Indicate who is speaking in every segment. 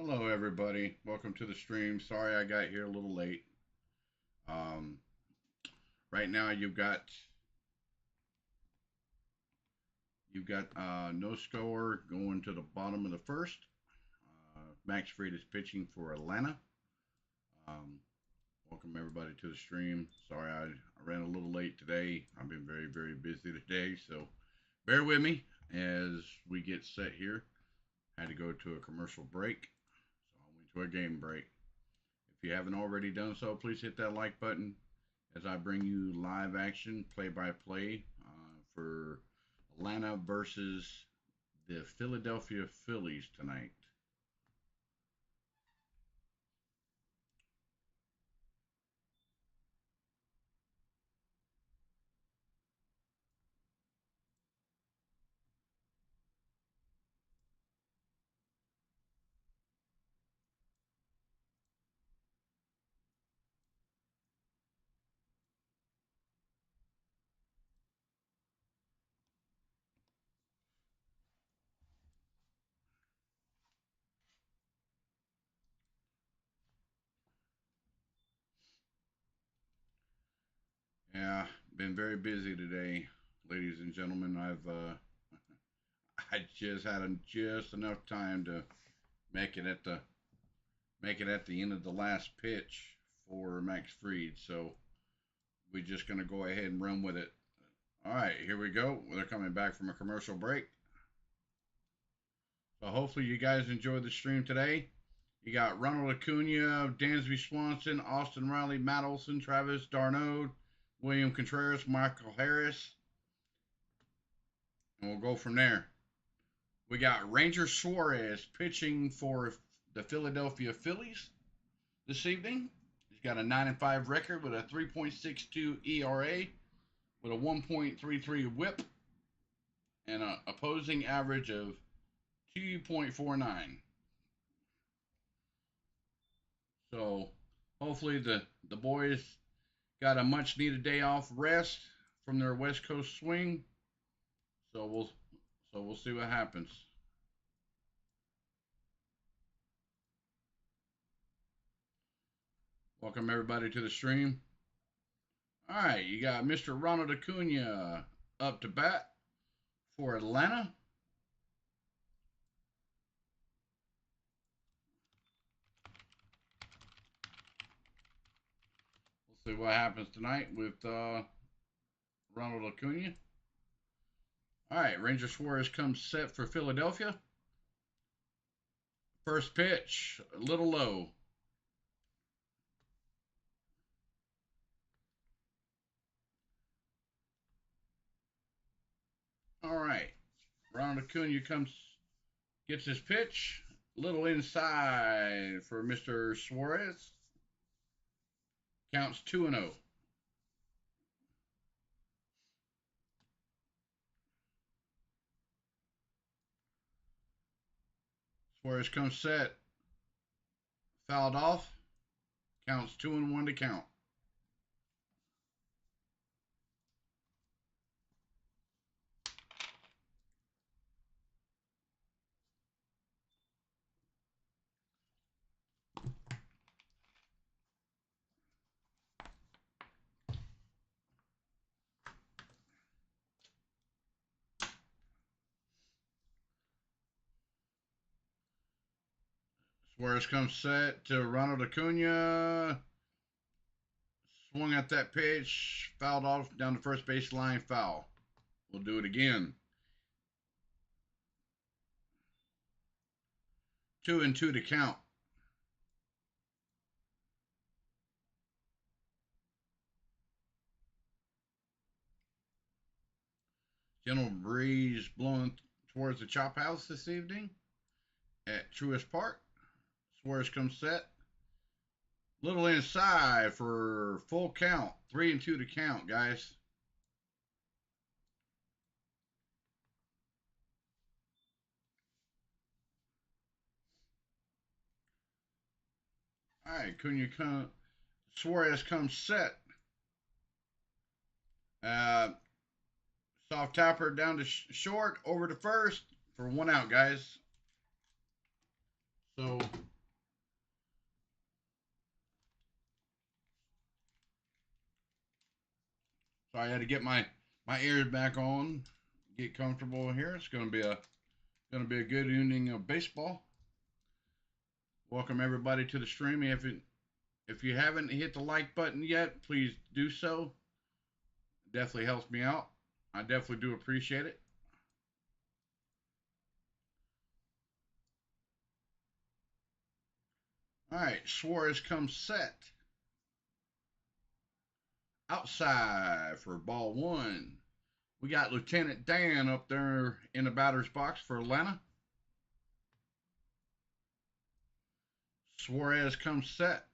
Speaker 1: Hello, everybody. Welcome to the stream. Sorry I got here a little late. Um, right now, you've got no score going to the bottom of the first. Max Fried is pitching for Atlanta. Um, welcome everybody to the stream. Sorry I ran a little late today. I've been very busy today, so bear with me as we get set here. Had to go to a commercial break, so I went to a game break. If you haven't already done so, please hit that like button as I bring you live action, play by play for Atlanta versus the Philadelphia Phillies tonight. Yeah, been very busy today, ladies and gentlemen. I just had just enough time to make it at the end of the last pitch for Max Fried. So we're just gonna go ahead and run with it. All right, here we go. They're coming back from a commercial break. So hopefully you guys enjoyed the stream today. You got Ronald Acuna, Dansby Swanson, Austin Riley, Matt Olson, Travis d'Arnaud, William Contreras, Michael Harris, and we'll go from there. We got Ranger Suarez pitching for the Philadelphia Phillies this evening. He's got a 9-5 record with a 3.62 ERA, with a 1.33 WHIP, and an opposing average of 2.49. So hopefully the boys got a much needed day off rest from their West Coast swing. So we'll see what happens. Welcome everybody to the stream. All right, you got Mr. Ronald Acuna up to bat for Atlanta. We'll see what happens tonight with Ronald Acuna. All right, Ranger Suarez comes set for Philadelphia. First pitch, a little low. All right, Ronald Acuna gets his pitch, a little inside for Mr. Suarez. Counts 2-0. Suarez comes set, fouled off. Counts 2-1 to count. Suarez comes set to Ronald Acuna. Swung at that pitch, fouled off down the first base line, foul. We'll do it again. 2-2 to count. Gentle breeze blowing towards the chop house this evening at Truist Park. Suarez comes set. Little inside for full count. 3-2 to count, guys. All right, Suarez comes set. Soft tapper down to short, over to first for 1 out, guys. So So I had to get my ears back on, get comfortable here. It's gonna be a good evening of baseball. Welcome everybody to the stream. If you haven't hit the like button yet, please do so. Definitely helps me out. I definitely do appreciate it. All right, Suarez comes set. Outside for ball one. We got Lieutenant Dan up there in the batter's box for Atlanta. Suarez comes set.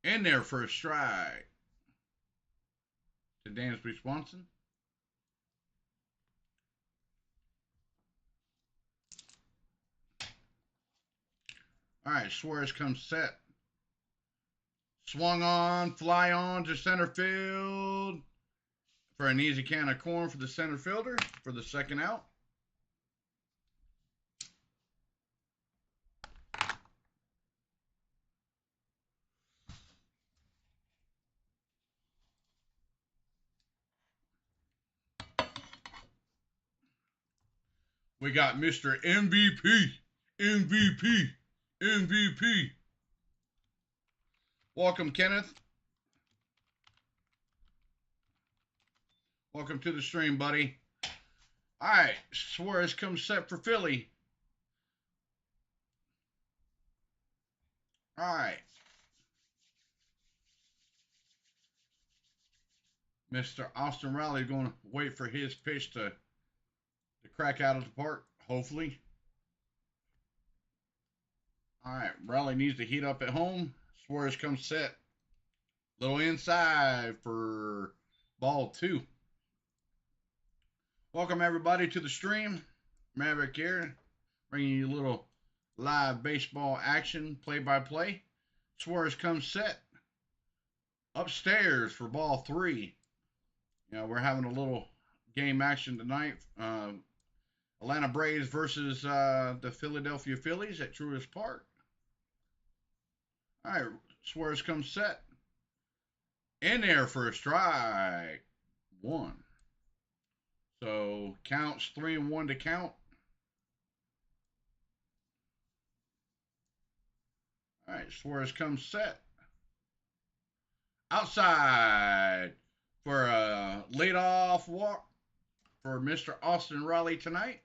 Speaker 1: In there for a strike to Dansby Swanson. All right, Suarez comes set. Swung on, fly on to center field for an easy can of corn for the center fielder for the second out. We got Mr. MVP. Welcome, Kenneth. Welcome to the stream, buddy. All right, Suarez comes set for Philly. All right. Mr. Austin Riley is going to wait for his pitch to crack out of the park, hopefully. All right, Riley needs to heat up at home. Suarez comes set. Little inside for ball two. Welcome everybody to the stream. Maverick here, bringing you a little live baseball action, play-by-play. Suarez comes set. Upstairs for ball three. You know, we're having a little game action tonight. Atlanta Braves versus the Philadelphia Phillies at Truist Park. All right, Suarez comes set. In there for a strike. One. So counts 3-1 to count. All right, Suarez comes set. Outside for a leadoff walk for Mr. Austin Riley tonight.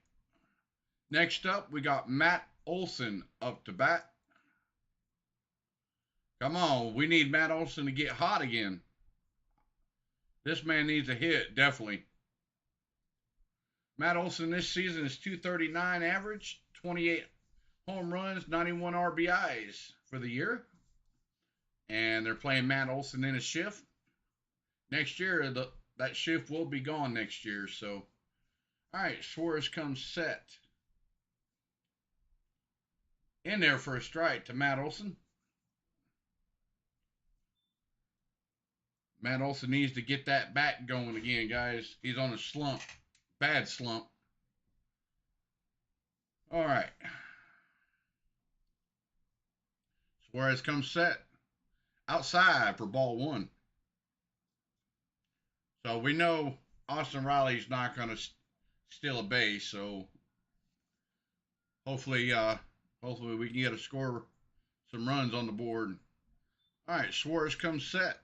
Speaker 1: Next up, we got Matt Olson up to bat. Come on, we need Matt Olson to get hot again. This man needs a hit, definitely. Matt Olson this season is .239 average, 28 home runs, 91 RBIs for the year. And they're playing Matt Olson in a shift. Next year, that shift will be gone next year. So, all right, Suarez comes set. In there for a strike to Matt Olson. Matt Olson needs to get that bat going again, guys. He's on a slump. Bad slump. All right. Suarez comes set. Outside for ball one. So we know Austin Riley's not going to steal a base. So hopefully we can get a score, some runs on the board. All right, Suarez comes set.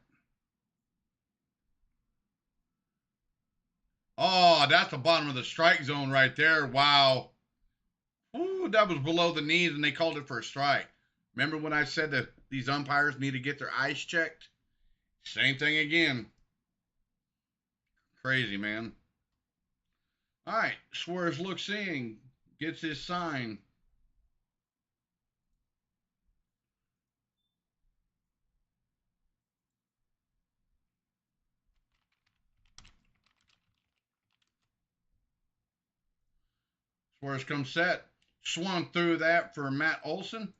Speaker 1: Oh, that's the bottom of the strike zone right there. Wow. Ooh, that was below the knees, and they called it for a strike. Remember when I said that these umpires need to get their eyes checked? Same thing again. Crazy, man. All right, Suarez looks in, gets his sign. Suarez comes set. Swung through that for Matt Olson.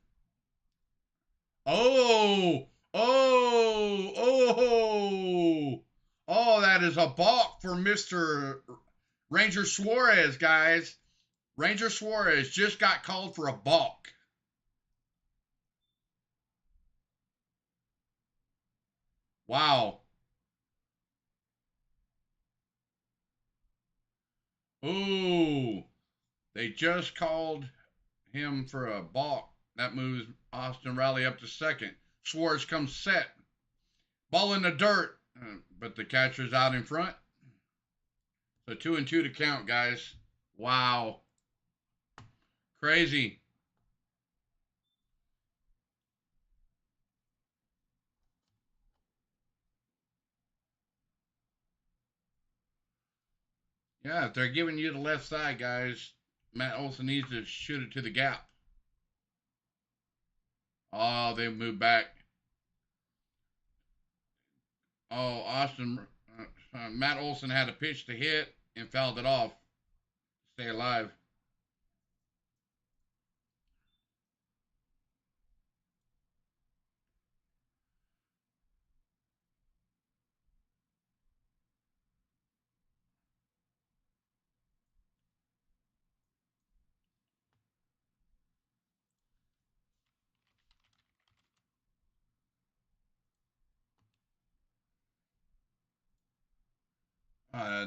Speaker 1: Oh, that is a balk for Mr. Ranger Suarez, guys. Ranger Suarez just got called for a balk. Wow. Ooh, they just called him for a balk. That moves Austin Riley up to second. Suarez comes set. Ball in the dirt, but the catcher's out in front. So 2-2 to count, guys. Wow. Crazy. Yeah, if they're giving you the left side, guys, Matt Olson needs to shoot it to the gap. Oh, they moved back. Oh, Matt Olson had a pitch to hit and fouled it off. Stay alive.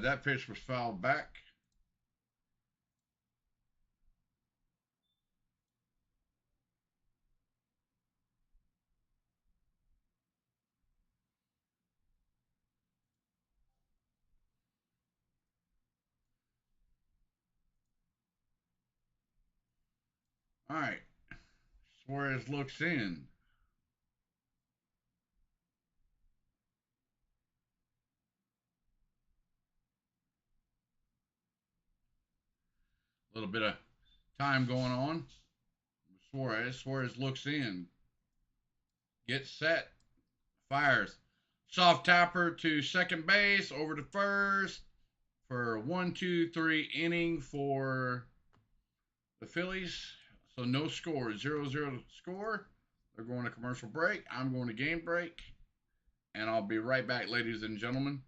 Speaker 1: That pitch was fouled back. All right. Suarez looks in. A little bit of time going on. Suarez looks in. Gets set. Fires. Soft tapper to second base. Over to first. For 1-2-3 inning for the Phillies. So no score. 0-0 score. They're going to commercial break. I'm going to game break. And I'll be right back, ladies and gentlemen.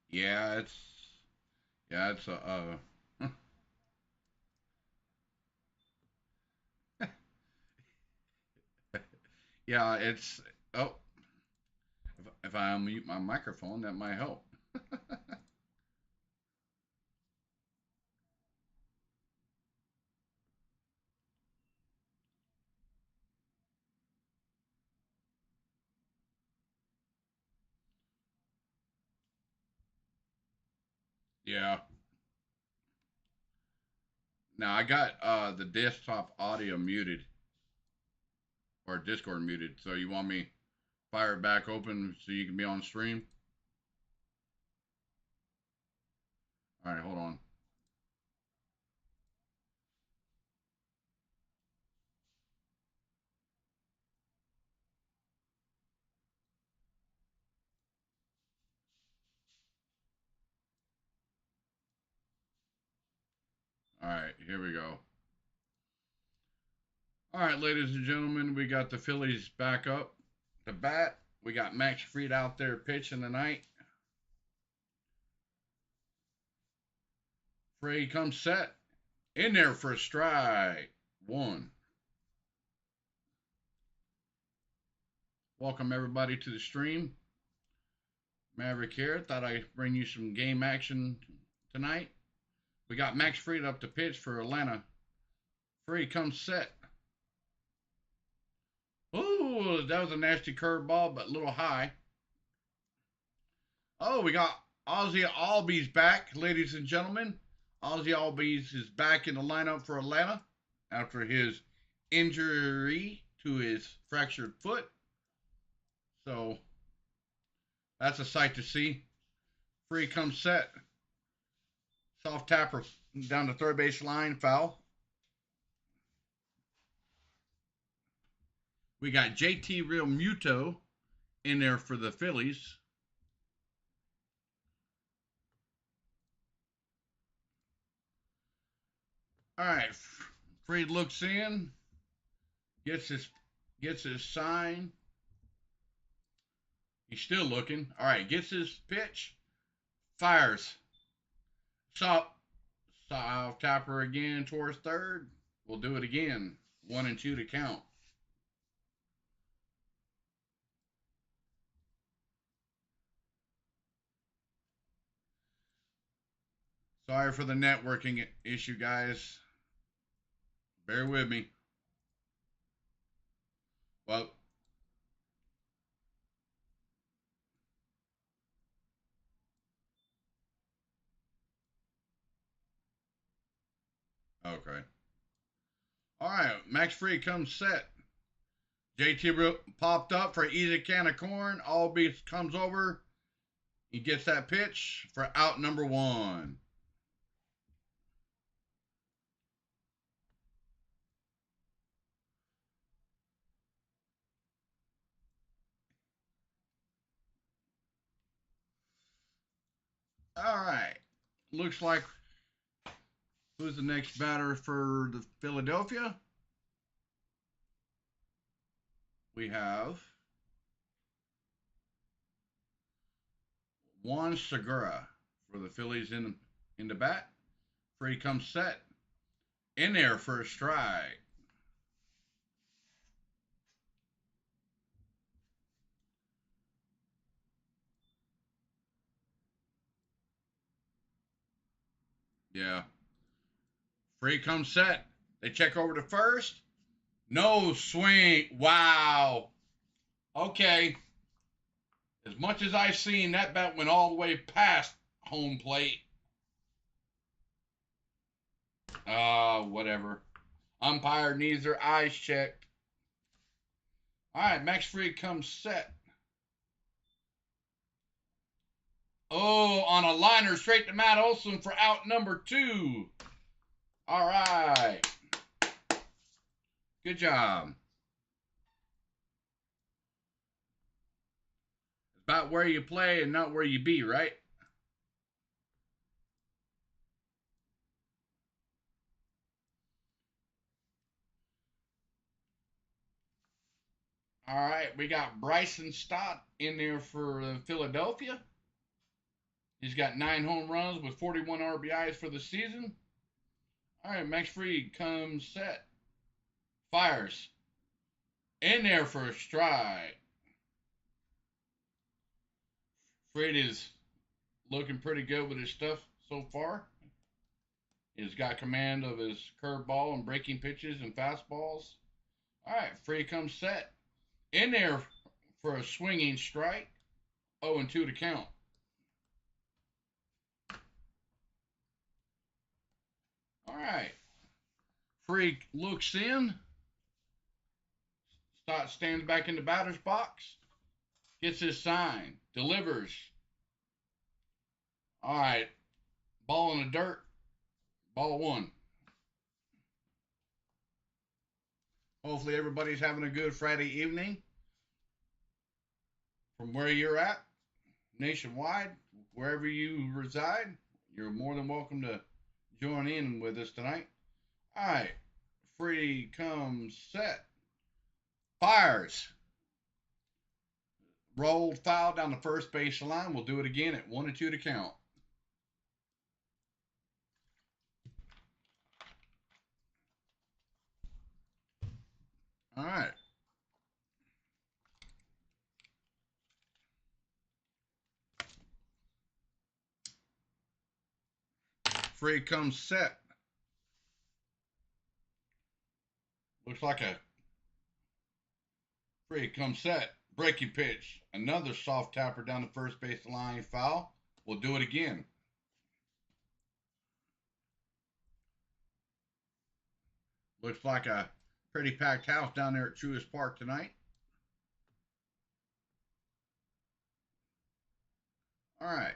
Speaker 1: Yeah, it's yeah, it's oh, if I unmute my microphone, that might help. Yeah. Now I got the desktop audio muted or Discord muted. So you want me fire it back open so you can be on stream? All right, hold on. All right, here we go. All right, ladies and gentlemen, we got the Phillies back up the bat. We got Max Fried out there pitching tonight. Fried comes set in there for a strike. One. Welcome everybody to the stream. Maverick here. Thought I'd bring you some game action tonight. We got Max Fried up to pitch for Atlanta. Fried comes set. Ooh, that was a nasty curveball, but a little high. Oh, we got Ozzy Albies back, ladies and gentlemen. Ozzy Albies is back in the lineup for Atlanta. after his injury to his fractured foot. So that's a sight to see. Free comes set. Soft tapper down the third base line, foul. We got JT Real Muto in there for the Phillies. All right, Freed looks in, gets his sign. He's still looking. All right, gets his pitch, fires. Soft tapper again towards third. We'll do it again. 1-2 to count. Sorry for the networking issue, guys. Bear with me. Well, okay. All right, Max Free comes set. JT popped up for easy can of corn. Albies comes over. He gets that pitch for out number 1. All right. Looks like who's the next batter for the Philadelphia? We have Juan Segura for the Phillies in the bat. Free comes set. In there for a strike. Yeah. Free comes set. They check over to first. No swing. Wow. Okay. As much as I've seen, that bat went all the way past home plate. Whatever. Umpire needs their eyes checked. All right, Max Free comes set. Oh, on a liner straight to Matt Olson for out number 2. All right. Good job. It's about where you play and not where you be, right? All right, we got Bryson Stott in there for Philadelphia. He's got 9 home runs with 41 RBIs for the season. All right, Max Fried comes set. Fires. In there for a strike. Fried is looking pretty good with his stuff so far. He's got command of his curveball and breaking pitches and fastballs. All right, Fried comes set. In there for a swinging strike. 0-2 to count. All right. Freak looks in. Stott stands back in the batter's box. Gets his sign. Delivers. All right. Ball in the dirt. Ball 1. Hopefully everybody's having a good Friday evening. From where you're at, nationwide, wherever you reside, you're more than welcome to join in with us tonight. All right. Free comes set. Fires. Rolled foul down the first base line. We'll do it again at 1-2 to count. All right. Free comes set. Looks like a free comes set. Breaking pitch. Another soft tapper down the first base line. Foul. We'll do it again. Looks like a pretty packed house down there at Truist Park tonight. All right.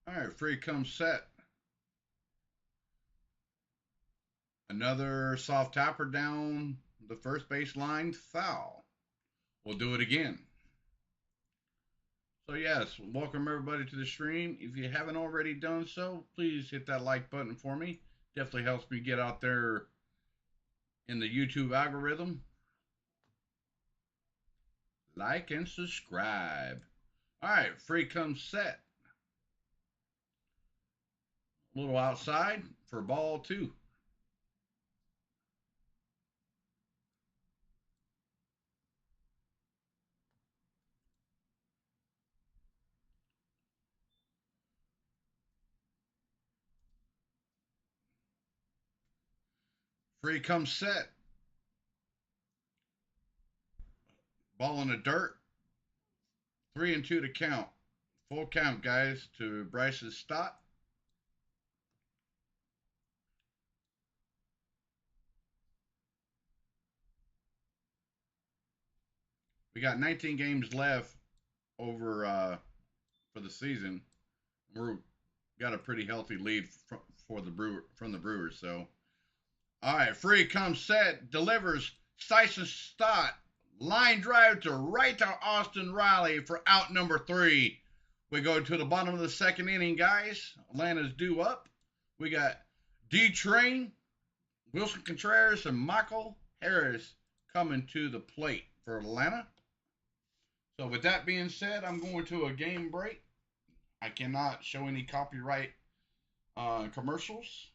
Speaker 1: All right, free comes set. Another soft tapper down the first baseline, foul. We'll do it again. So yes, welcome everybody to the stream. If you haven't already done so, please hit that like button for me. Definitely helps me get out there in the YouTube algorithm. Like and subscribe. All right, free comes set. A little outside for ball 2. Free comes set. Ball in the dirt. 3-2 to count. Full count, guys, to Bryce's Stott. We got 19 games left over for the season. We're got a pretty healthy lead from the Brewers. So, all right, free comes set, delivers Tyson Stott, line drive to right to Austin Riley for out number 3. We go to the bottom of the second inning, guys. Atlanta's due up. We got D-Train, Wilson Contreras, and Michael Harris coming to the plate for Atlanta. So with that being said, I'm going to a game break. I cannot show any copyright commercials.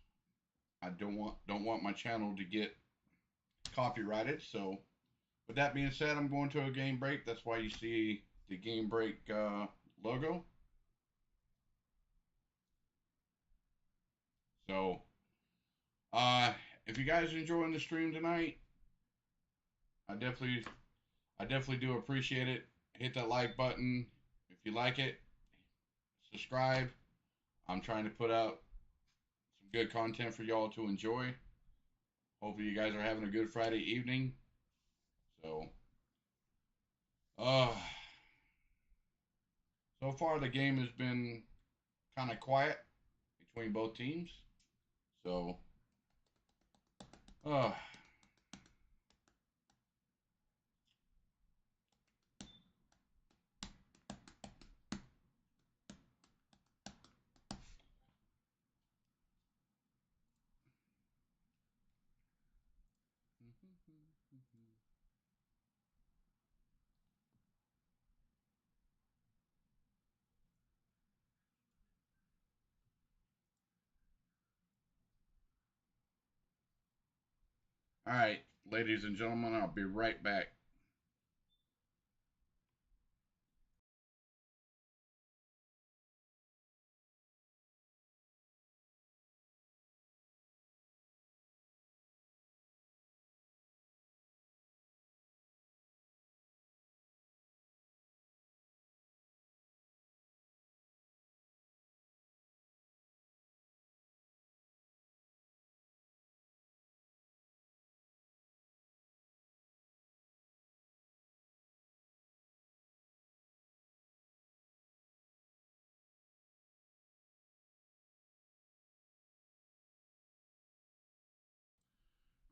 Speaker 1: I don't want my channel to get copyrighted. So with that being said, I'm going to a game break. That's why you see the game break logo. So if you guys are enjoying the stream tonight, I definitely do appreciate it. Hit that like button if you like it. Subscribe. I'm trying to put out some good content for y'all to enjoy. Hopefully you guys are having a good Friday evening. So so far the game has been kind of quiet between both teams. So all right, ladies and gentlemen, I'll be right back.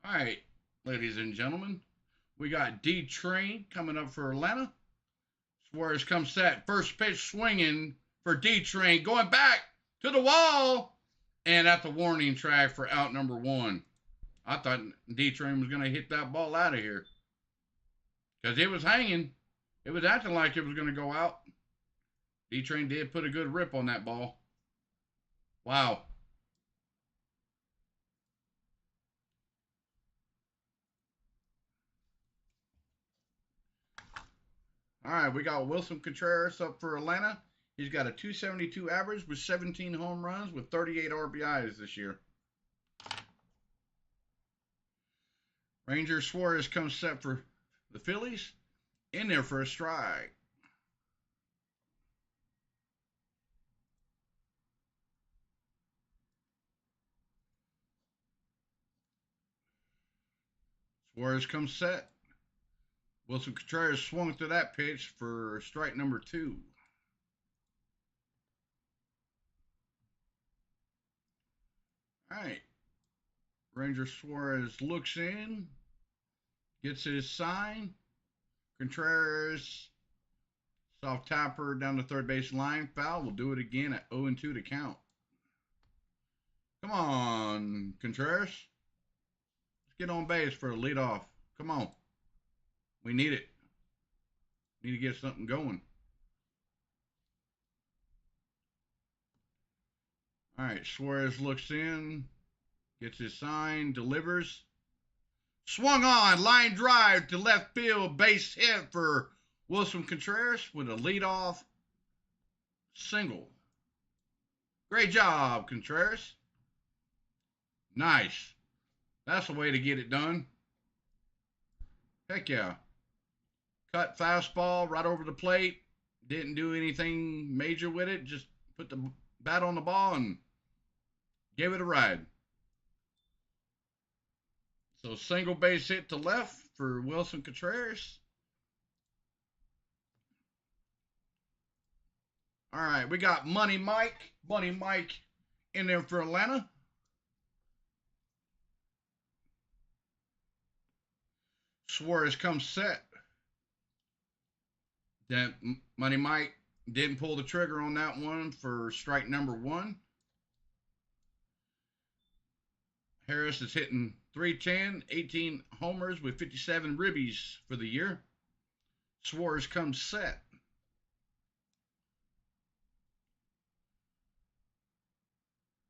Speaker 1: All right, ladies and gentlemen, we got D-Train coming up for Atlanta. Suarez comes set, first pitch swinging for D-Train, going back to the wall, and at the warning track for out number 1. I thought D-Train was going to hit that ball out of here because it was hanging. It was acting like it was going to go out. D-Train did put a good rip on that ball. Wow. All right, we got Wilson Contreras up for Atlanta. He's got a 272 average with 17 home runs with 38 RBIs this year. Ranger Suarez comes set for the Phillies. In there for a strike. Suarez comes set. Wilson Contreras swung to that pitch for strike number 2. All right. Ranger Suarez looks in, gets his sign. Contreras, soft tapper down the third base line. Foul. We'll do it again at 0-2 to count. Come on, Contreras. Let's get on base for a leadoff. Come on. We need it. Need to get something going. All right, Suarez looks in, gets his sign, delivers. Swung on, line drive to left field, base hit for Wilson Contreras with a leadoff single. Great job, Contreras. Nice. That's the way to get it done. Heck yeah. Cut fastball right over the plate. Didn't do anything major with it. Just put the bat on the ball and gave it a ride. So single base hit to left for Wilson Contreras. All right, we got Money Mike in there for Atlanta. Suarez comes set. Then Money Mike didn't pull the trigger on that one for strike number 1. Harris is hitting .310, 18 homers with 57 ribbies for the year. Suarez comes set.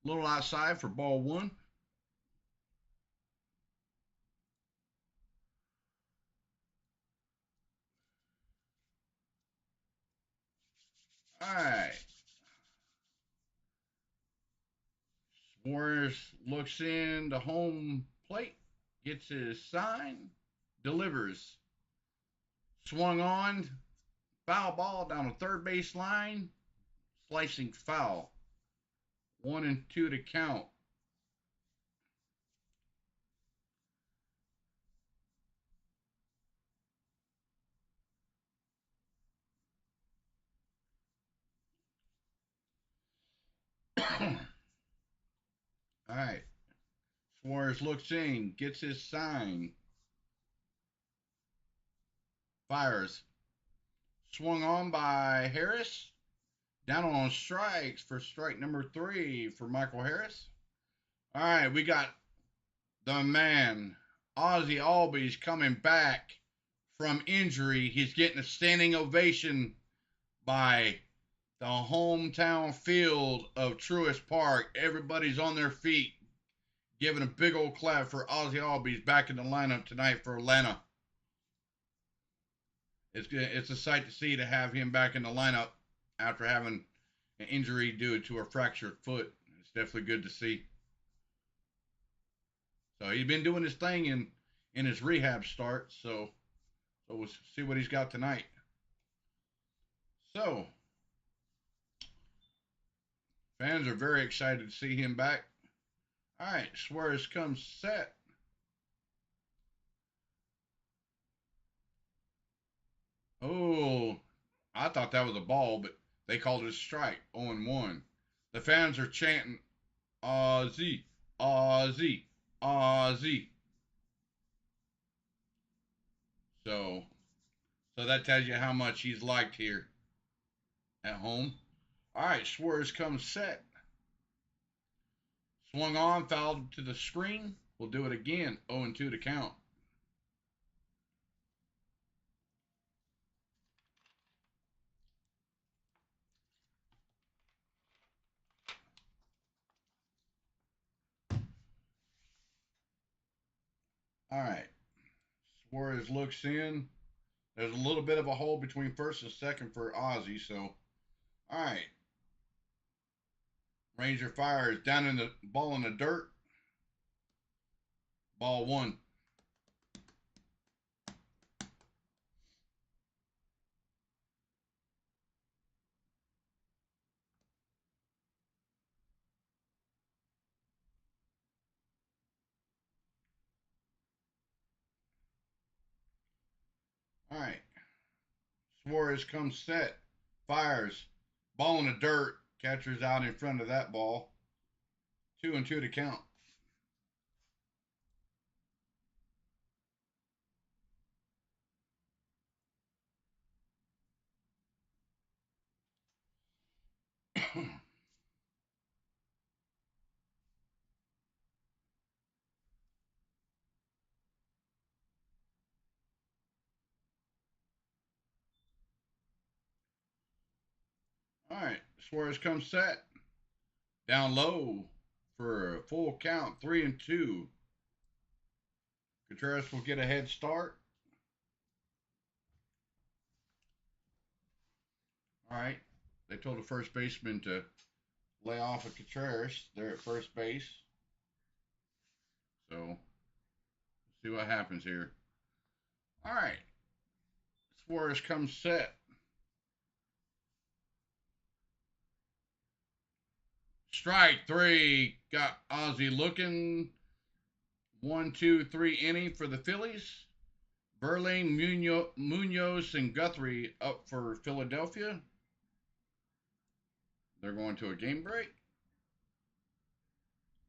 Speaker 1: A little outside for ball 1. All right. Suarez looks in the home plate, gets his sign, delivers. Swung on, foul ball down the third base line, slicing foul. 1-2 to count. All right. Suarez looks in, gets his sign, fires. Swung on by Harris. Down on strikes for strike number 3 for Michael Harris. All right, we got the man, Ozzie Albies, coming back from injury. He's getting a standing ovation by the hometown field of Truist Park. Everybody's on their feet, giving a big old clap for Ozzie Albies back in the lineup tonight for Atlanta. It's a sight to see to have him back in the lineup after having an injury due to a fractured foot. It's definitely good to see. So he's been doing his thing in his rehab start. So we'll see what he's got tonight. So fans are very excited to see him back. All right, Suarez comes set. Oh, I thought that was a ball, but they called it a strike. 0-1. The fans are chanting, Ozzie, Ozzie, Ozzie. So that tells you how much he's liked here at home. All right, Suarez comes set. Swung on, fouled to the screen. We'll do it again. 0-2 to count. All right. Suarez looks in. There's a little bit of a hole between first and second for Ozzie. So, all right. Ranger fires down in the ball in the dirt. Ball 1. All right. Suarez comes set, fires, ball in the dirt. Catcher's out in front of that ball. 2-2 to count. All right. Suarez comes set, down low for a full count, 3-2. Contreras will get a head start. All right. They told the first baseman to lay off of Contreras. They're at first base. So, let's see what happens here. All right. Suarez comes set. Strike three. Got Ozzie looking. 1-2-3 inning for the Phillies. Verlaine, Munoz, and Guthrie up for Philadelphia. They're going to a game break.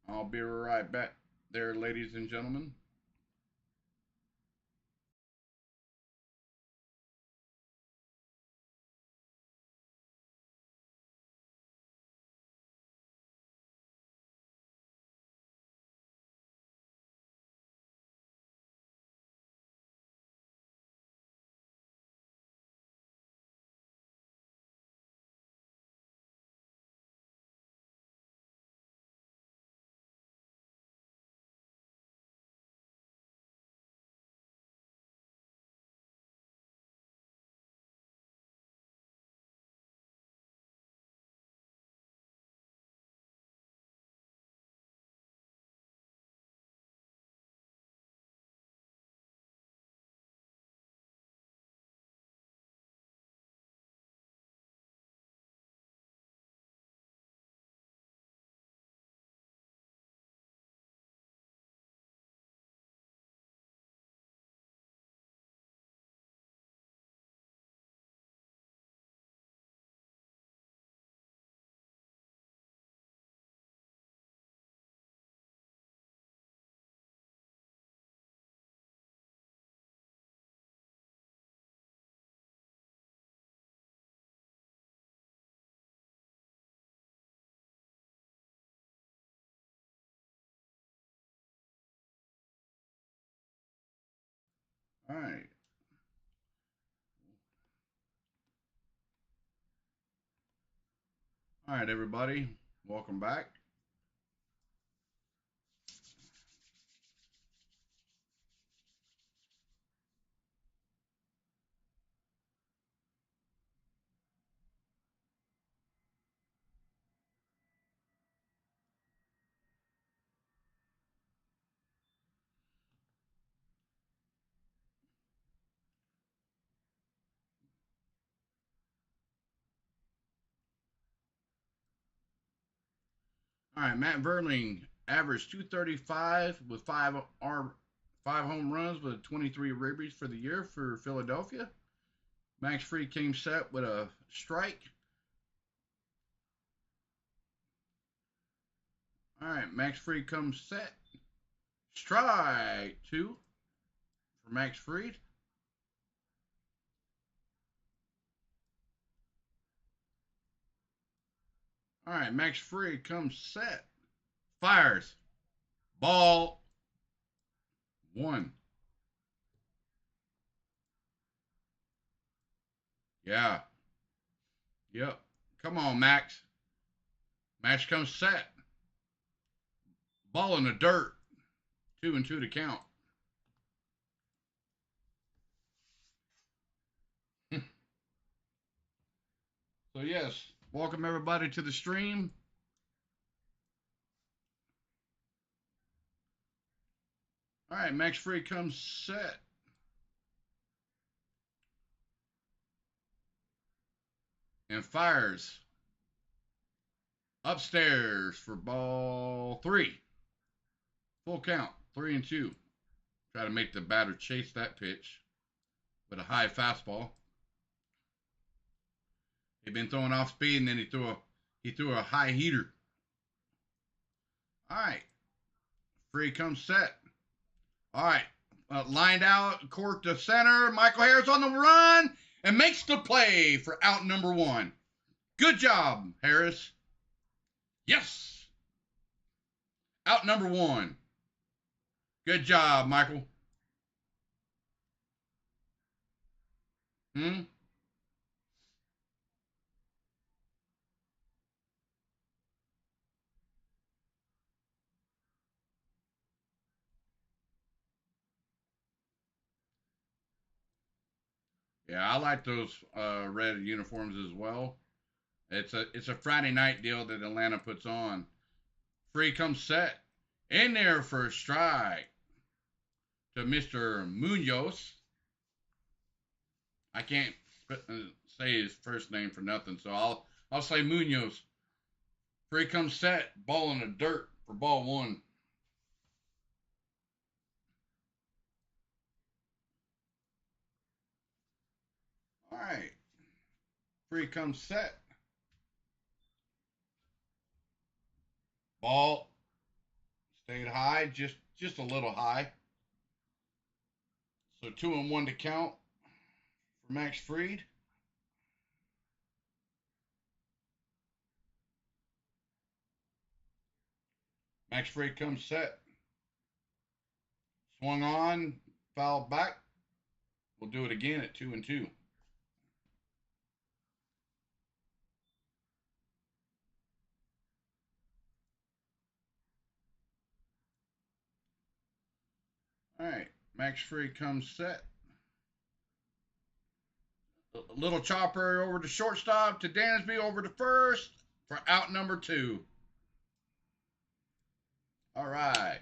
Speaker 1: I'll be right back there, ladies and gentlemen. All right. All right, everybody. Welcome back. All right, Matt Verlaine averaged 235 with five home runs with 23 ribbies for the year for Philadelphia. Max Fried came set with a strike. All right, Max Fried comes set. Strike two for Max Fried. All right, Max Fried comes set. Fires. Ball one. Yeah. Yep. Come on, Max. Max comes set. Ball in the dirt. 2-2 to count. So, yes, welcome everybody to the stream. All right, Max Fried comes set. And fires. Upstairs for ball three. Full count. 3-2. Try to make the batter chase that pitch. with a high fastball. He'd been throwing off speed, and then he threw a high heater. All right, free comes set. All right, lined out, court to center. Michael Harris on the run and makes the play for out number 1. Good job, Harris. Yes. Out number 1. Good job, Michael. Hmm? Yeah, I like those red uniforms as well. It's a Friday night deal that Atlanta puts on. Free comes set. In there for a strike to Mr. Munoz. I can't say his first name for nothing, so I'll say Munoz. Free comes set. Ball in the dirt for ball 1. All right. Free comes set. Ball stayed high, just a little high. So 2-1 to count for Max Fried. Max Fried comes set. Swung on, fouled back. We'll do it again at 2-2. All right, Max Fried comes set. A little chopper over to shortstop to Dansby over to first for out number 2. All right.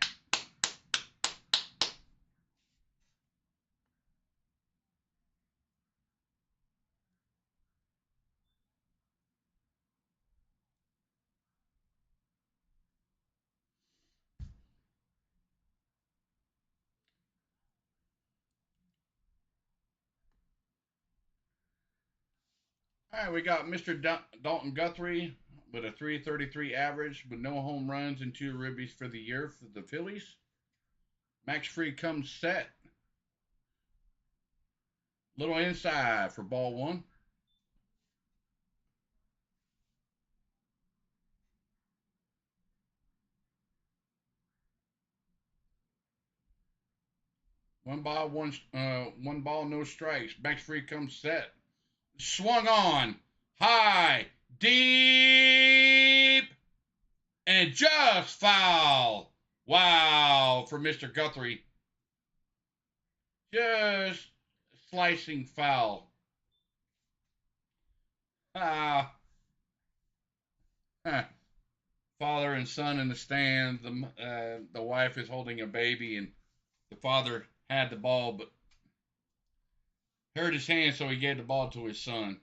Speaker 1: All right, we got Mr. Dalton Guthrie with a 333 average with no home runs and 2 ribbies for the year for the Phillies. Max Fried comes set. Little inside for ball 1. One ball, no strikes. Max Fried comes set. Swung on, high, deep, and just foul. Wow, for Mr. Guthrie. Just slicing foul. Ah, huh. Father and son in the stands. The wife is holding a baby, and the father had the ball, but hurt his hand, so he gave the ball to his son.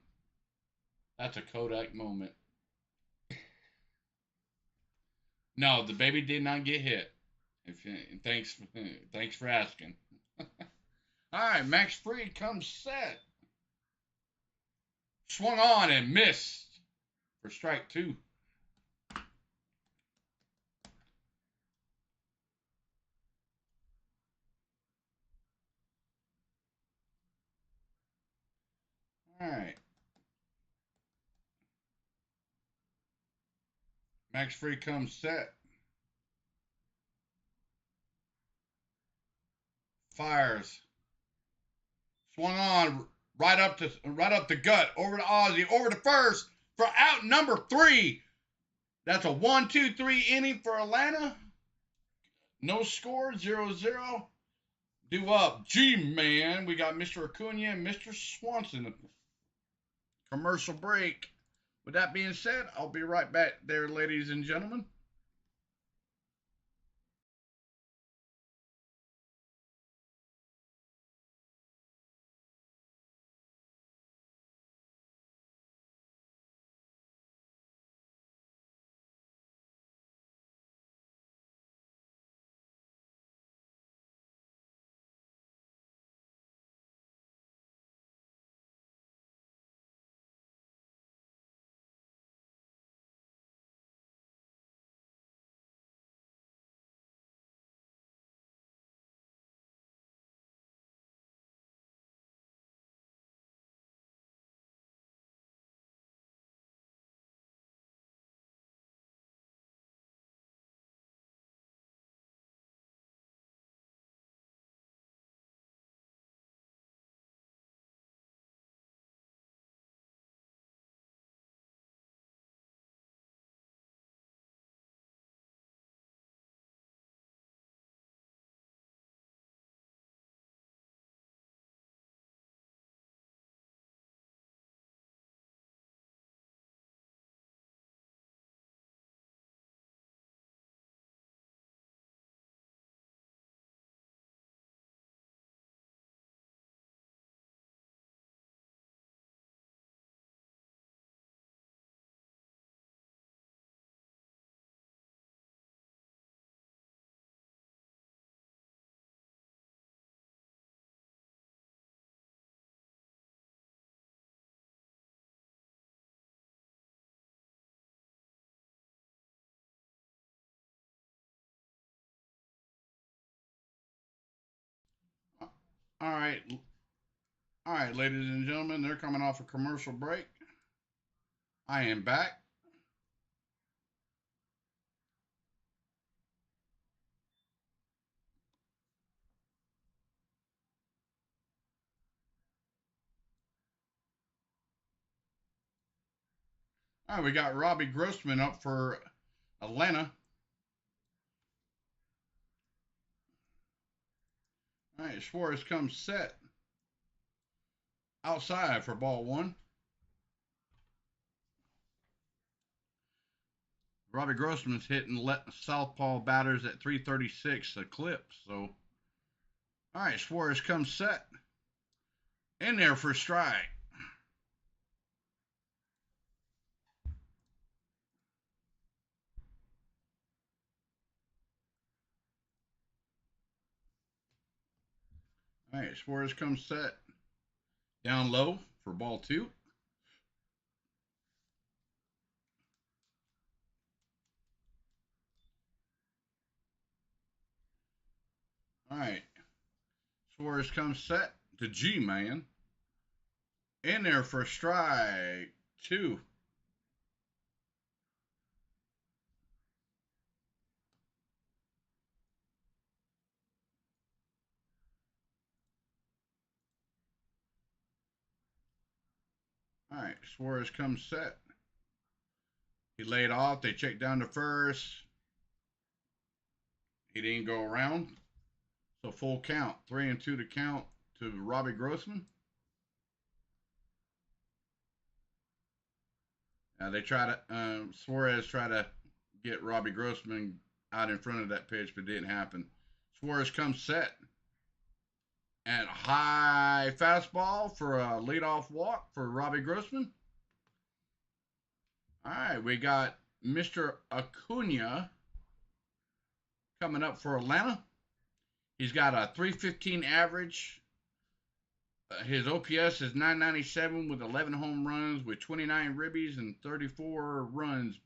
Speaker 1: That's a Kodak moment. No, the baby did not get hit. If, thanks, thanks for asking. All right, Max Fried comes set. Swung on and missed for strike 2. All right. Max Fried comes set. Fires. Swung on right up the gut, over to Ozzie, over to first for out number 3. That's a 1-2-3 inning for Atlanta. No score, 0-0. Due up, G-Man. We got Mr. Acuna and Mr. Swanson. Commercial break. With that being said, I'll be right back there, ladies and gentlemen. All right. All right, ladies and gentlemen, they're coming off a commercial break. I am back. All right, we got Robbie Grossman up for Atlanta. All right, Suarez comes set outside for ball one. Robbie Grossman's hitting southpaw batters at 336 a clip. So, all right, Suarez comes set in there for a strike. All right, Suarez comes set down low for ball two. All right, Suarez comes set to G-Man in there for a strike two. All right, Suarez comes set. He laid off. They checked down to first. He didn't go around. So full count. 3-2 to count to Robbie Grossman. They try to Suarez tried to get Robbie Grossman out in front of that pitch, but it didn't happen. Suarez comes set and high fastball for a leadoff walk for Robbie Grossman. All right, we got Mr. Acuna coming up for Atlanta. He's got a 315 average. His OPS is 997 with 11 home runs with 29 ribbies and 34 runs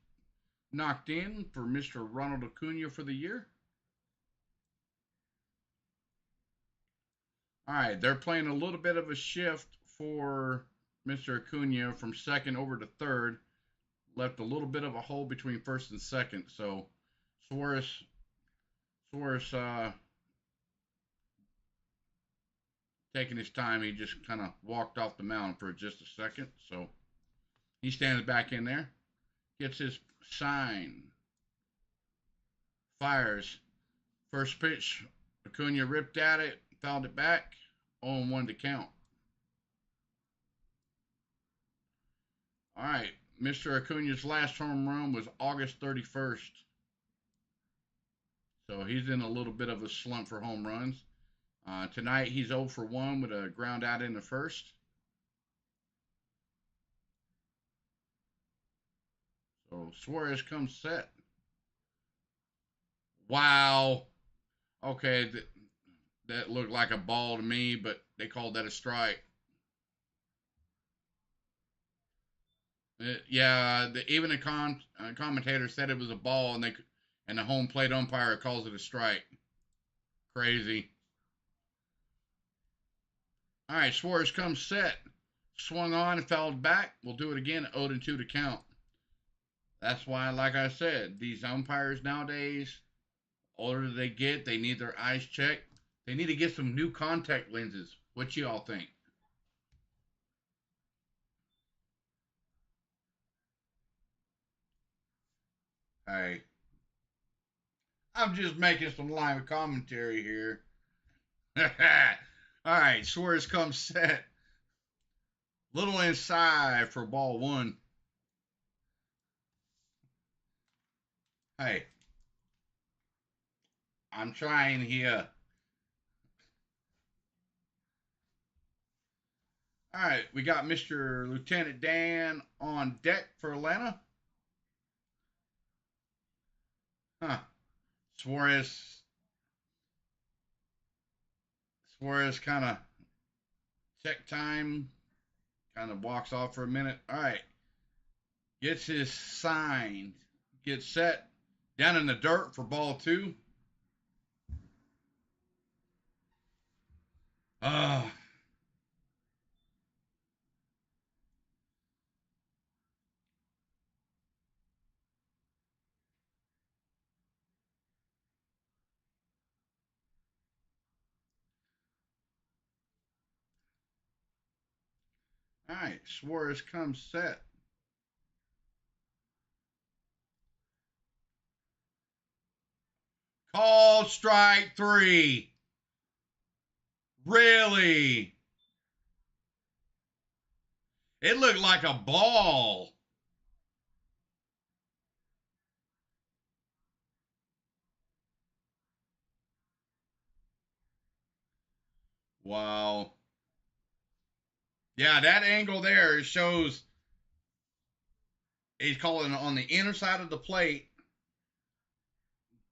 Speaker 1: knocked in for Mr. Ronald Acuna for the year. All right, they're playing a little bit of a shift for Mr. Acuna from second over to third. Left a little bit of a hole between first and second. So Suarez taking his time. He just kind of walked off the mound for just a second. So he stands back in there, gets his sign, fires. First pitch, Acuna ripped at it, fouled it back, 0-1 to count. All right, Mr. Acuna's last home run was August 31st. So he's in a little bit of a slump for home runs. Tonight he's 0 for 1 with a ground out in the first. So Suarez comes set. Wow. Okay, that looked like a ball to me, but they called that a strike. Yeah, even the commentator said it was a ball, and the home plate umpire calls it a strike. Crazy. All right, Suarez comes set. Swung on and fouled back. We'll do it again, 0-2 to count. That's why, like I said, these umpires nowadays, older they get, they need their eyes checked. They need to get some new contact lenses. What you all think? Hey, I'm just making some live commentary here. All right, Suarez comes set. Little inside for ball one. Hey, I'm trying here. All right, we got Mr. Lieutenant Dan on deck for Atlanta. Huh. Suarez kind of check time, kind of walks off for a minute. All right. Gets his sign, gets set down in the dirt for ball two. All right, Suarez comes set. Called strike three. Really? It looked like a ball. Wow. Yeah, that angle there shows he's calling on the inner side of the plate,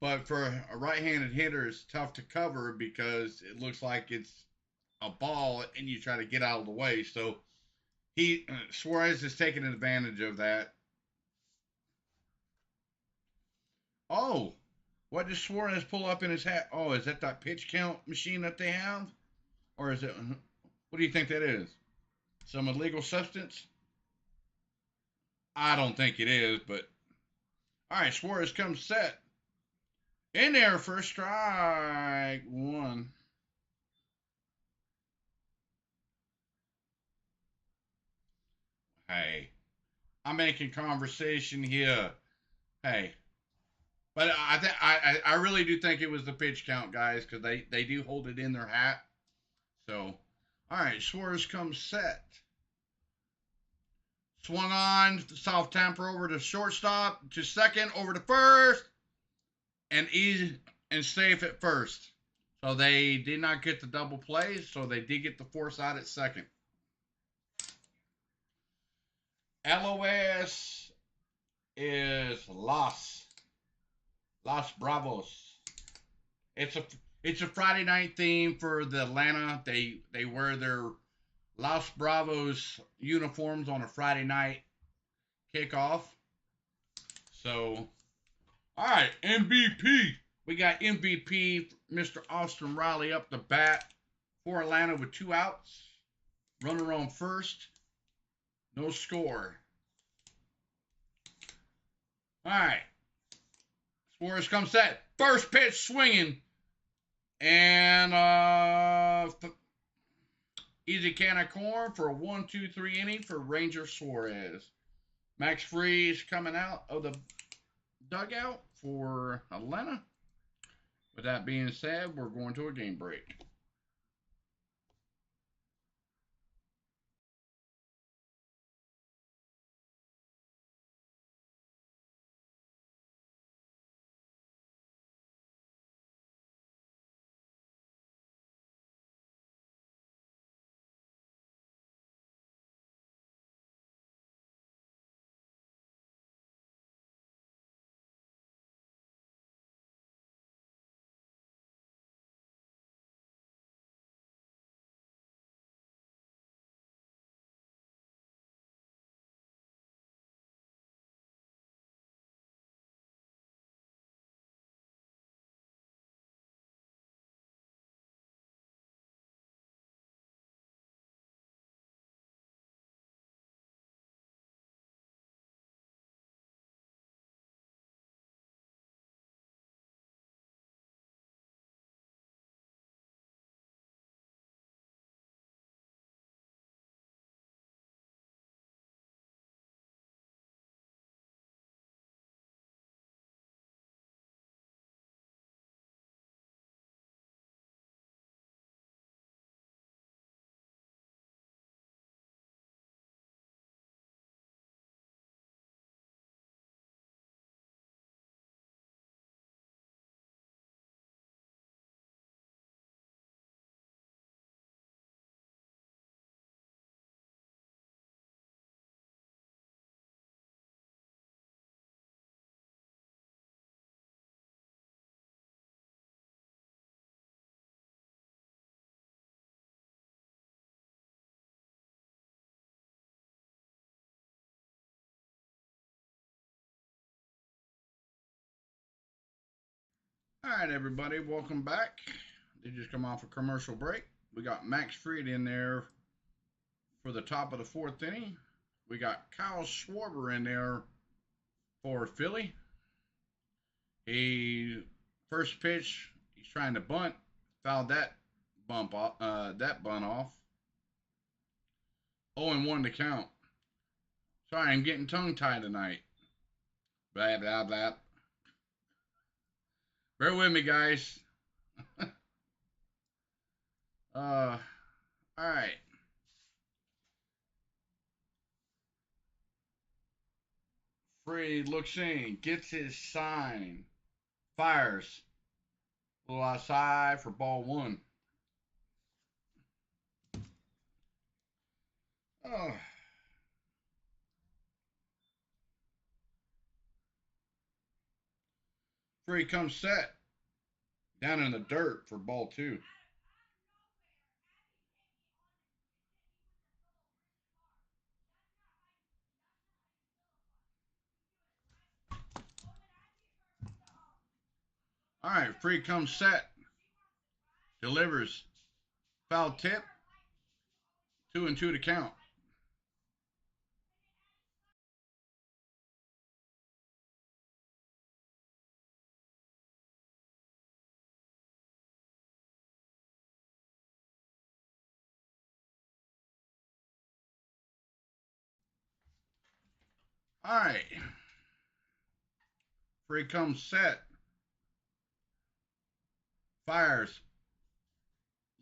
Speaker 1: but for a right-handed hitter, it's tough to cover because it looks like it's a ball and you try to get out of the way. So Suarez is taking advantage of that. Oh, what does Suarez pull up in his hat? Oh, is that pitch count machine that they have, or is it? What do you think that is? Some illegal substance? I don't think it is, but all right. Suarez comes set in there for strike one. Hey, I'm making conversation here. Hey, but I really do think it was the pitch count, guys, because they do hold it in their hat. So, all right, Suarez comes set. Swung on, soft tamper over to shortstop, to second, over to first, and easy and safe at first. So they did not get the double play, so they did get the force out at second. LOS is Los Bravos. It's a Friday night theme for the Atlanta. They wear their Los Bravos uniforms on a Friday night kickoff. So, all right, MVP. We got MVP Mr. Austin Riley up the bat for Atlanta with 2 outs. Runner on first. No score. All right. Suarez comes set. First pitch swinging. And easy can of corn for a 1-2-3 inning for Ranger Suarez. Max Freeze coming out of the dugout for Atlanta. With that being said, we're going to a game break. All right, everybody, welcome back. They just come off a commercial break. We got Max Fried in there for the top of the fourth inning. We got Kyle Schwarber in there for Philly. He first pitch, he's trying to bunt, fouled that bunt off. 0-1 to count. Sorry, I'm getting tongue tied tonight. Blah blah blah. Bear with me, guys. All right. Fried looks in, gets his sign, fires. A little outside for ball one. Oh. Fried comes set down in the dirt for ball two. All right, Fried comes set, delivers, foul tip, 2-2 to count. All right, Fried comes set, fires,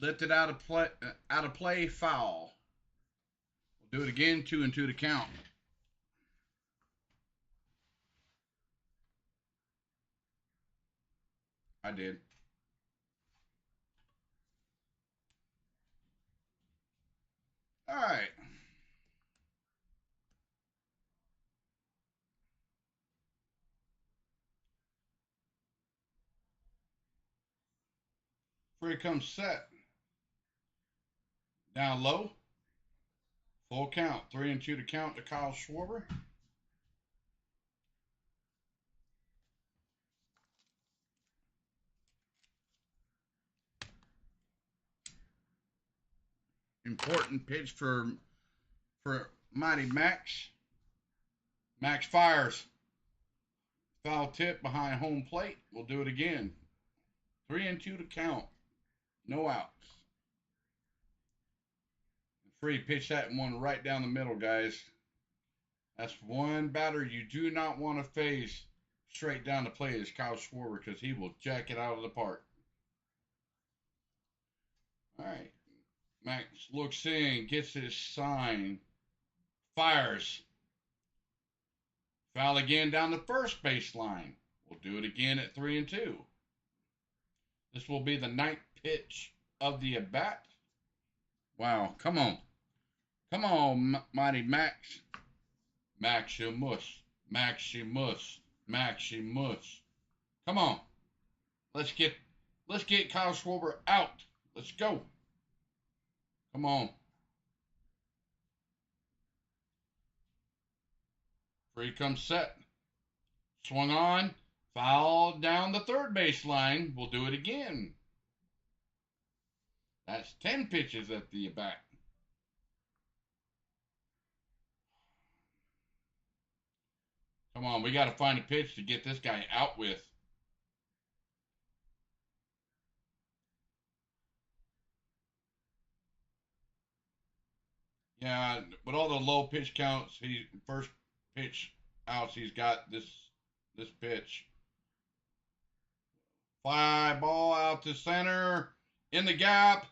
Speaker 1: lifted out of play, foul. We'll do it again, 2-2 to count. I did. All right. Fried comes set, down low, full count, 3-2 to count to Kyle Schwarber. Important pitch for Mighty Max. Max fires. Foul tip behind home plate. We'll do it again. 3-2 to count. No outs. Fried pitch that one right down the middle, guys. That's one batter you do not want to face straight down the plate is Kyle Schwarber because he will jack it out of the park. All right. Max looks in, gets his sign, fires. Foul again down the first baseline. We'll do it again at 3-2. This will be the ninth pitch of the at bat. Wow, come on. Come on, Mighty Max. Maximus. Maximus. Maximus. Come on. Let's get Kyle Schwarber out. Let's go. Come on. Fried comes set. Swung on. Foul down the third baseline. We'll do it again. That's 10 pitches at the bat. Come on, we got to find a pitch to get this guy out with. Yeah, with all the low pitch counts, first pitch outs, he's got this pitch. Fly ball out to center, in the gap,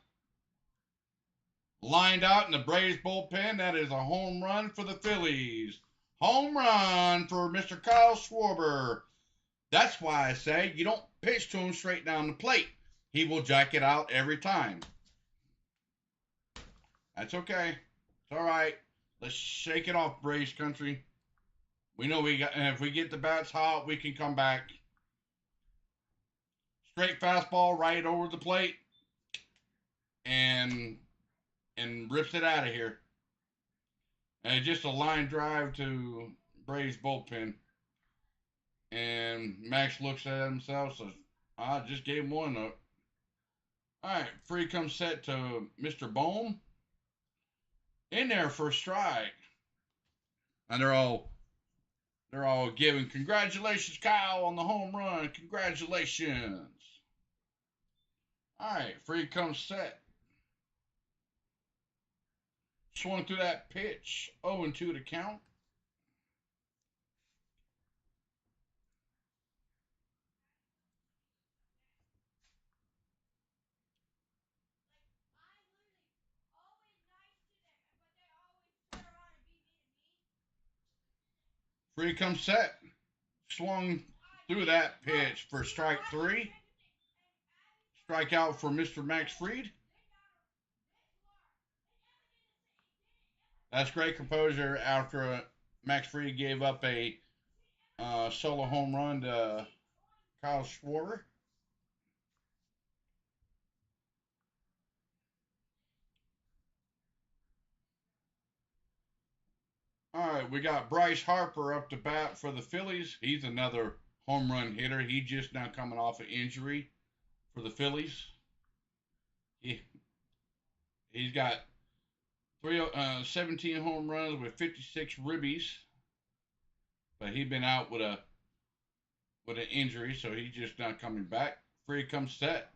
Speaker 1: lined out in the Braves bullpen. That is a home run for the Phillies. Home run for Mr. Kyle Schwarber. That's why I say you don't pitch to him straight down the plate. He will jack it out every time. That's okay. It's all right. Let's shake it off, Braves country. We know if we get the bats hot, we can come back. Straight fastball right over the plate and rips it out of here. And just a line drive to Braves bullpen. And Max looks at himself and says, I just gave him one up. All right, free comes set to Mr. Bohm. In there for a strike. And they're all giving congratulations, Kyle, on the home run. Congratulations. All right, free comes set. Swung through that pitch. 0-2 to count. Free comes set. Swung through that pitch for strike 3. Strikeout for Mr. Max Fried. That's great composure after Max Fried gave up a solo home run to Kyle Schwarber. All right, we got Bryce Harper up to bat for the Phillies. He's another home run hitter. He just now coming off an injury for the Phillies. He, he's got 17 home runs with 56 ribbies, but he's been out with an injury, so he's just now coming back. Free comes set.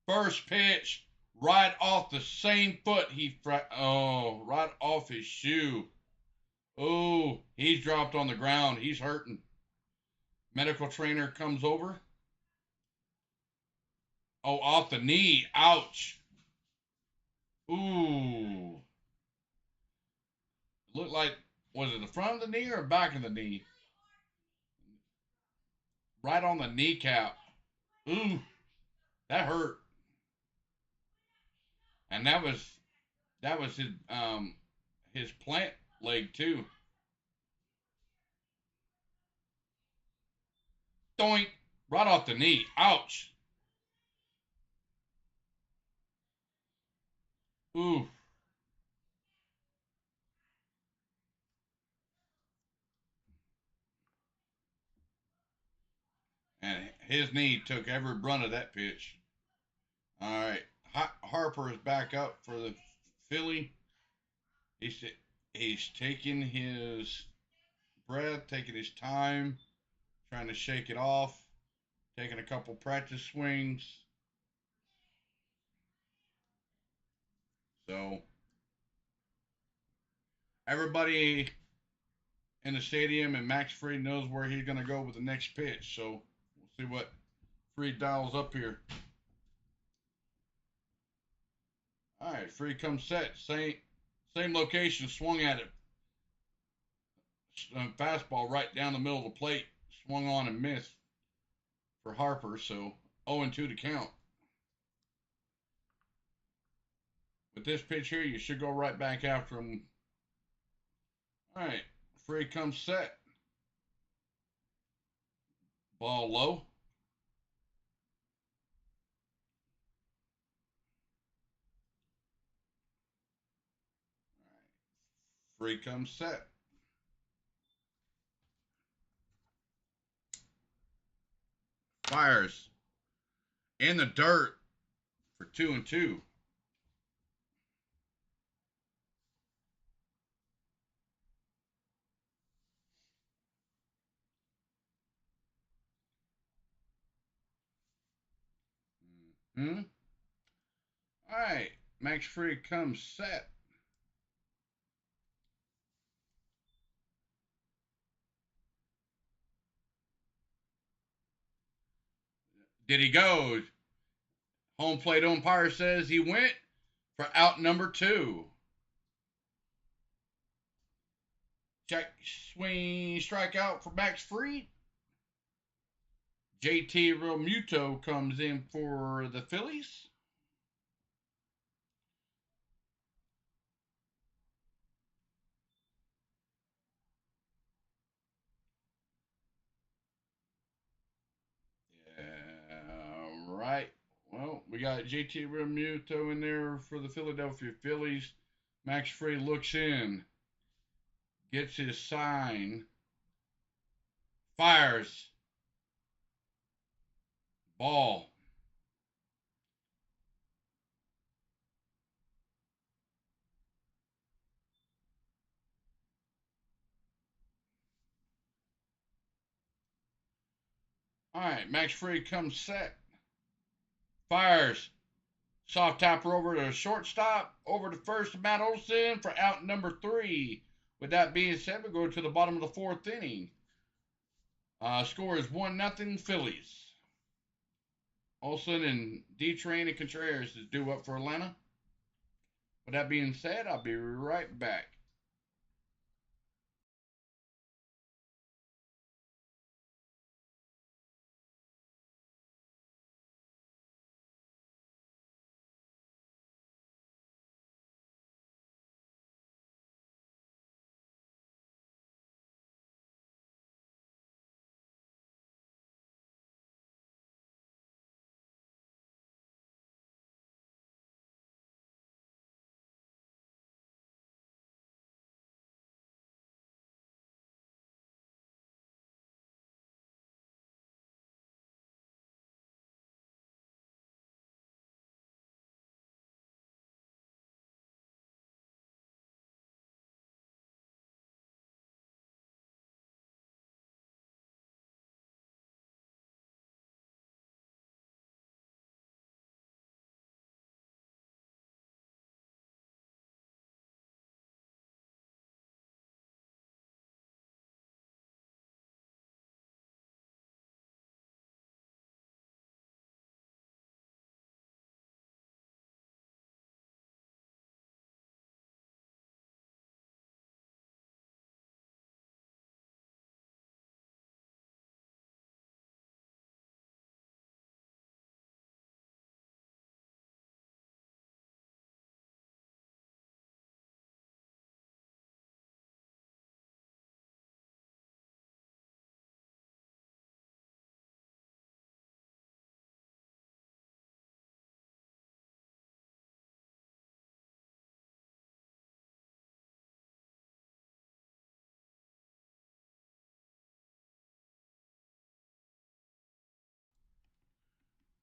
Speaker 1: First pitch, right off the same foot. Right off his shoe. Oh, he's dropped on the ground. He's hurting. Medical trainer comes over. Oh, off the knee. Ouch. Ooh. Looked like, was it the front of the knee or back of the knee? Right on the kneecap. Ooh, that hurt. And that was his plant leg too. Doink. Right off the knee. Ouch. Ooh. And his knee took every brunt of that pitch. All right. Harper is back up for the Philly. He's he's taking his breath, taking his time, trying to shake it off, taking a couple practice swings. So everybody in the stadium and Max Fried knows where he's going to go with the next pitch. So we'll see what Fried dials up here. All right, Fried comes set. Same location, swung at it. Fastball right down the middle of the plate. Swung on and missed for Harper. So 0-2 to count. With this pitch here, you should go right back after him. All right, Fried comes set. Ball low. Fried comes set. Fires in the dirt for 2-2. Hmm. All right, Max Fried comes set. Did he go? Home plate umpire says he went for out number 2. Check swing strikeout for Max Fried. JT Realmuto comes in for the Phillies. Yeah, right. Well, we got JT Realmuto in there for the Philadelphia Phillies. Max Fried looks in, gets his sign, fires, ball. All right, Max Free comes set. Fires. Soft tapper over to shortstop. Over to first, Matt Olson for out number 3. With that being said, we go to the bottom of the 4th inning. Score is 1-0 Phillies. Olson and D-Train and Contreras is due up for Atlanta. With that being said, I'll be right back.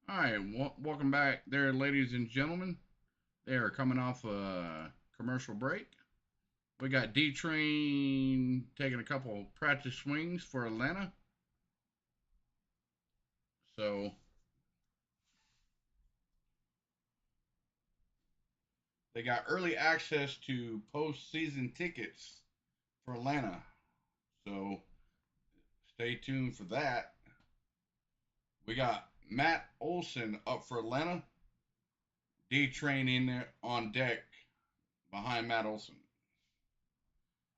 Speaker 1: All right, welcome back there, ladies and gentlemen. They are coming off a commercial break. We got D-Train taking a couple practice swings for Atlanta. So they got early access to postseason tickets for Atlanta. So stay tuned for that. We got Matt Olson up for Atlanta. D-Train in there on deck behind Matt Olson.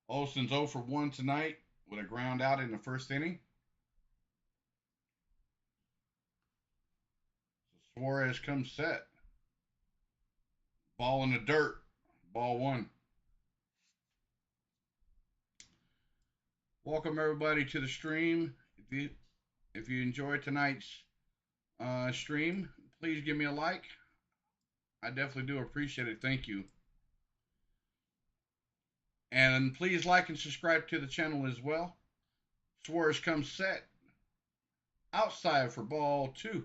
Speaker 1: Olson's 0 for 1 tonight with a ground out in the 1st inning. So Suarez comes set. Ball in the dirt. Ball 1. Welcome everybody to the stream. If you enjoyed tonight's stream, please give me a like. I definitely do appreciate it. Thank you. And please like and subscribe to the channel as well. Suarez comes set. Outside for ball 2.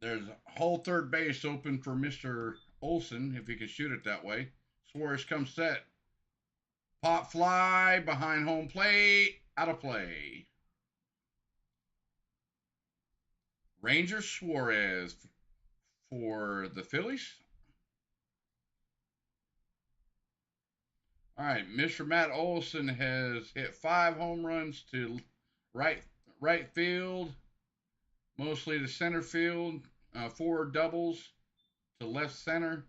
Speaker 1: There's a whole third base open for Mr. Olson if he can shoot it that way. Suarez comes set. Pop fly behind home plate. Out of play. Ranger Suarez for the Phillies. All right, Mr. Matt Olson has hit 5 home runs to right field, mostly to center field, 4 doubles to left center.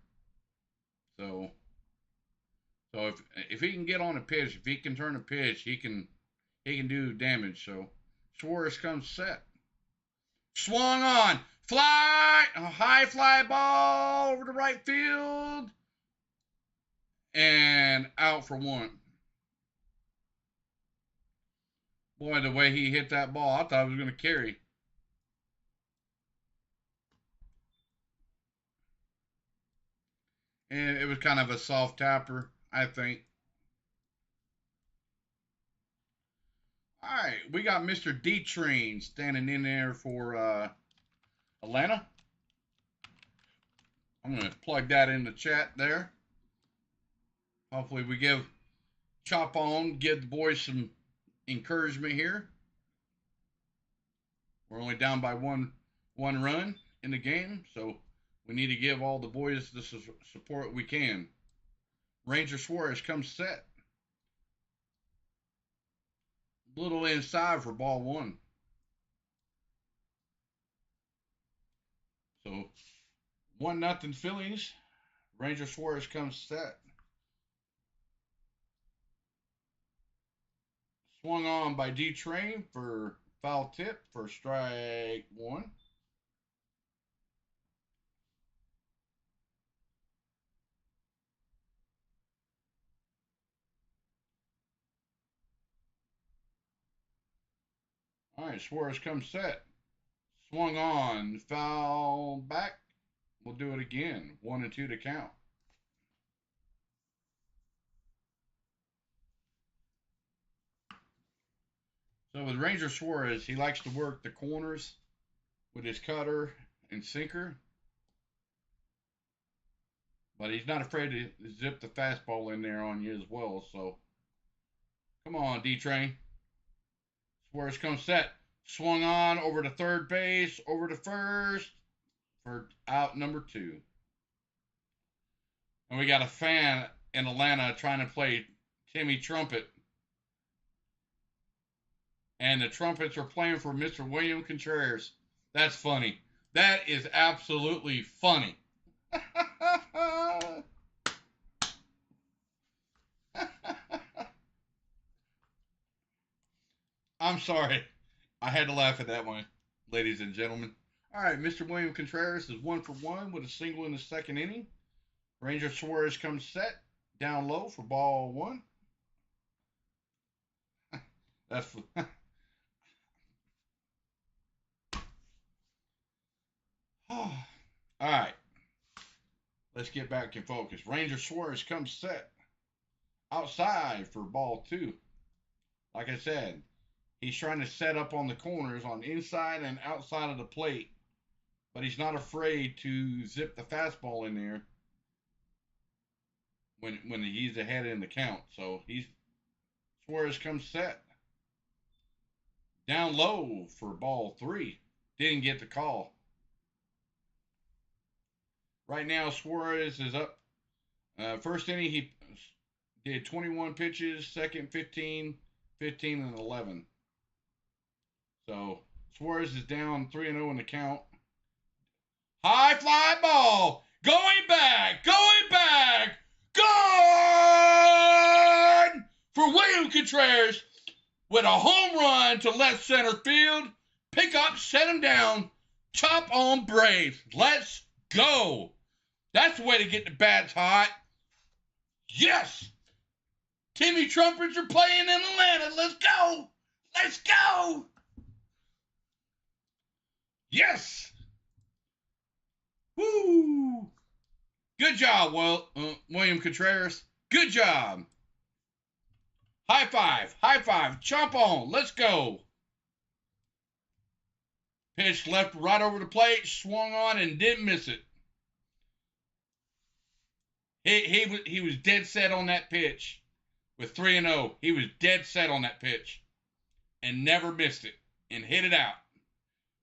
Speaker 1: So if he can get on a pitch, if he can turn a pitch, he can do damage. So Suarez comes set. Swung on. Fly. A high fly ball over to right field. And out for 1. Boy, the way he hit that ball, I thought it was going to carry. And it was kind of a soft tapper, I think. All right, we got Mr. D-Train standing in there for Atlanta. I'm going to plug that in the chat there. Hopefully we give the boys some encouragement here. We're only down by one run in the game, so we need to give all the boys the support we can. Ranger Suarez comes set. Little inside for ball 1. So 1-0 Phillies. Ranger Suarez comes set. Swung on by D-Train for foul tip for strike 1. All right, Suarez comes set. Swung on, foul back. We'll do it again. 1-2 to count. So with Ranger Suarez, he likes to work the corners with his cutter and sinker. But he's not afraid to zip the fastball in there on you as well. So come on, D-Train. Suarez comes set. Swung on over to third base, over to first for out number 2. And we got a fan in Atlanta trying to play Timmy Trumpet. And the trumpets are playing for Mr. William Contreras. That's funny. That is absolutely funny. I'm sorry. I had to laugh at that one, ladies and gentlemen. All right, Mr. William Contreras is 1 for 1 with a single in the second inning. Ranger Suarez comes set, down low for ball 1. That's all right. Let's get back in focus. Ranger Suarez comes set outside for ball 2. Like I said, he's trying to set up on the corners on inside and outside of the plate, but he's not afraid to zip the fastball in there when he's ahead in the count. So Suarez comes set down low for ball 3. Didn't get the call. Right now, Suarez is up. First inning, he did 21 pitches. Second, 15, 15, and 11. So Suarez is down 3-0 in the count. High fly ball. Going back. Gone for William Contreras with a home run to left center field. Pick up, set him down. Chop on Braves. Let's go. That's the way to get the bats hot. Yes. Timmy Trumpets are playing in Atlanta. Let's go. Let's go. Yes. Woo. Good job, William Contreras. Good job. High five. Chomp on. Let's go. Pitch left right over the plate. Swung on and didn't miss it. He was dead set on that pitch with 3-0. He was dead set on that pitch and never missed it and hit it out.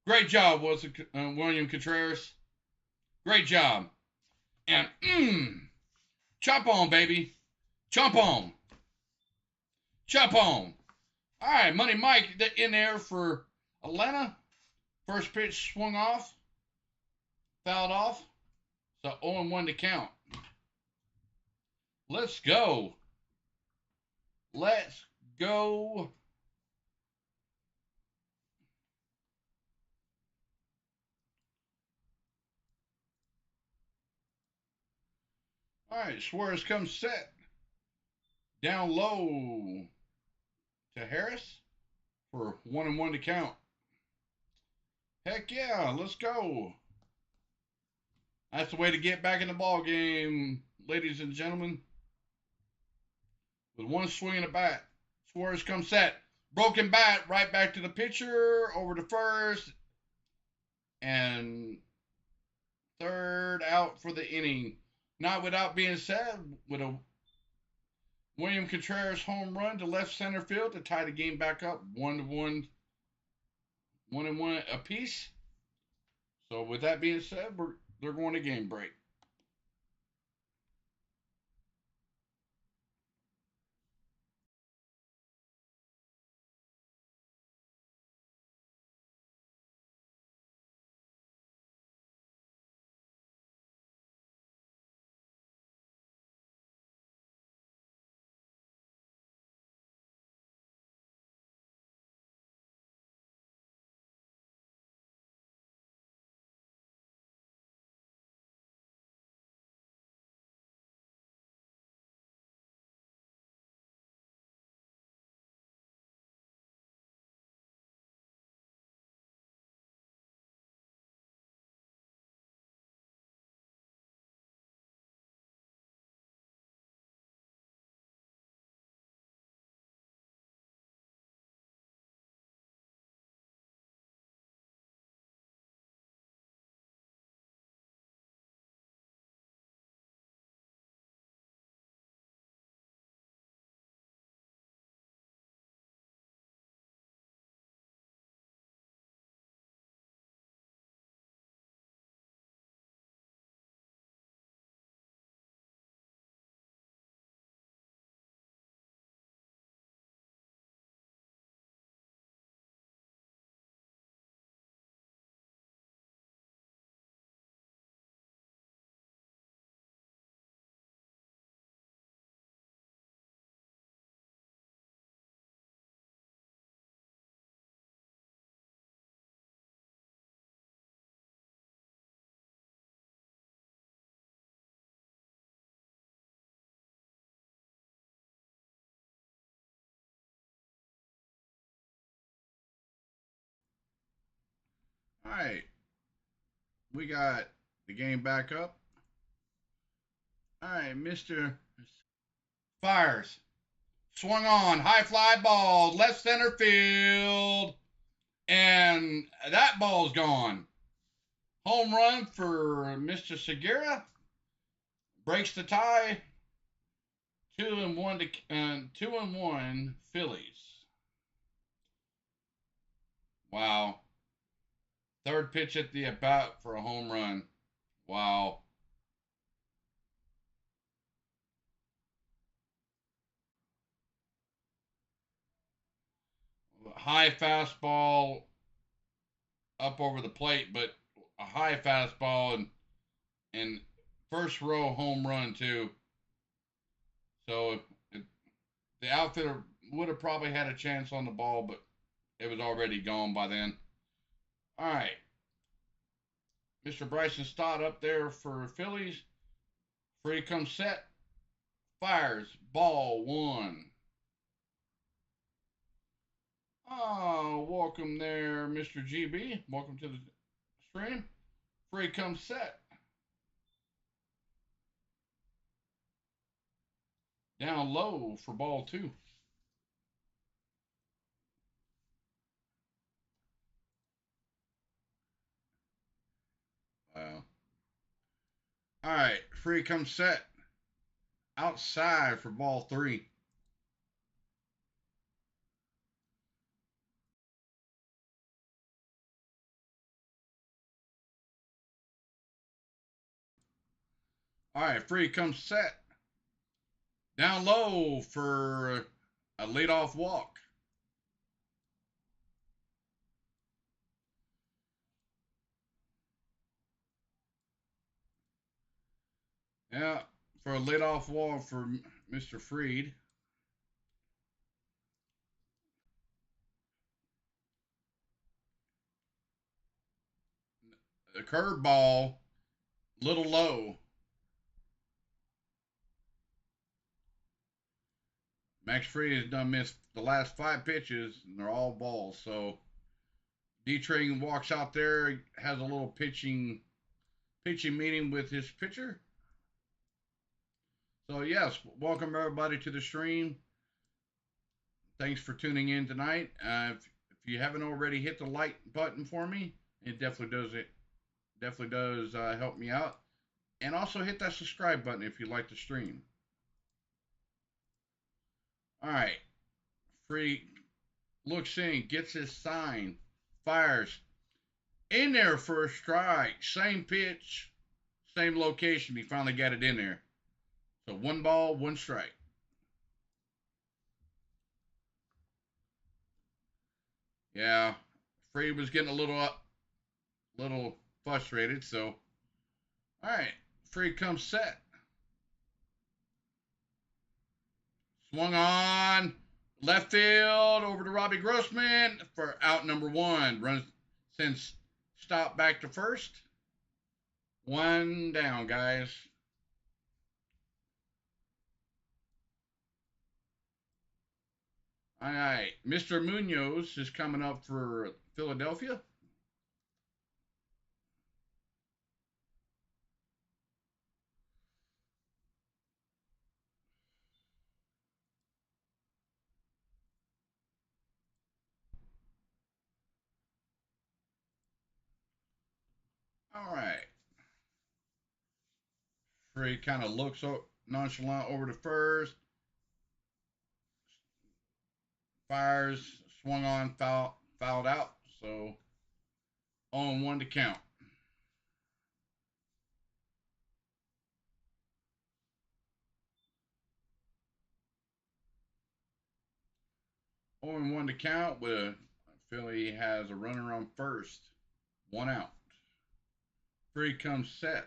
Speaker 1: Great job, William Contreras. Great job. And chop on, baby. Chop on. All right, Money Mike in there for Atlanta. First pitch swung off. Fouled off. So 0-1 to count. Let's go. Let's go. All right, Suarez comes set. Down low to Harris for 1-1 to count. Heck yeah, let's go. That's the way to get back in the ball game, ladies and gentlemen. With one swing and a bat, Suarez comes set. Broken bat, right back to the pitcher, over to first, and Third out for the inning. Not without being said, with a William Contreras home run to left center field to tie the game back up 1-1, 1-1 apiece. So with that being said, they're going to game break. All right, we got the game back up. All right, Mr. Fires swung on, high fly ball, left center field, and that ball's gone. Home run for Mr. Segura, breaks the tie. 2-1 to 2-1 Phillies. Wow. Third pitch at the at bat for a home run. Wow. High fastball up over the plate, but a high fastball and first row home run too. So if the outfielder would have probably had a chance on the ball, but it was already gone by then. All right. Mr. Bryson Stott up there for Phillies. Free comes set. Fires. Ball one. Oh, welcome there, Mr. GB. Welcome to the stream. Free comes set. Down low for ball two. Wow. All right. Free comes set. Outside for ball three. All right. Free comes set. Down low for a leadoff walk. Yeah, for a leadoff walk for Mr. Freed. The curveball, little low. Max Freed has done missed the last 5 pitches, and they're all balls. So D-Train walks out there, has a little pitching meeting with his pitcher. So yes, welcome everybody to the stream. Thanks for tuning in tonight. If you haven't already hit the like button for me, it definitely Definitely does help me out. And also hit that subscribe button if you like the stream. All right. Free looks in, gets his sign, fires in there for a strike. Same pitch, same location. He finally got it in there. So 1 ball, 1 strike. Yeah, Free was getting a little frustrated. So, all right, Free comes set. Swung on left field over to Robbie Grossman for out number 1. Runs since stop back to first. 1 down, guys. All right, Mr. Munoz is coming up for Philadelphia. All right. Free kind of looks nonchalant over to first. Fires, swung on, fouled out. So on 1 to count. On 1 to count with Philly has a runner on first. 1 out. Free comes set.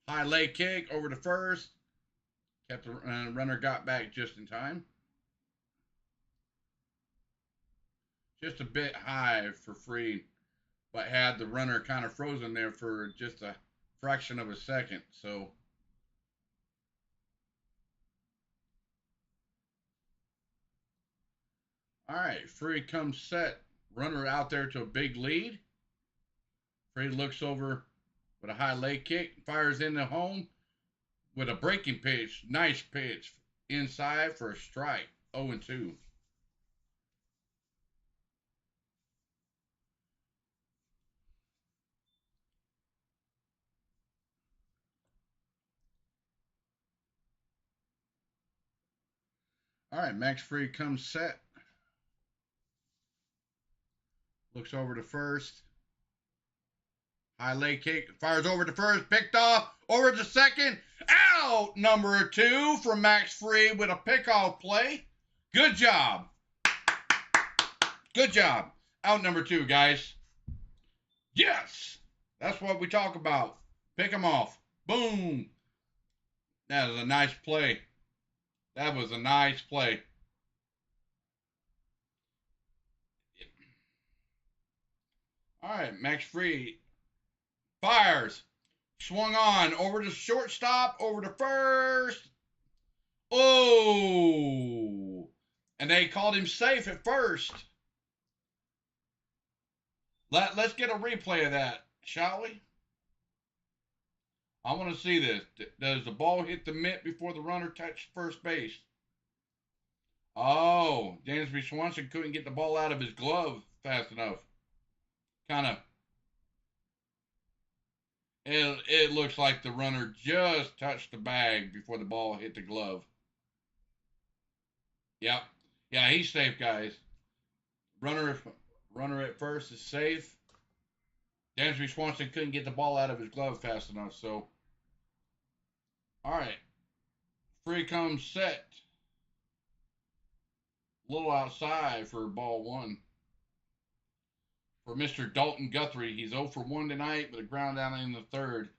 Speaker 1: High leg kick over to first. Kept the runner got back just in time. Just a bit high for Free, but had the runner kind of frozen there for just a fraction of a second. So, all right, Free comes set. Runner out there to a big lead. Free looks over with a high leg kick, fires in the home with a breaking pitch. Nice pitch inside for a strike. 0-2. All right, Max Free comes set. Looks over to first. High leg kick. Fires over to first. Picked off. Over to second. Out number 2 from Max Free with a pickoff play. Good job. Good job. Out number 2, guys. Yes. That's what we talk about. Pick them off. Boom. That was a nice play. That was a nice play. All right, Max Free fires. Swung on over to shortstop, over to first. Oh, and they called him safe at first. Let's get a replay of that, shall we? I want to see this. Does the ball hit the mitt before the runner touched first base? Oh, Dansby Swanson couldn't get the ball out of his glove fast enough. Kind of. It looks like the runner just touched the bag before the ball hit the glove. Yep. Yeah, he's safe, guys. Runner at first is safe. Dansby Swanson couldn't get the ball out of his glove fast enough, so. All right. Free comes set. A little outside for ball 1. For Mr. Dalton Guthrie, he's 0 for 1 tonight with a ground down in the 3rd.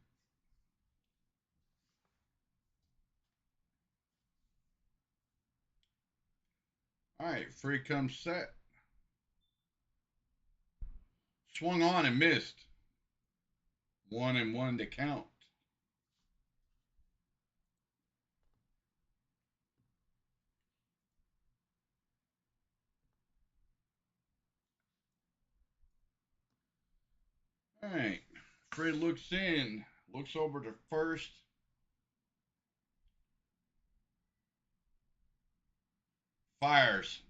Speaker 1: All right, Free comes set. Swung on and missed. 1-1 to count. All right. Free looks in. Looks over to first. Fires.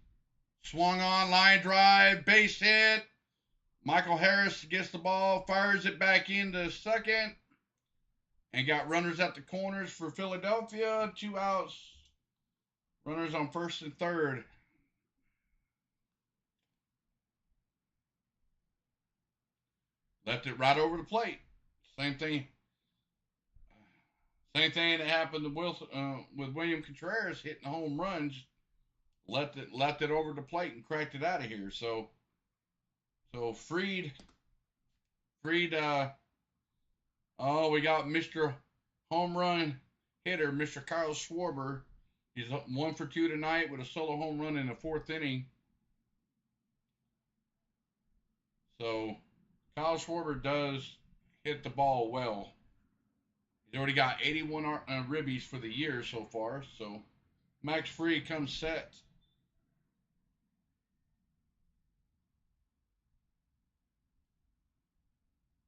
Speaker 1: Swung on, line drive, base hit. Michael Harris gets the ball, fires it back into second, and got runners at the corners for Philadelphia. 2 outs. Runners on first and third. Left it right over the plate. Same thing. Same thing that happened to Wilson with William Contreras hitting home runs. Left it over the plate and cracked it out of here. So Fried. We got Mr. Home Run hitter, Mr. Kyle Schwarber. He's 1 for 2 tonight with a solo home run in the 4th inning. So Kyle Schwarber does hit the ball well. He's already got 81 ribbies for the year so far. So Max Fried comes set.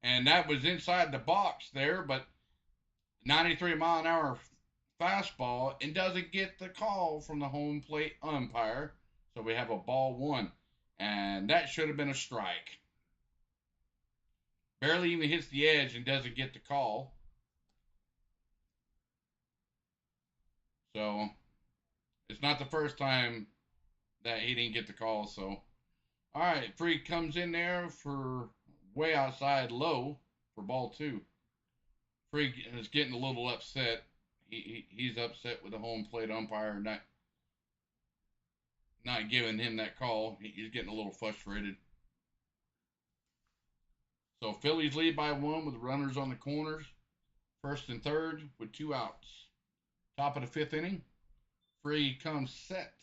Speaker 1: And that was inside the box there, but 93-mile-an-hour fastball and doesn't get the call from the home plate umpire. So we have a ball 1. And that should have been a strike. Barely even hits the edge and doesn't get the call. So it's not the first time that he didn't get the call. So, all right, Fried comes in there for way outside low for ball 2. Fried is getting a little upset. He's upset with the home plate umpire not giving him that call. He's getting a little frustrated. So Phillies lead by 1 with runners on the corners, first and third with 2 outs. Top of the 5th inning. Fried comes set.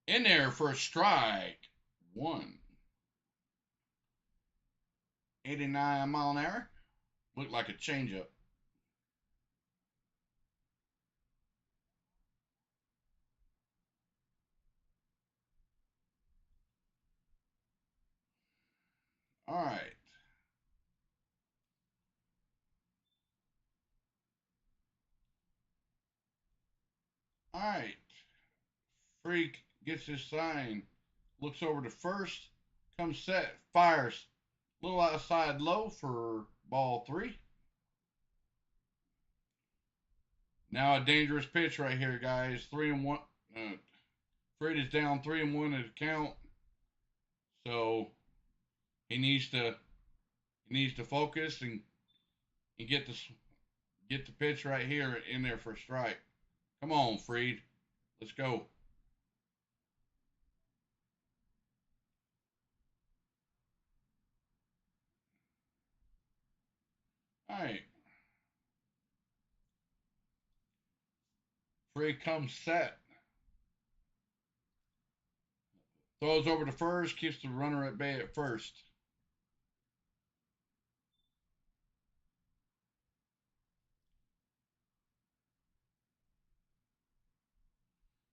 Speaker 1: In there for a strike. 1. 89-mile-an-hour. Looked like a changeup. All right. All right. Fried gets his sign. Looks over to first. Comes set. Fires. A little outside low for ball 3. Now a dangerous pitch right here, guys. 3-1. Fried is down 3-1 at the count. So he needs to focus and get the pitch right here in there for a strike. Come on, Fried. Let's go. All right. Fried comes set. Throws over to first, keeps the runner at bay at first.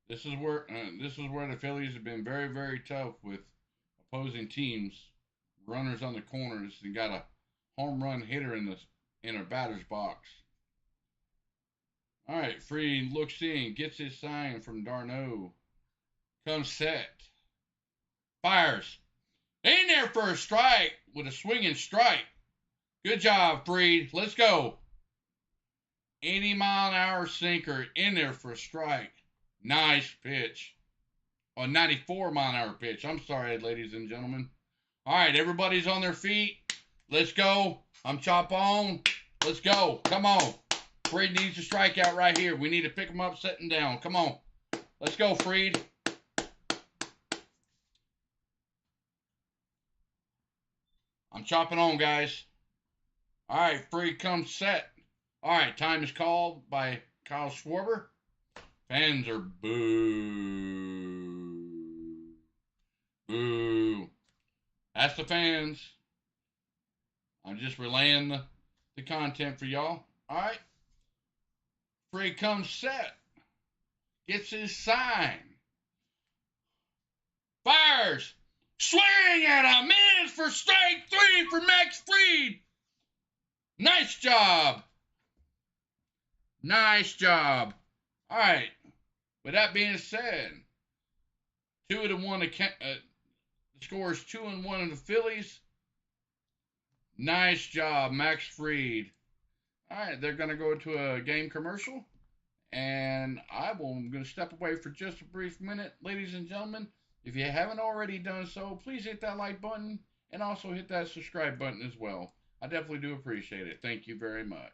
Speaker 1: This is where the Phillies have been very, very tough with opposing teams. Runners on the corners and got a home run hitter in a batter's box. All right, Fried looks in, gets his sign from Darno. Comes set. Fires. In there for a strike with a swinging strike. Good job, Fried. Let's go. 80-mile-an-hour sinker in there for a strike. Nice pitch. Oh, 94-mile-an-hour pitch. I'm sorry, ladies and gentlemen. All right, everybody's on their feet. Let's go. I'm chop on. Let's go. Come on. Fried needs a strikeout right here. We need to pick him up sitting down. Come on. Let's go, Fried. I'm chopping on, guys. All right, Fried comes set. All right, time is called by Kyle Schwarber. Fans are boo. Boo. That's the fans. I'm just relaying the content for y'all. All right. Fried comes set. Gets his sign. Fires. Swing and a miss for strike 3 for Max Fried. Nice job. Nice job. All right. With that being said, 2-1. The score is 2-1 in the Phillies. Nice job, Max Fried. All right, they're going to go to a game commercial, and I'm going to step away for just a brief minute, ladies and gentlemen. If you haven't already done so, please hit that like button and also hit that subscribe button as well. I definitely do appreciate it. Thank you very much.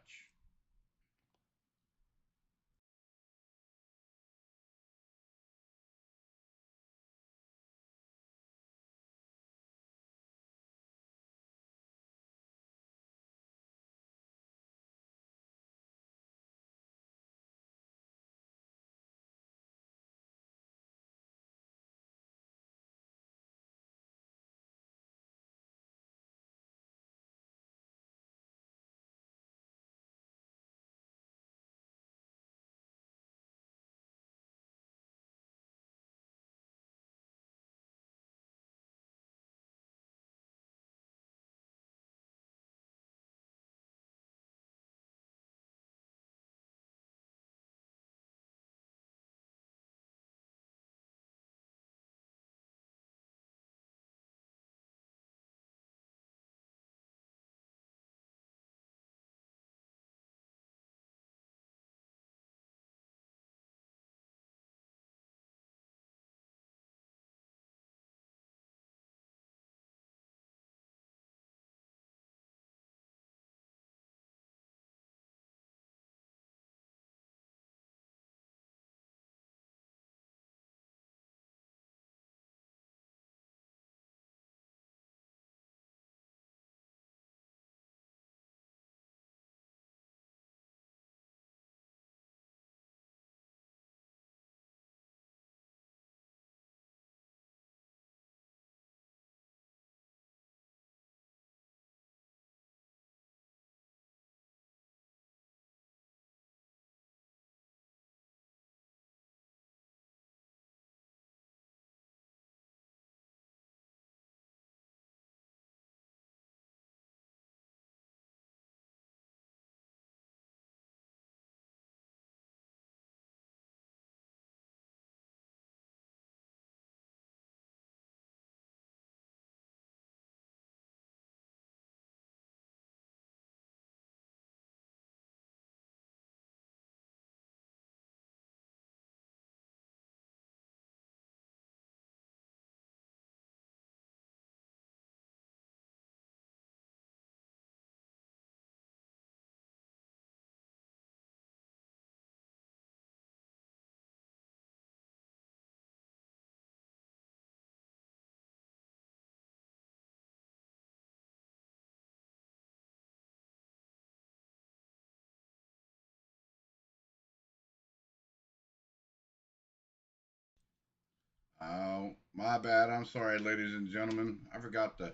Speaker 1: Oh, my bad. I'm sorry, ladies and gentlemen. I forgot to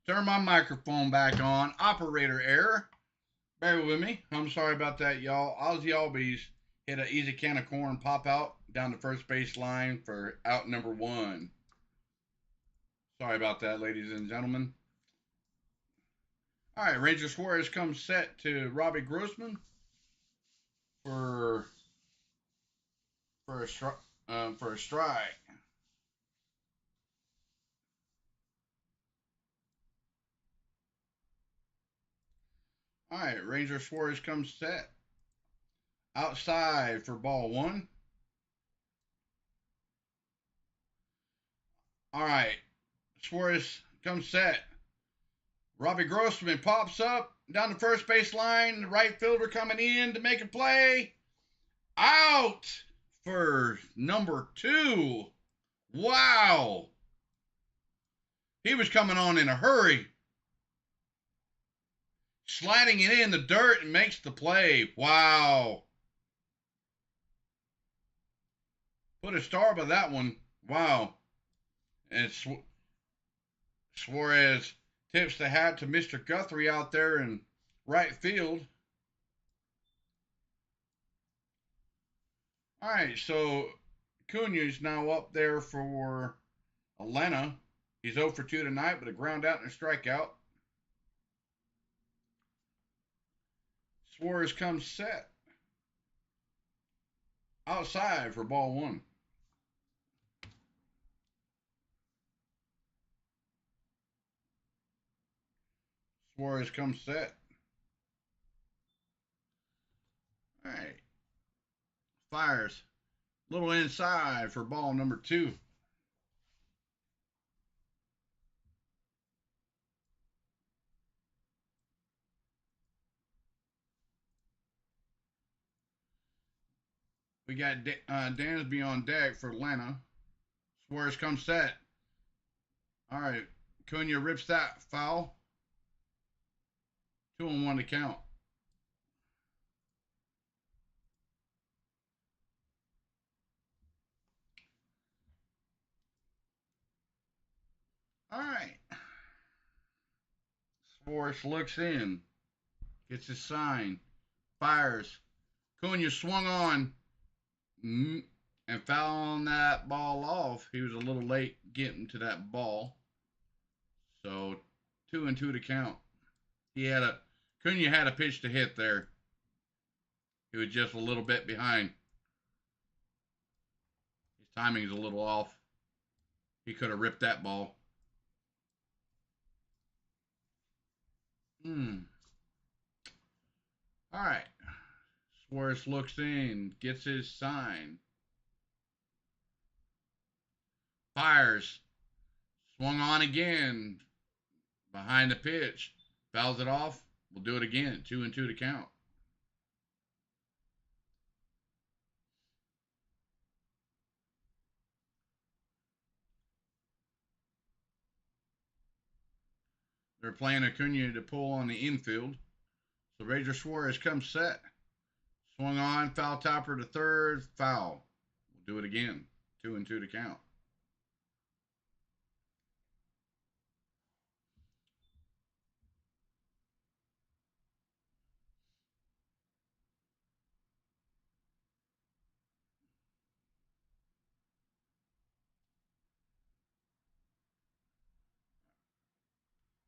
Speaker 1: turn my microphone back on. Operator error. Bear with me. I'm sorry about that, y'all. Ozzy Albies hit an easy can of corn pop out down the first base line for out number 1. Sorry about that, ladies and gentlemen. All right, Ranger Suarez comes set to Robbie Grossman for for a for a strike. All right, Ranger Suarez comes set outside for ball 1. All right, Suarez comes set. Robbie Grossman pops up down the first base line. The right fielder coming in to make a play. Out for number 2. Wow. He was coming on in a hurry. Sliding it in the dirt and makes the play. Wow. Put a star by that one. Wow. And Suarez tips the hat to Mr. Guthrie out there in right field. All right, so Cunha is now up there for Atlanta. He's 0 for 2 tonight with a ground out and a strikeout. Suarez comes set outside for ball one. Suarez comes set. All right. Fires. Little inside for ball number two. We got Dansby on deck for Atlanta. Suarez comes set. All right. Cunha rips that foul. 2-1 to count. All right. Suarez looks in. Gets his sign. Fires. Cunha swung on and fouling that ball off. He was a little late getting to that ball. So 2-2 to count. Cunha had a pitch to hit there. He was just a little bit behind. His timing is a little off. He could have ripped that ball. All right. Suarez looks in, gets his sign. Fires. Swung on again. Behind the pitch. Fouls it off. We'll do it again. 2-2 to count. They're playing Acuna to pull on the infield. So Ranger Suarez comes set. Swung on, foul topper to third, foul. We'll do it again. 2-2 to count.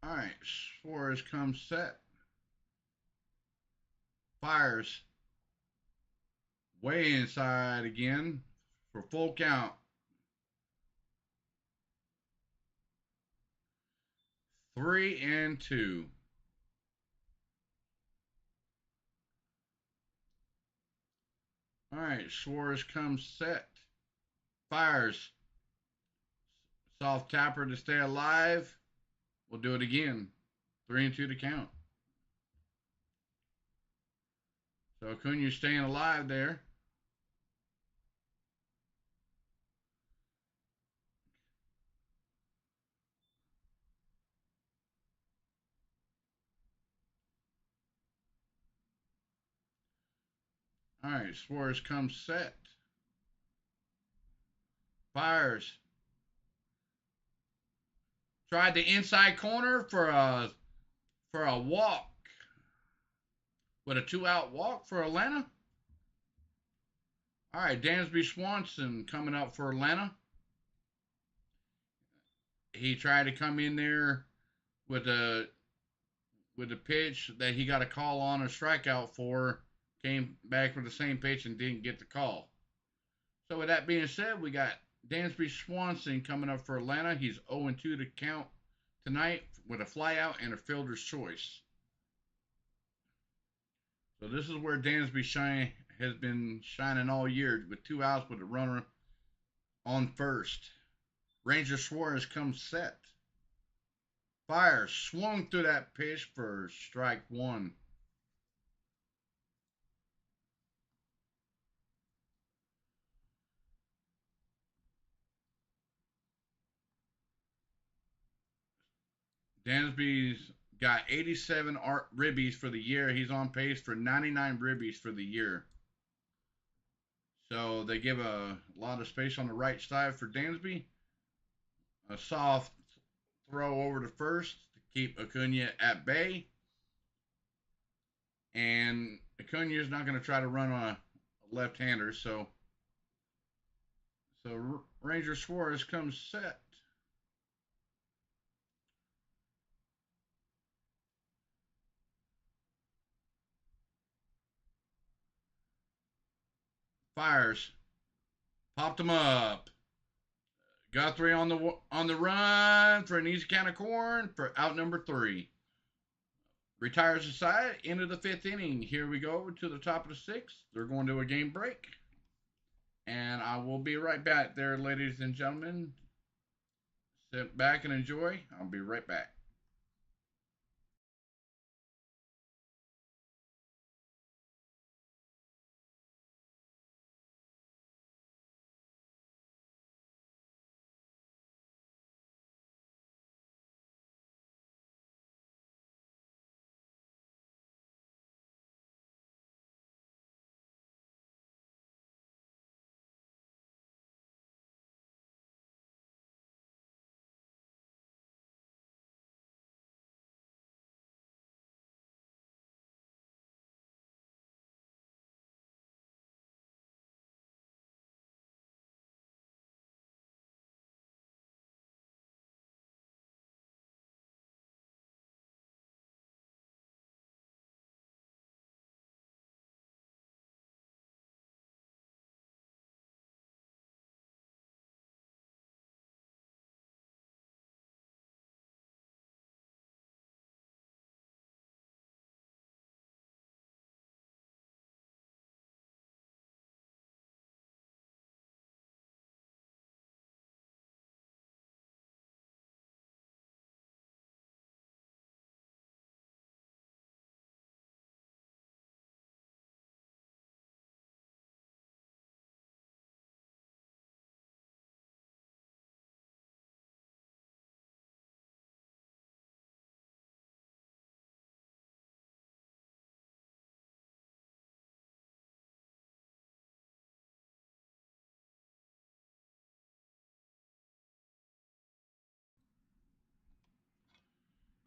Speaker 1: All right, Suarez comes set. Fires. Way inside again for full count. 3-2. All right, Suarez comes set. Fires. Soft tapper to stay alive. We'll do it again. 3-2 to count. So Acuna staying alive there. All right, Suarez comes set. Fires. Tried the inside corner for a walk. With a 2-out walk for Atlanta. All right, Dansby Swanson coming up for Atlanta. He tried to come in there with a pitch that he got a call on a strikeout for. Came back with the same pitch and didn't get the call. So with that being said, we got Dansby Swanson coming up for Atlanta. He's 0-2 to count tonight with a flyout and a fielder's choice. So this is where Dansby has been shining all year with 2 outs with a runner on first. Ranger Suarez comes set. Fires. Swung through that pitch for strike one. Dansby's got 87 ribbies for the year. He's on pace for 99 ribbies for the year. So they give a lot of space on the right side for Dansby. A soft throw over to first to keep Acuna at bay. And Acuna is not going to try to run on a left-hander. So Ranger Suarez comes set. Fires. Popped them up. Guthrie on the run for an easy count of corn for out number 3. Retires aside. End of the 5th inning. Here we go to the top of the 6th. They're going to a game break. And I will be right back there, ladies and gentlemen. Sit back and enjoy. I'll be right back.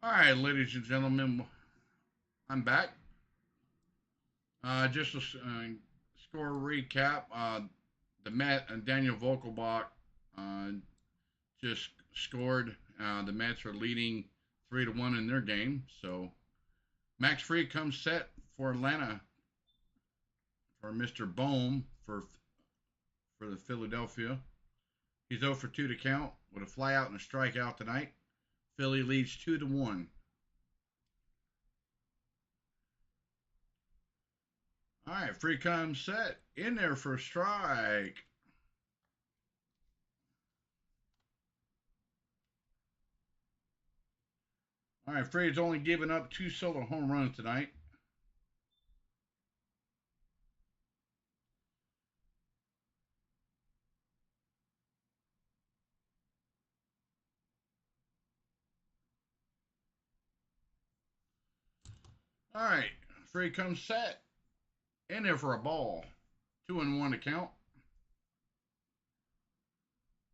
Speaker 1: All right, ladies and gentlemen, I'm back. Just a score recap. The Met and Daniel Vogelbach uh, just scored. The Mets are leading 3-1 in their game. So Max Fried comes set for Atlanta for Mr. Bohm for the Philadelphia. He's 0 for 2 to count with a flyout and a strikeout tonight. Philly leads 2-1. All right, Fried comes set in there for a strike. All right, Fried's only given up 2 solo home runs tonight. All right, Fried comes set in there for a ball. 2-1 to count.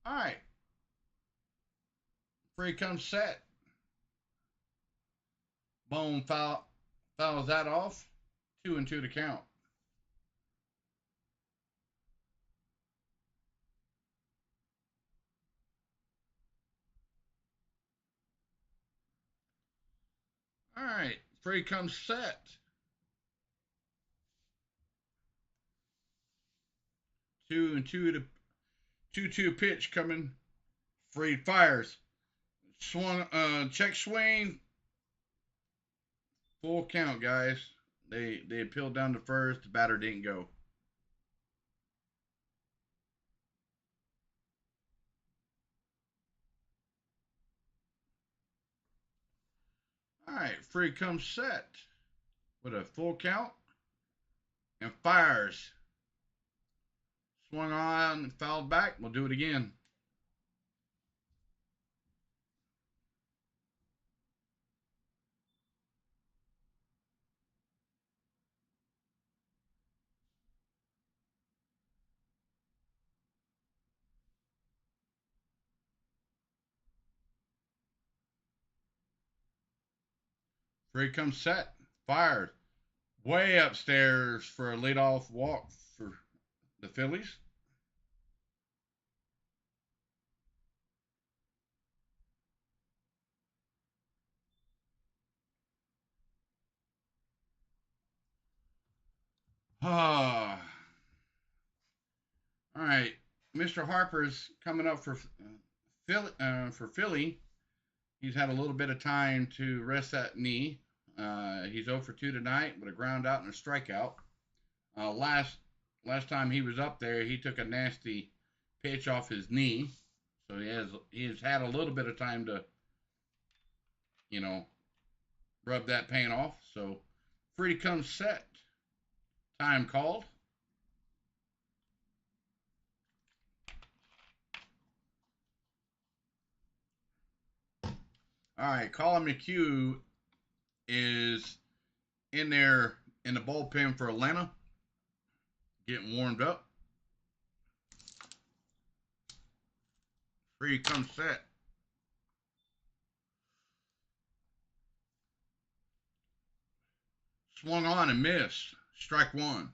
Speaker 1: All right, Fried comes set. Bone fouls that off. 2-2 to count. All right, Fried comes set. 2-2 to 2-2 pitch coming. Fried fires. Swung check swing. Full count, guys. They appealed down to first. The batter didn't go. All right, Fried comes set with a full count and fires. Swung on, fouled back. We'll do it again. Fried comes set, fires. Way upstairs for a leadoff walk for the Phillies. Ah, All right, Mr. Harper's coming up for Philly. He's had a little bit of time to rest that knee. He's 0 for 2 tonight with a ground out and a strikeout. Last time he was up there, he took a nasty pitch off his knee, so he has had a little bit of time to, you know, rub that pain off. So free to come set. Time called. All right, Colin McHugh is in there in the bullpen for Atlanta, getting warmed up. Free come set. Swung on and missed. Strike one.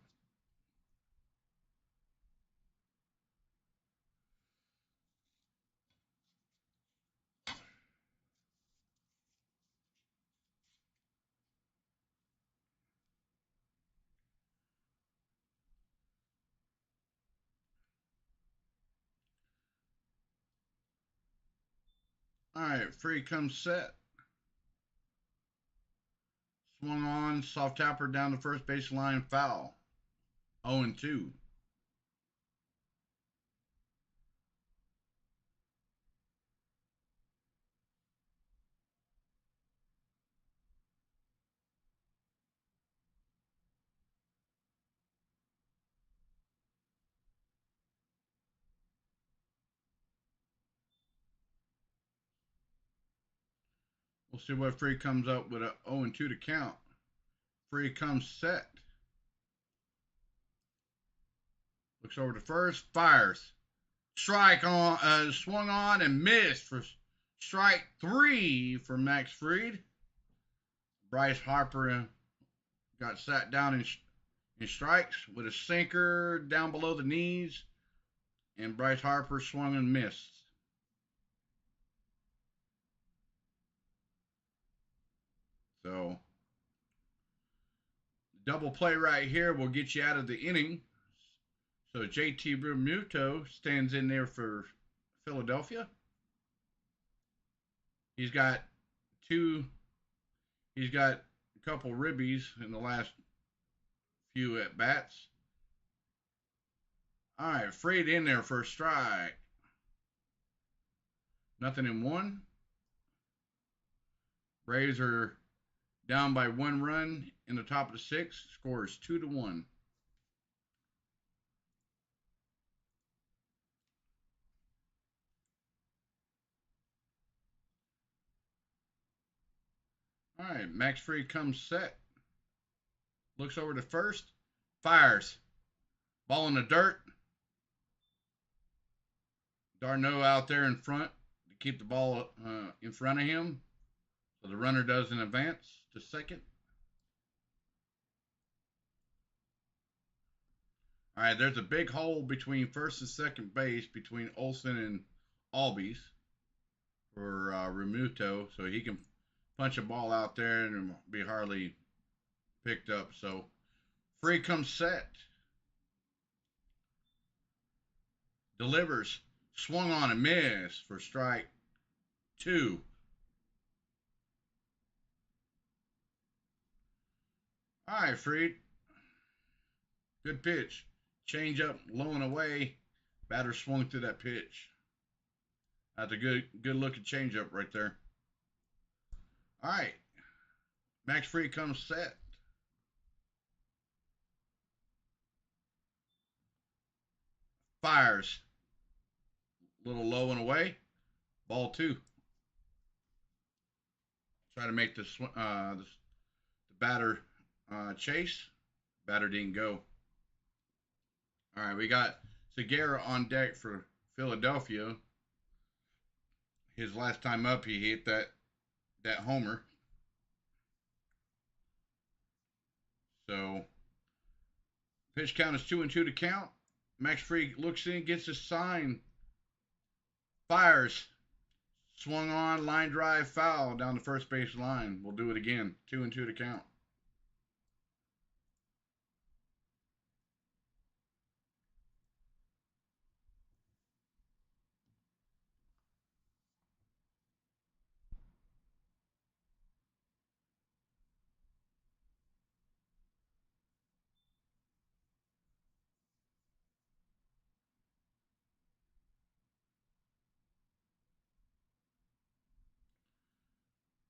Speaker 1: All right, free comes set. Swung on, soft tapper down the first baseline, foul. 0 and 2. We'll see what free comes up with a 0 and 2 to count. Free comes set. Looks over to first, fires. Strike on, swung on and missed for strike 3 for Max Fried. Bryce Harper got sat down in strikes with a sinker down below the knees, and Bryce Harper swung and missed. So, double play right here will get you out of the inning. So JT Realmuto stands in there for Philadelphia. He's got a couple ribbies in the last few at bats. All right, Fried in there for a strike. Nothing in one. Braves are down by 1 run in the top of the 6th. Scores 2-1. All right, Max Fried comes set. Looks over to first. Fires. Ball in the dirt. Darno out there in front to keep the ball in front of him. So the runner doesn't advance to second. All right, there's a big hole between first and second base between Olsen and Albies for Realmuto, so he can punch a ball out there and be hardly picked up. So free comes set. Delivers. Swung on and missed for strike 2. All right, Fried. Good pitch. Change up, low and away. Batter swung through that pitch. That's a good looking change up right there. All right. Max Fried comes set. Fires. A little low and away. Ball 2. Try to make the batter chase. Batter didn't go. All right, we got Segura on deck for Philadelphia. His last time up, he hit that homer. So pitch count is 2 and 2 to count. Max Fried looks in, gets a sign, fires, swung on, line drive, foul down the first base line. We'll do it again. 2 and 2 to count.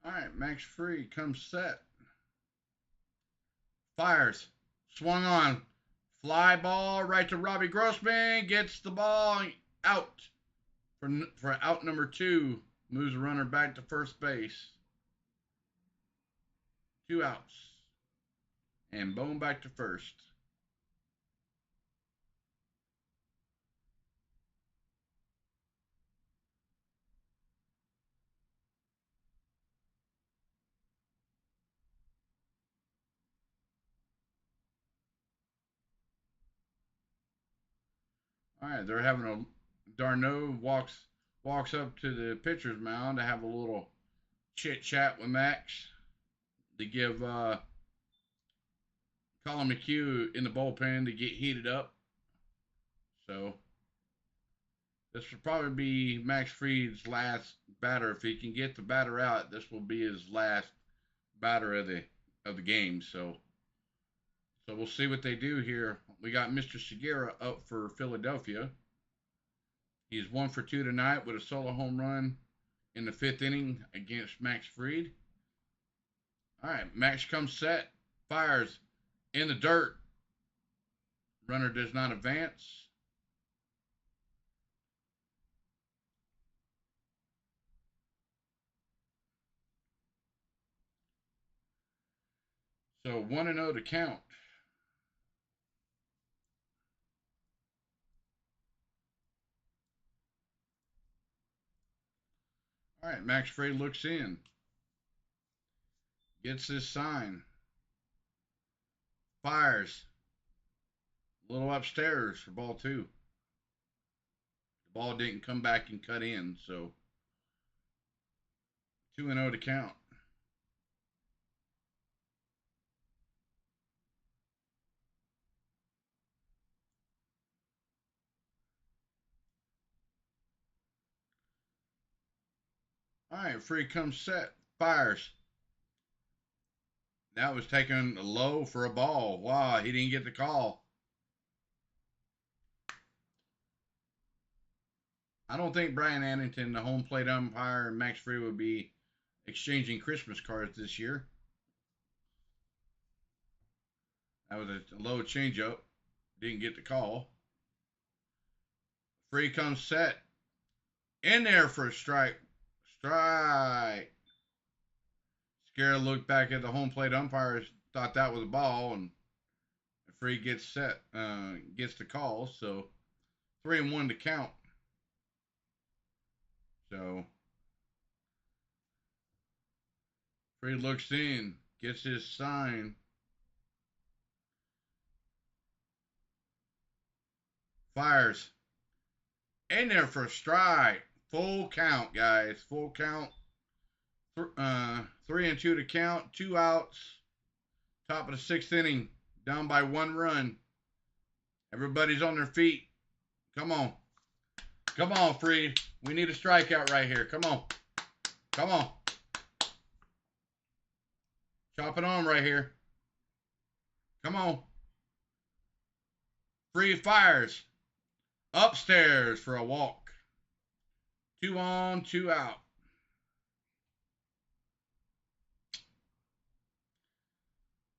Speaker 1: All right, Max Fried comes set. Fires. Swung on. Fly ball right to Robbie Grossman. Gets the ball out for out number 2. Moves the runner back to first base. 2 outs. And Bone back to first. All right, they're having a Darno walks up to the pitcher's mound to have a little chit chat with Max. To give Colin McHugh in the bullpen to get heated up. So this will probably be Max Fried's last batter. If he can get the batter out, this will be his last batter of the game. So we'll see what they do here. We got Mr. Segura up for Philadelphia. He's 1 for 2 tonight with a solo home run in the 5th inning against Max Fried. All right, Max comes set, fires in the dirt. Runner does not advance. So 1-0 to count. All right, Max Fried looks in. Gets his sign. Fires. A little upstairs for ball 2. The ball didn't come back and cut in, so 2-0 to count. All right, Fried comes set. Fires. That was taken low for a ball. Wow, he didn't get the call. I don't think Brian Annington, the home plate umpire, and Max Fried would be exchanging Christmas cards this year. That was a low changeup. Didn't get the call. Fried comes set. In there for a strike. Strike. Scared looked back at the home plate umpire, thought that was a ball, and Fried gets set, gets the call. So 3-1 to count. So Fried looks in, gets his sign. Fires. In there for a strike. Full count, guys. Full count. 3-2 to count. 2 outs. Top of the 6th inning. Down by 1 run. Everybody's on their feet. Come on. Come on, Fried. We need a strikeout right here. Come on. Come on. Chop it on right here. Come on. Fried fires. Upstairs for a walk. 2 on, 2 out.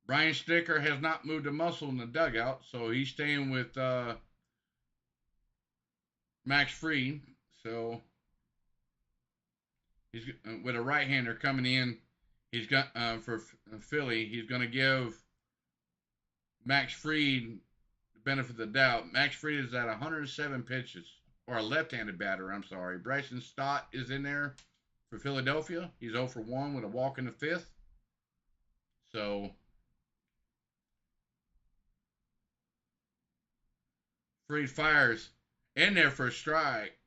Speaker 1: Brian Sticker has not moved a muscle in the dugout, so he's staying with Max Fried. So he's with a right-hander coming in. He's got for Philly. He's going to give Max Fried the benefit of the doubt. Max Fried is at 107 pitches, or a left-handed batter. I'm sorry. Bryson Stott is in there for Philadelphia. He's 0 for 1 with a walk in the 5th. So Fried fires in there for a strike.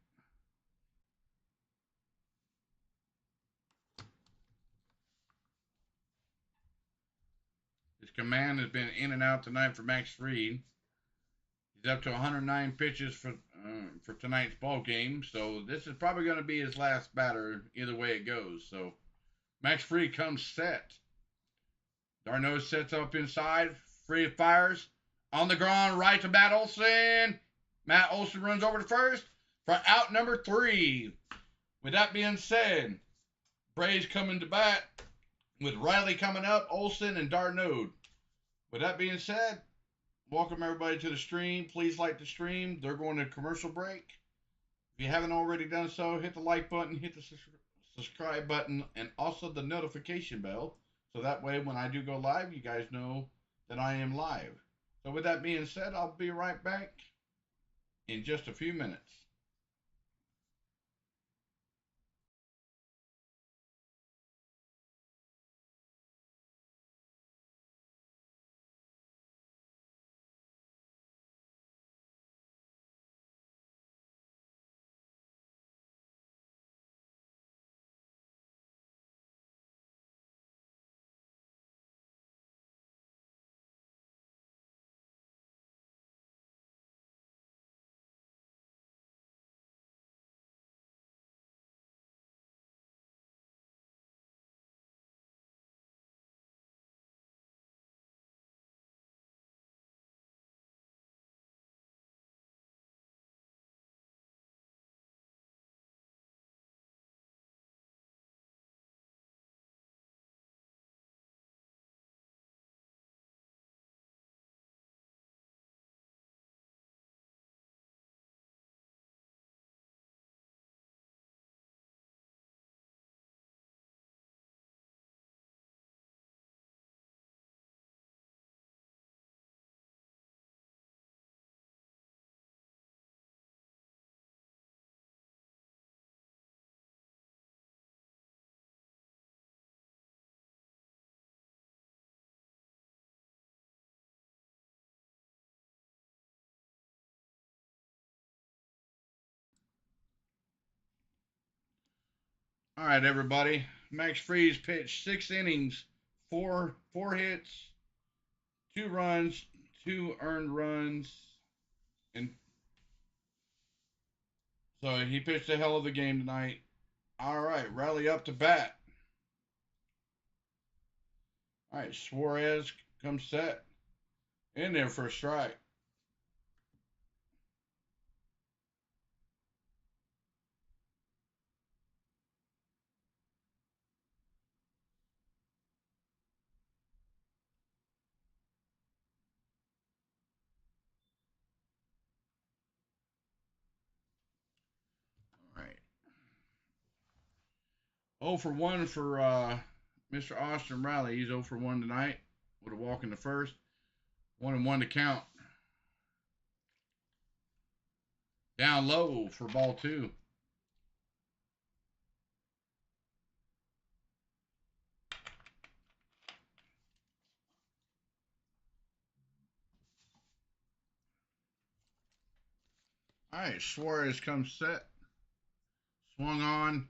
Speaker 1: His command has been in and out tonight for Max Fried. He's up to 109 pitches for tonight's ball game. So this is probably going to be his last batter, either way it goes. So Max Fried comes set. Darno sets up inside. Fried fires on the ground, right to Matt Olson. Matt Olson runs over to first for out number 3. With that being said, Braves coming to bat with Riley coming up, Olsen, and Darnode. With that being said, welcome everybody to the stream. Please like the stream. They're going to commercial break. If you haven't already done so, hit the like button, hit the subscribe button, and also the notification bell. So that way, when I do go live, you guys know that I am live. So with that being said, I'll be right back in just a few minutes. All right, everybody. Max Fried pitched 6 innings, four hits, 2 runs, 2 earned runs, and so he pitched a hell of a game tonight. All right, Riley up to bat. All right, Suarez comes set in there for a strike. All right. 0 for 1 for Mr. Austin Riley. He's 0 for 1 tonight with a walk in the first. 1-1 to count. Down low for ball 2. All right, Suarez comes set. Swung on,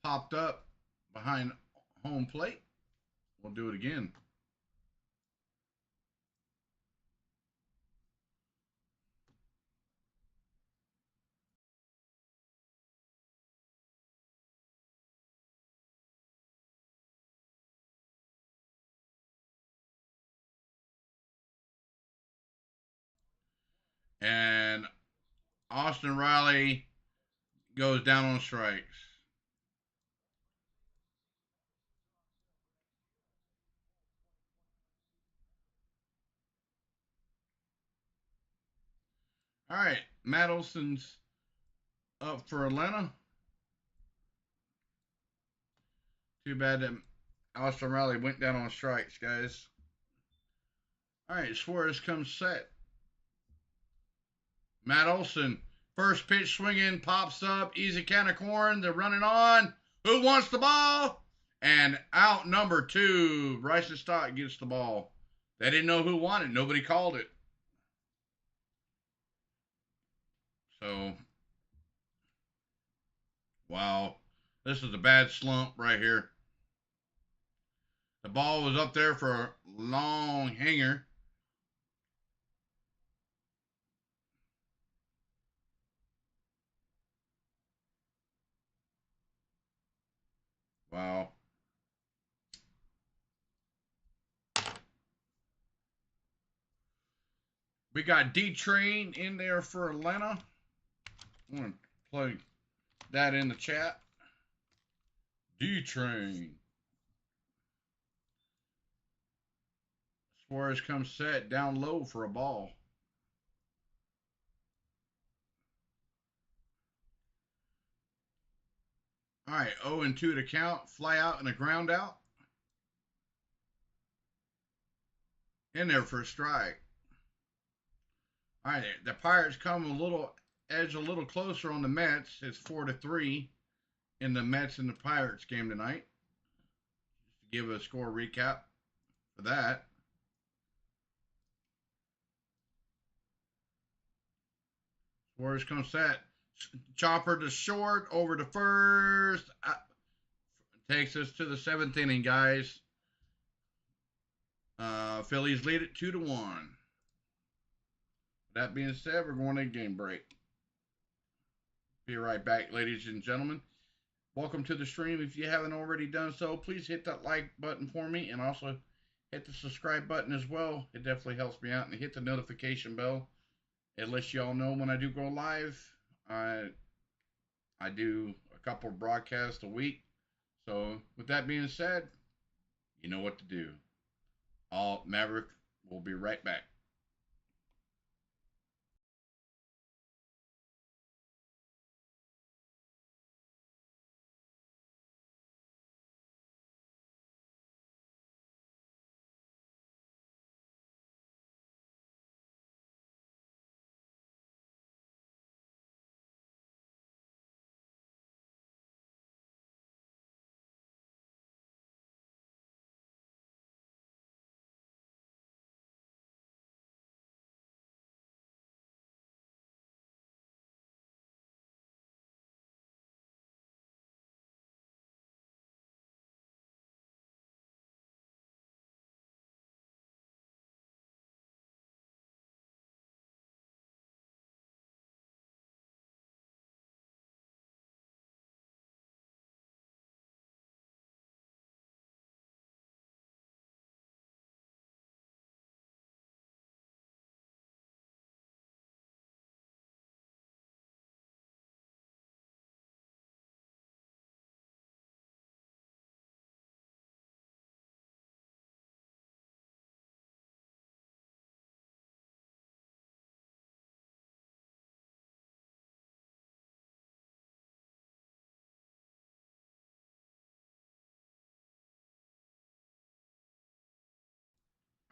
Speaker 1: popped up behind home plate. We'll do it again. And Austin Riley goes down on strikes. All right, Matt Olson's up for Atlanta. Too bad that Austin Riley went down on strikes, guys. All right, Suarez comes set. Matt Olson, first pitch swinging, pops up, easy can of corn. They're running on. Who wants the ball? And out number 2, Bryson Stott gets the ball. They didn't know who won it. Nobody called it. So, wow. This is a bad slump right here. The ball was up there for a long hanger. Wow. We got D-Train in there for Atlanta. I'm going to plug that in the chat. D-Train. Suarez comes set down low for a ball. All right, 0-2 to count. Fly out and a ground out. In there for a strike. All right, the Pirates come a little closer on the Mets. It's 4-3 in the Mets and the Pirates game tonight. Just to give a score recap for that. Suarez comes set. Chopper to short, over to first. Takes us to the 7th inning, guys. Phillies lead it 2-1. That being said, we're going to game break. Be right back, ladies and gentlemen. Welcome to the stream. If you haven't already done so, please hit that like button for me and also hit the subscribe button as well. It definitely helps me out. And hit the notification bell. It lets y'all know when I do go live. I do a couple of broadcasts a week. So with that being said, you know what to do. Maverick will be right back.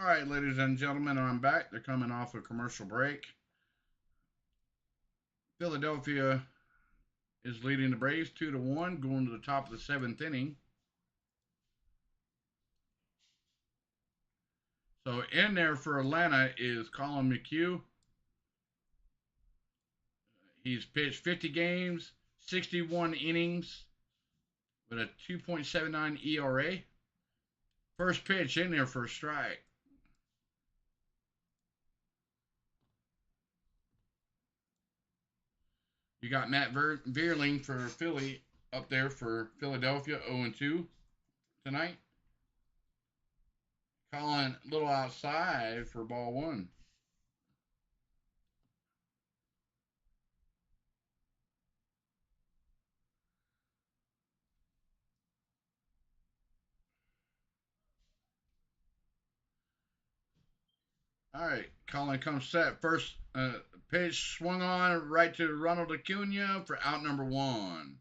Speaker 1: All right, ladies and gentlemen, I'm back. They're coming off a commercial break. Philadelphia is leading the Braves 2-1, going to the top of the 7th inning. So in there for Atlanta is Colin McHugh. He's pitched 50 games, 61 innings with a 2.79 ERA. First pitch in there for a strike. You got Matt Vierling for Philly up there for Philadelphia, 0-2 tonight. Colin a little outside for ball one. All right, Colin comes set. First pitch swung on right to Ronald Acuna for out number one.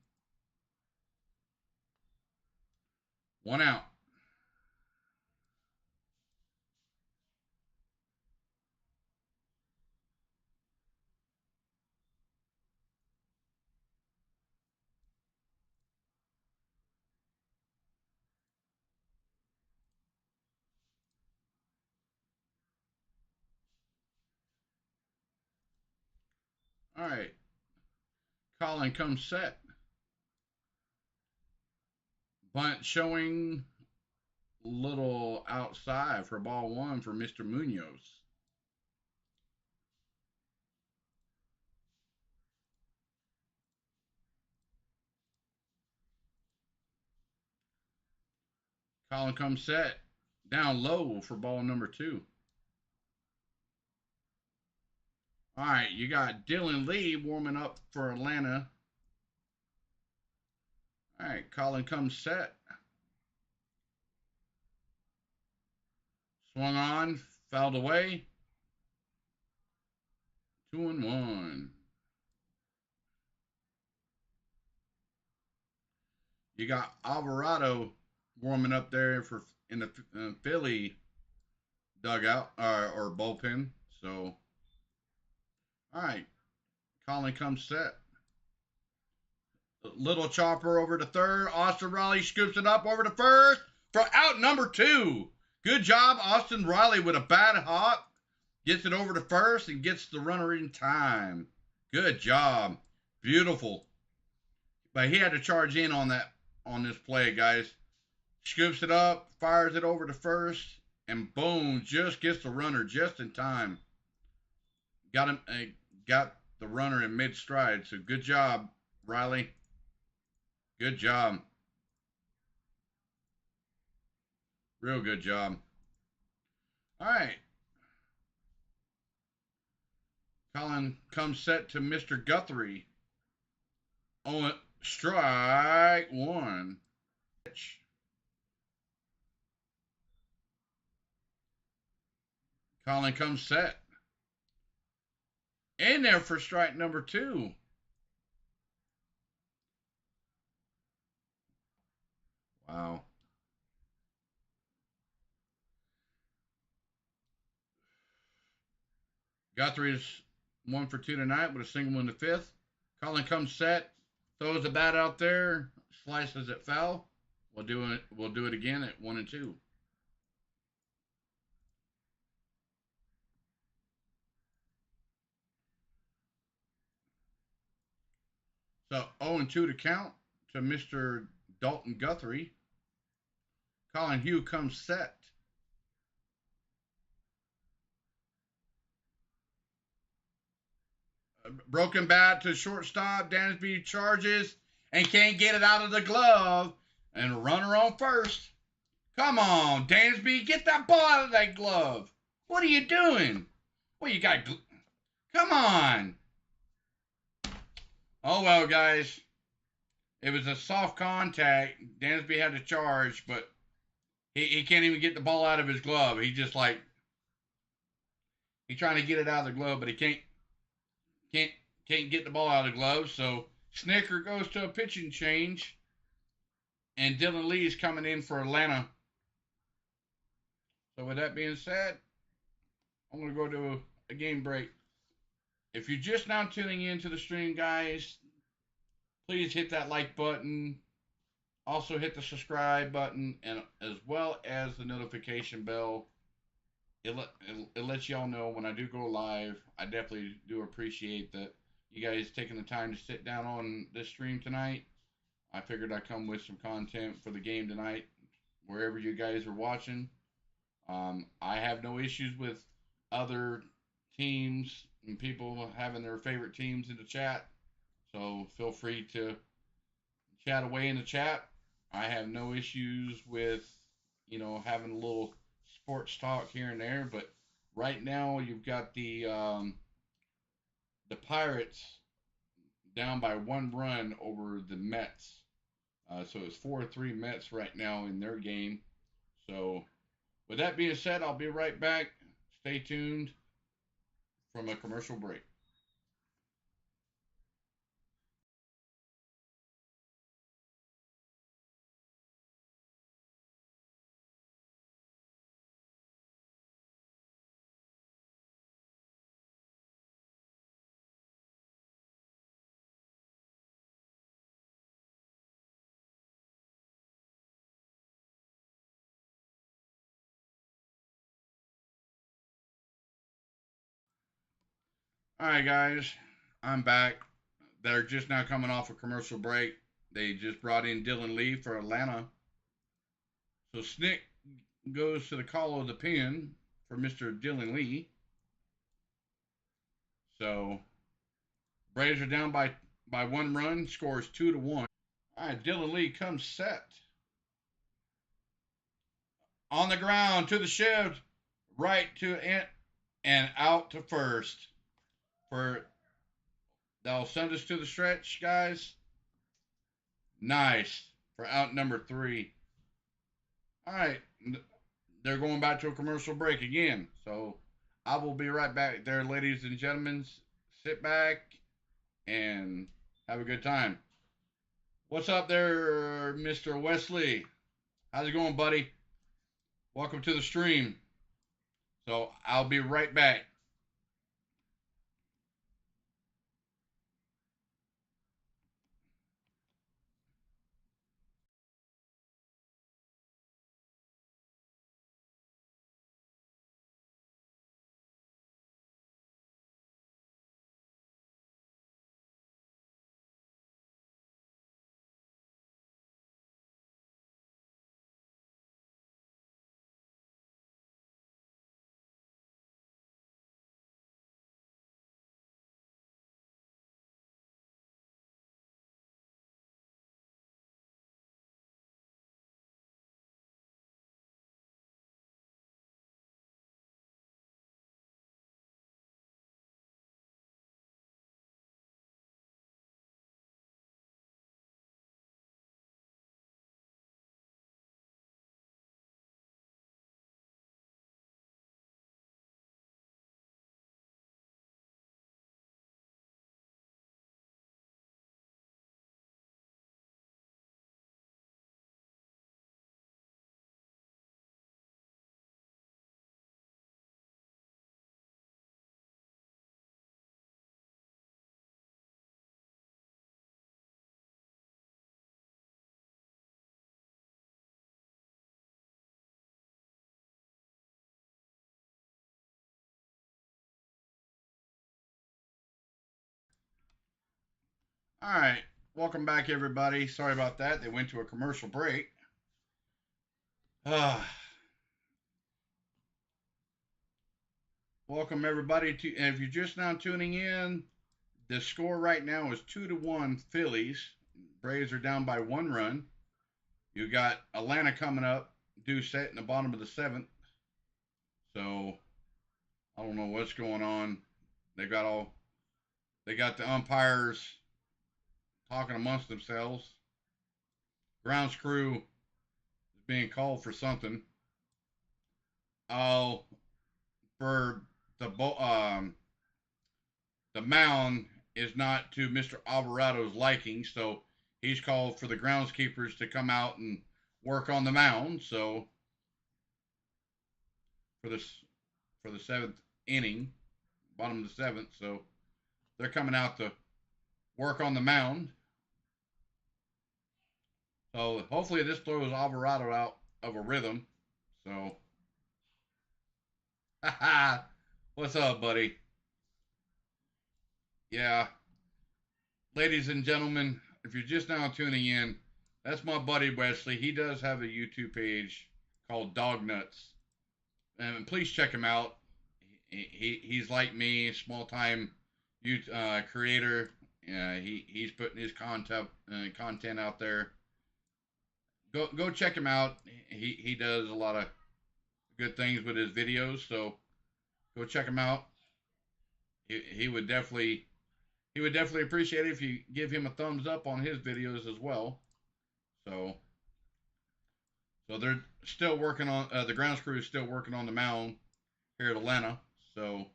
Speaker 1: One out. All right, Colin comes set. Bunt showing little outside for ball one for Mr. Munoz. Colin comes set down low for ball number two. All right, you got Dylan Lee warming up for Atlanta. All right, Colin comes set. Swung on, fouled away. 2-1. You got Alvarado warming up there in the Philly dugout or bullpen. So, all right, Colin comes set. Little chopper over to third. Austin Riley scoops it up over to first for out number 2. Good job, Austin Riley, with a bad hop. Gets it over to first and gets the runner in time. Good job. Beautiful. But he had to charge in on this play, guys. Scoops it up, fires it over to first, and boom, just gets the runner just in time. Got the runner in mid stride. So good job, Riley. Good job. Real good job. All right. Colin comes set to Mr. Guthrie. On strike 1. Colin comes set. In there for strike number 2. Wow. Guthrie's 1 for 2 tonight with a single in the 5th. Colin comes set, throws the bat out there, slices it foul. We'll do it again at 1 and 2. So 0 and 2 to count to Mr. Dalton Guthrie. Colin Hugh comes set. Broken bat to shortstop. Dansby charges and can't get it out of the glove. And runner on first. Come on, Dansby, get that ball out of that glove. What are you doing? What you got? Come on. Oh, well, guys. It was a soft contact. Dansby had to charge, but he can't even get the ball out of his glove. He's trying to get it out of the glove, but he can't get the ball out of the glove. So Snicker goes to a pitching change, and Dylan Lee is coming in for Atlanta. So with that being said, I'm going to go to a game break. If you're just now tuning into the stream, guys, please hit that like button. Also hit the subscribe button, and as well as the notification bell. It lets y'all know when I do go live. I definitely do appreciate that you guys taking the time to sit down on this stream tonight. I figured I'd come with some content for the game tonight, wherever you guys are watching. I have no issues with other teams and people having their favorite teams in the chat. So feel free to chat away in the chat. I have no issues with, having a little sports talk here and there. But right now you've got the Pirates down by 1 run over the Mets. So it's 4-3 Mets right now in their game. So with that being said, I'll be right back. Stay tuned from a commercial break. All right, guys, I'm back. They're just now coming off a commercial break. They just brought in Dylan Lee for Atlanta. So Snick goes to the call of the pen for Mr. Dylan Lee. So Braves are down by 1 run, scores 2-1. All right, Dylan Lee comes set. On the ground to the shift, right to it, and out to first. They'll send us to the stretch, guys. Nice. for out number 3. All right, they're going back to a commercial break again. So I will be right back there, ladies and gentlemen. Sit back and have a good time. What's up there, Mr. Wesley? How's it going, buddy? Welcome to the stream. So I'll be right back. All right, welcome back, everybody. Sorry about that. They went to a commercial break. Uh, welcome everybody to. And if you're just now tuning in, the score right now is 2-1 Phillies. Braves are down by 1 run. You got Atlanta coming up, due set in the bottom of the 7th. So I don't know what's going on. They got all. They got the umpires talking amongst themselves. Grounds crew is being called for something. Oh, for the mound is not to Mr. Alvarado's liking, so he's called for the groundskeepers to come out and work on the mound. So for this for the 7th inning, bottom of the 7th, so they're coming out to work on the mound. So hopefully this throws Alvarado out of a rhythm. So, what's up, buddy? Yeah, ladies and gentlemen, if you're just now tuning in, that's my buddy Wesley. He does have a YouTube page called Dog Nuts, and please check him out. He's like me, small time creator. He's putting his content out there. Go check him out. He does a lot of good things with his videos, so go check him out. He would definitely appreciate it if you give him a thumbs up on his videos as well. So they're still working on the grounds crew is still working on the mound here at Atlanta. So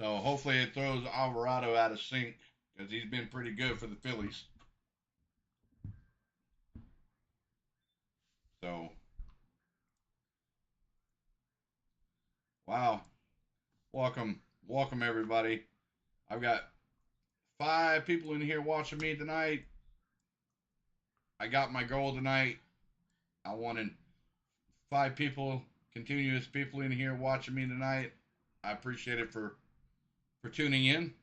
Speaker 1: hopefully it throws Alvarado out of sync because he's been pretty good for the Phillies. So wow, welcome everybody. I've got 5 people in here watching me tonight. I got my goal tonight. I wanted 5 people, continuous people in here watching me tonight. I appreciate it for tuning in.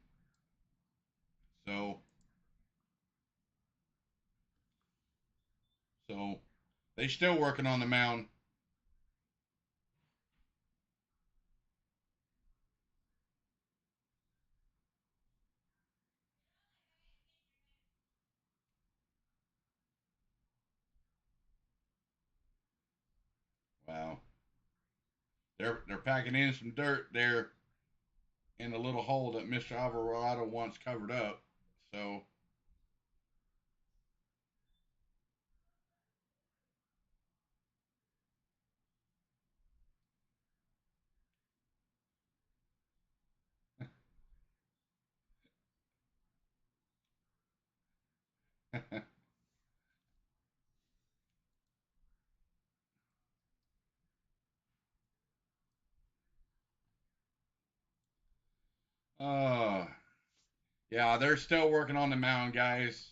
Speaker 1: So so they still working on the mound. Wow. They're packing in some dirt there in the little hole that Mr. Alvarado wants covered up. So uh, yeah, they're still working on the mound, guys.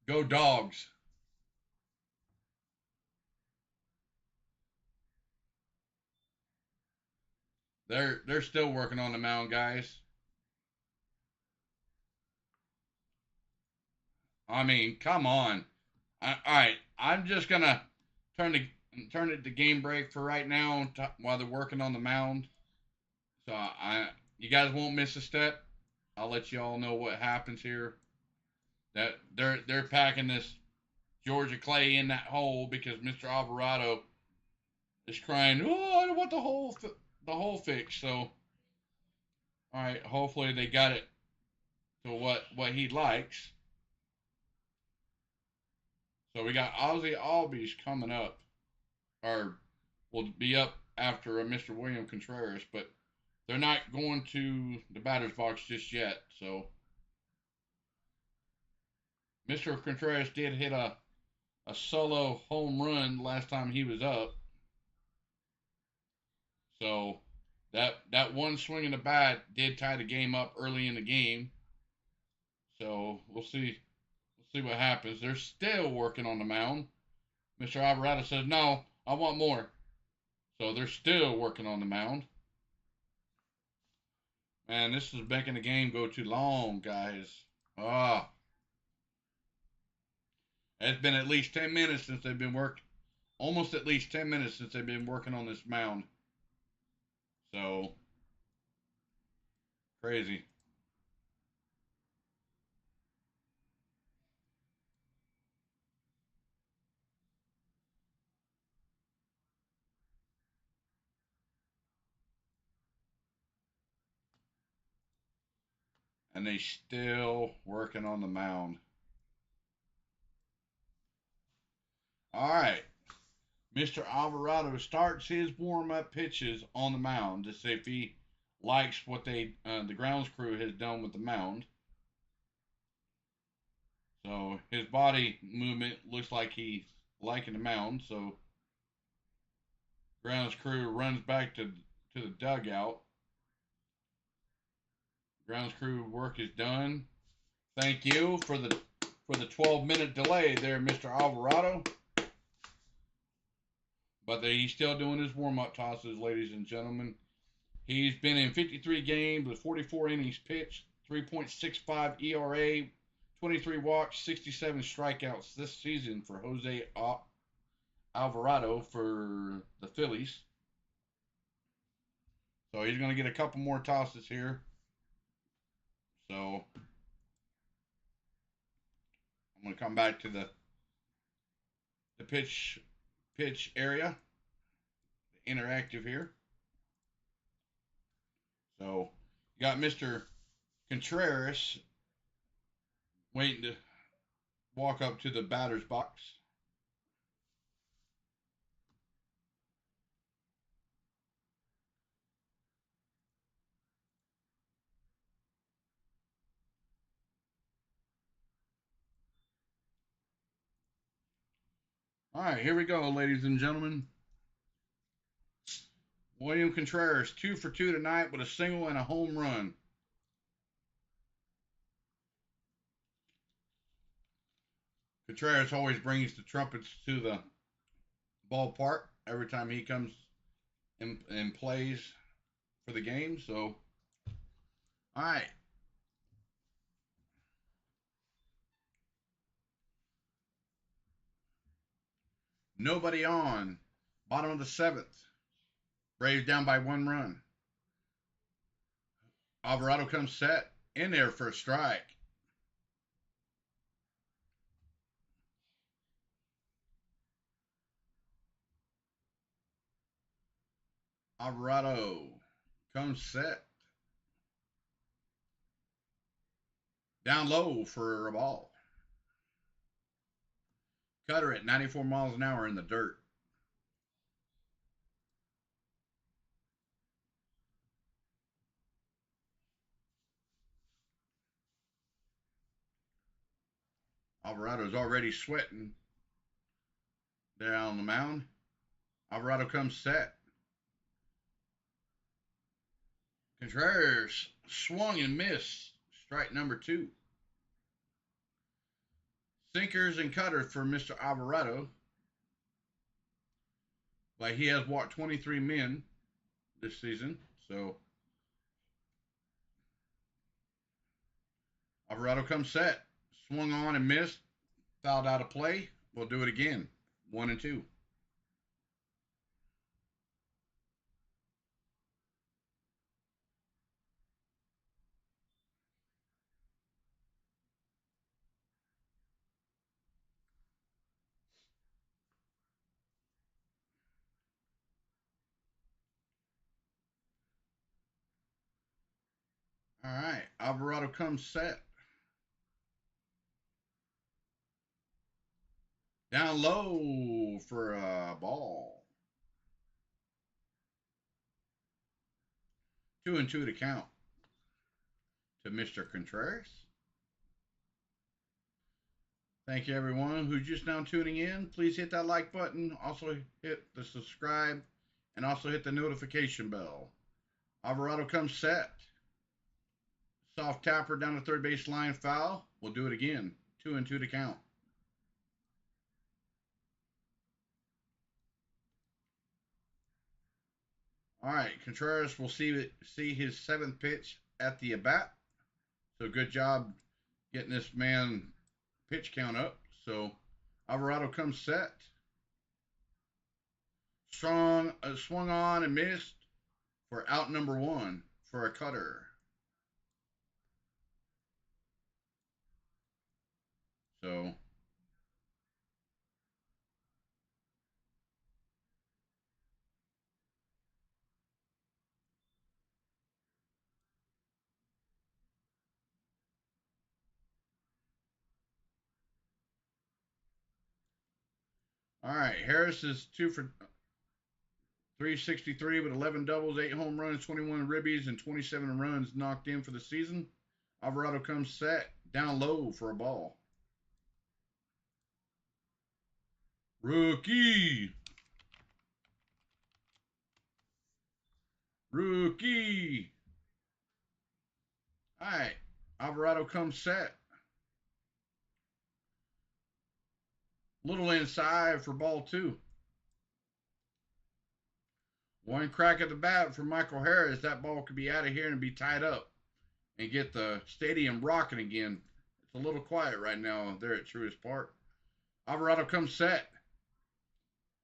Speaker 1: Go dogs. They're still working on the mound, guys. I mean, come on. All right, I'm just gonna turn the turn it to game break for right now while they're working on the mound. So you guys won't miss a step. I'll let you all know what happens here. That they're packing this Georgia clay in that hole because Mr. Alvarado is crying. Oh, I don't want the hole fixed. So all right, hopefully they got it to what he likes. So we got Ozzy Albies coming up, or will be up after Mr. William Contreras, but they're not going to the batter's box just yet. So Mr. Contreras did hit a solo home run last time he was up. So that one swing in the bat did tie the game up early in the game. So we'll see what happens. They're still working on the mound. Mr. Alvarado says, "No, I want more." So they're still working on the mound. Man, this is making the game go too long, guys. Ah, it's been at least 10 minutes since they've been working. Almost at least 10 minutes since they've been working on this mound. So crazy. And they still working on the mound. All right. Mr. Alvarado starts his warm-up pitches on the mound to see if he likes what the grounds crew has done with the mound. So his body movement looks like he's liking the mound. So grounds crew runs back to the dugout. Grounds crew work is done. Thank you for the 12-minute delay there, Mr. Alvarado. But he's still doing his warm-up tosses, ladies and gentlemen. He's been in 53 games with 44 innings pitched, 3.65 ERA, 23 walks, 67 strikeouts this season for Jose Alvarado for the Phillies. So he's going to get a couple more tosses here. So I'm going to come back to the pitch area, the interactive here. So you got Mr. Contreras waiting to walk up to the batter's box. All right, here we go, ladies and gentlemen. William Contreras, 2 for 2 tonight with a single and a home run. Contreras always brings the trumpets to the ballpark every time he comes and plays for the game. So, all right. Nobody on. Bottom of the 7th. Braves down by 1 run. Alvarado comes set in there for a strike. Alvarado comes set. Down low for a ball. Cutter at 94 miles an hour in the dirt. Alvarado's already sweating there on the mound. Alvarado comes set. Contreras swung and missed. Strike number 2. Sinkers and cutters for Mr. Alvarado. But he has walked 23 men this season. So Alvarado comes set. Swung on and missed. Fouled out of play. We'll do it again. 1-2. All right. Alvarado comes set. Down low for a ball. 2-2 to count to Mr. Contreras. Thank you, everyone who's just now tuning in. Please hit that like button. Also hit the subscribe and also hit the notification bell. Alvarado comes set. Soft tapper down the third base line, foul. We'll do it again. 2-2 to count. All right, Contreras will see his 7th pitch at the at-bat. So good job getting this man pitch count up. So Alvarado comes set. Swung on and missed for out number 1 for a cutter. So all right, Harris is 2 for 363 with 11 doubles, 8 home runs, 21 ribbies, and 27 runs knocked in for the season. Alvarado comes set, down low for a ball. Rookie. All right, Alvarado comes set. Little inside for ball 2. One crack at the bat for Michael Harris. That ball could be out of here and be tied up and get the stadium rocking again. It's a little quiet right now there at Truist Park. Alvarado comes set.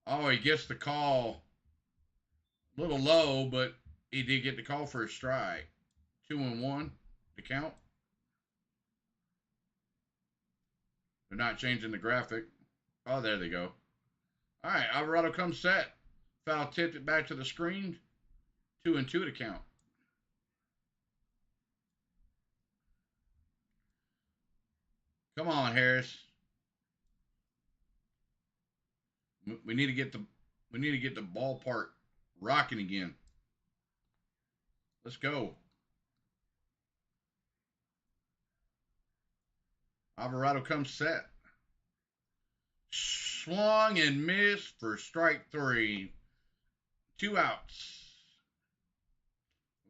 Speaker 1: Oh, he gets the call. A little low, but he did get the call for a strike. 2-1 to count. They're not changing the graphic. Oh, there they go. All right, Alvarado comes set. Foul tipped it back to the screen. 2-2 to count. Come on, Harris. We need to get the ballpark rocking again. Let's go. Alvarado comes set. Swung and missed for strike 3. 2 outs.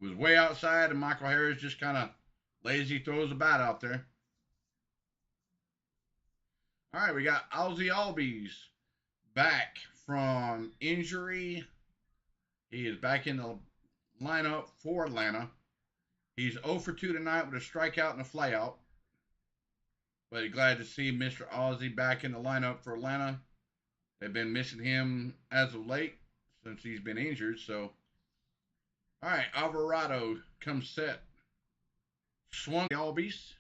Speaker 1: It was way outside, and Michael Harris just kind of lazy throws a bat out there. All right, we got Ozzie Albies back from injury. He is back in the lineup for Atlanta. He's 0 for 2 tonight with a strikeout and a flyout. But glad to see Mr. Ozzie back in the lineup for Atlanta. They've been missing him as of late since he's been injured. So, all right, Alvarado comes set. Swung the Albies.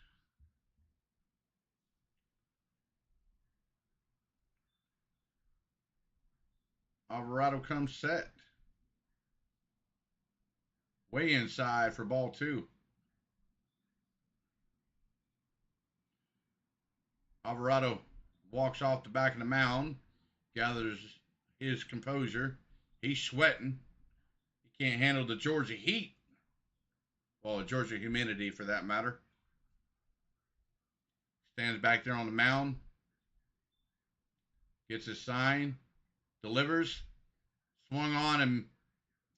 Speaker 1: Alvarado comes set. Way inside for ball 2. Alvarado walks off the back of the mound, gathers his composure. He's sweating. He can't handle the Georgia heat. Well, Georgia humidity for that matter. Stands back there on the mound. Gets his sign. Delivers. Swung on and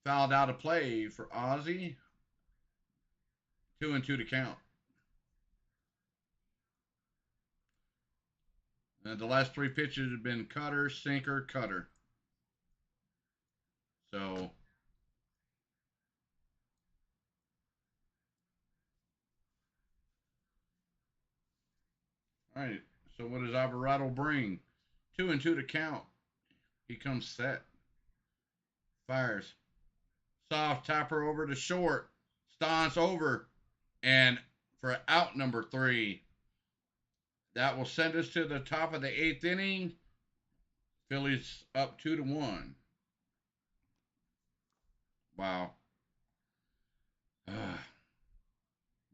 Speaker 1: fouled out of play for Ozzy. 2-2 to count. The last 3 pitches have been cutter, sinker, cutter. So, all right. So what does Alvarado bring? 2-2 to count. He comes set. Fires. Soft tapper over to short. Stance over. And for out number 3. That will send us to the top of the 8th inning. Phillies up 2-1. Wow.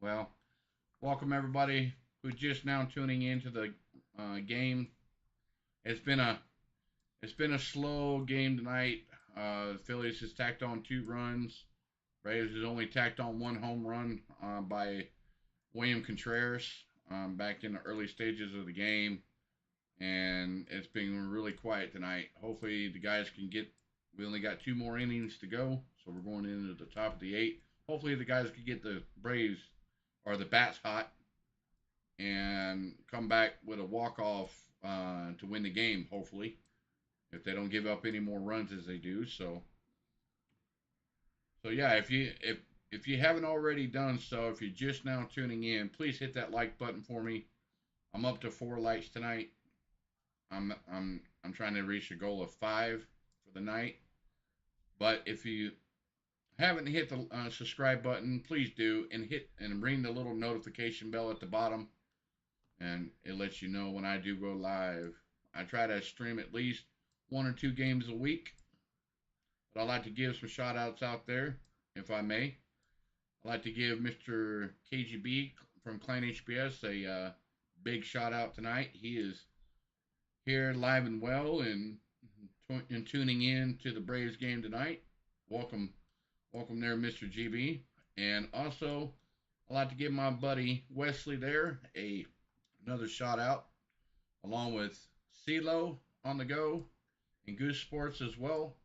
Speaker 1: Well, welcome everybody who's just now tuning into the game. It's been a slow game tonight. Phillies has tacked on 2 runs. Braves has only tacked on 1 home run by William Contreras back in the early stages of the game. And it's been really quiet tonight. Hopefully the guys can get, we only got 2 more innings to go, so we're going into the top of the 8th. Hopefully the guys can get the Braves or the bats hot and come back with a walk-off to win the game, hopefully, if they don't give up any more runs as they do. So yeah, if you haven't already done so, if you're just now tuning in, please hit that like button for me. I'm up to 4 likes tonight. I'm trying to reach a goal of 5 for the night. But if you haven't hit the subscribe button, please do, and ring the little notification bell at the bottom, and it lets you know when I do go live. I try to stream at least 1 or 2 games a week, but I'd like to give some shout outs out there, if I may. I'd like to give Mr. KGB from ClanHBS a big shout out tonight. He is here live and well and tuning in to the Braves game tonight. Welcome there, Mr. GB. And also, I'd like to give my buddy Wesley there another shout out, along with CeeLo on the go and Goose Sports as well.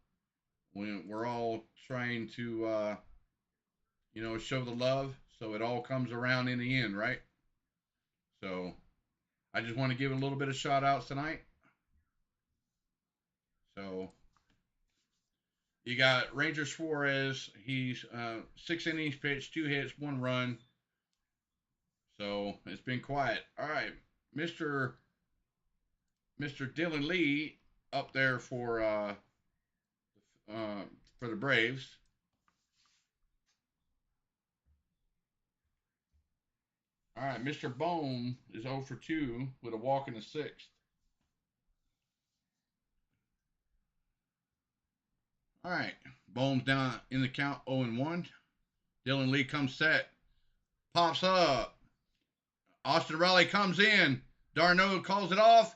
Speaker 1: We're all trying to, show the love, so it all comes around in the end, right? So I just want to give a little bit of shout outs tonight. So you got Ranger Suarez. He's 6 innings pitched, 2 hits, 1 run. So it's been quiet. All right, Mr. Dylan Lee up there for the Braves. All right, Mr. Bohm is 0 for 2 with a walk in the 6th. All right, Bohm's down in the count 0-1. Dylan Lee comes set, pops up. Austin Riley comes in. Darno calls it off,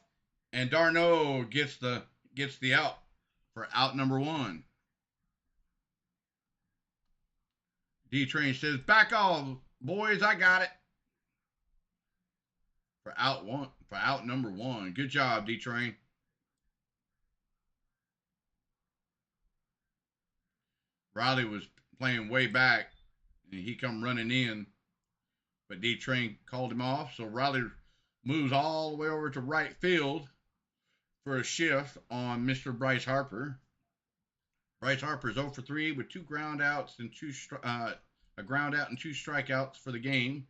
Speaker 1: and Darno gets the out for out number 1. D-Train says, "Back off, boys, I got it." For out number 1. Good job, D-Train. Riley was playing way back, and he come running in, but D-Train called him off, so Riley moves all the way over to right field for a shift on Mr. Bryce Harper. Bryce Harper's 0 for 3 with 2 ground outs and a ground out and 2 strikeouts for the game.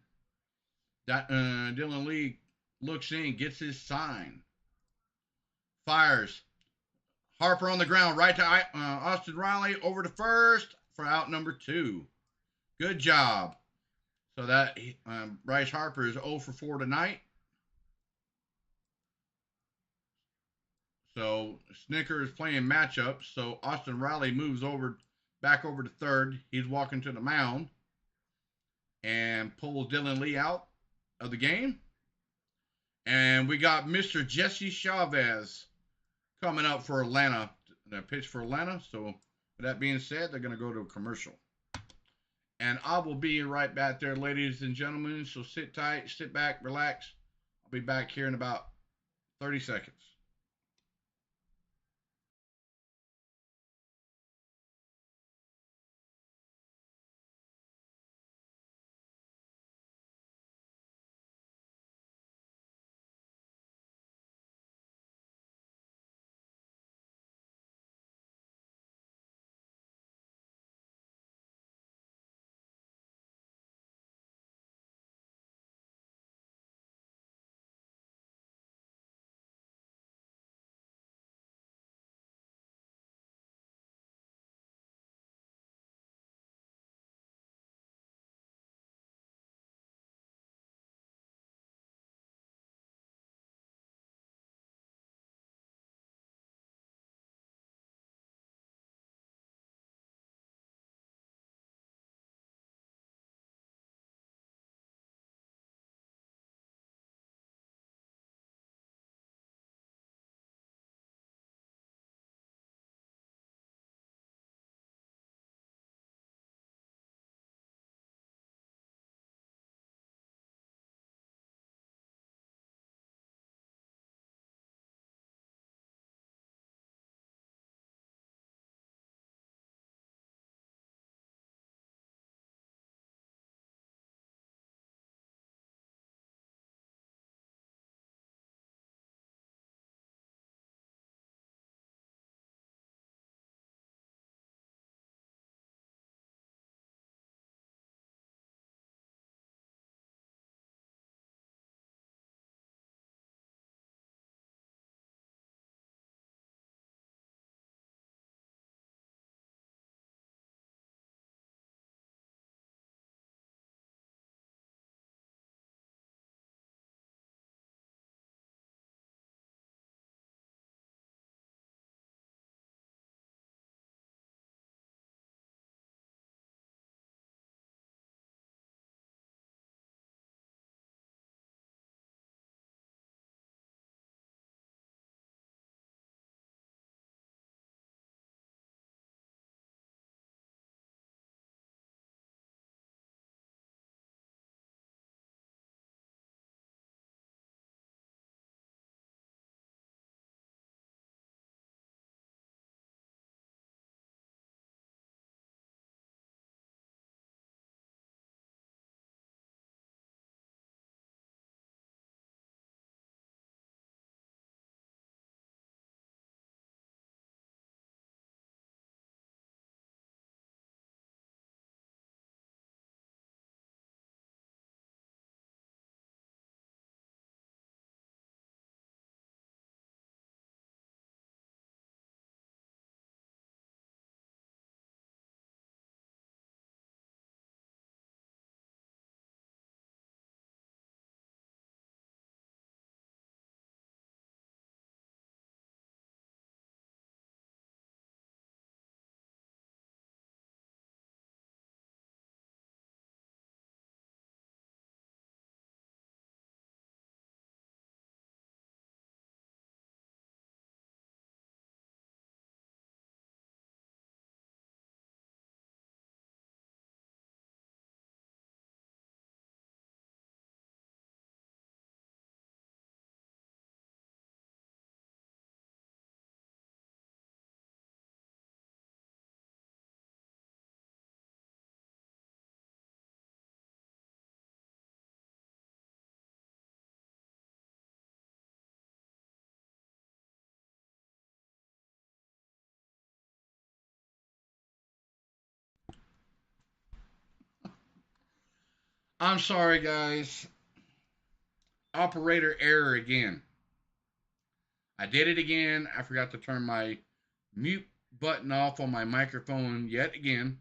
Speaker 1: Dylan Lee looks in, gets his sign, fires. Harper on the ground, right to Austin Riley, over to first for out number 2. Good job. So that Bryce Harper is 0 for 4 tonight. So Snicker is playing matchups. So Austin Riley moves back over to third. He's walking to the mound and pulls Dylan Lee out of the game. And we got Mr. Jesse Chavez coming up for Atlanta. That pitch for Atlanta. So with that being said, they're going to go to a commercial. And I will be right back there, ladies and gentlemen. So sit tight, sit back, relax. I'll be back here in about 30 seconds. I'm sorry, guys. Operator error again. I did it again. I forgot to turn my mute button off on my microphone yet again.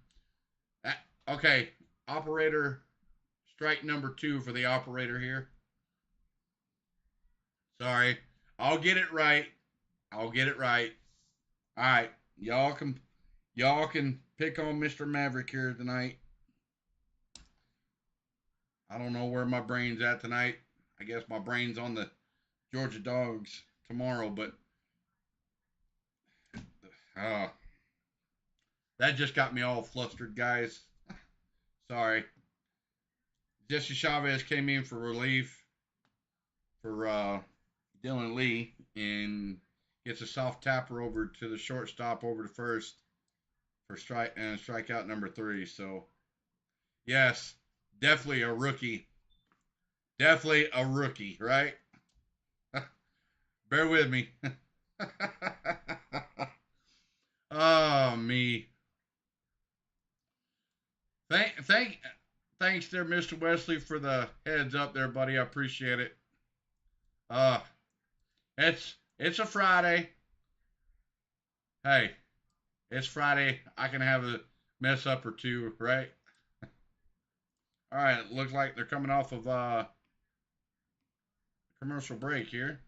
Speaker 1: Okay, operator, strike number 2 for the operator here. Sorry. I'll get it right. I'll get it right. All right, y'all can pick on Mr. Maverick here tonight. I don't know where my brain's at tonight. I guess my brain's on the Georgia Dogs tomorrow, but that just got me all flustered, guys. Sorry. Jesse Chavez came in for relief for Dylan Lee and gets a soft tapper over to the shortstop over to first for strikeout number 3. So, yes, definitely a rookie. Definitely a rookie, right? Bear with me. Oh, me. Thanks there, Mr. Wesley, for the heads up there, buddy. I appreciate it. It's a Friday. Hey, it's Friday. I can have a mess up or two, right? All right, it looks like they're coming off of commercial break here.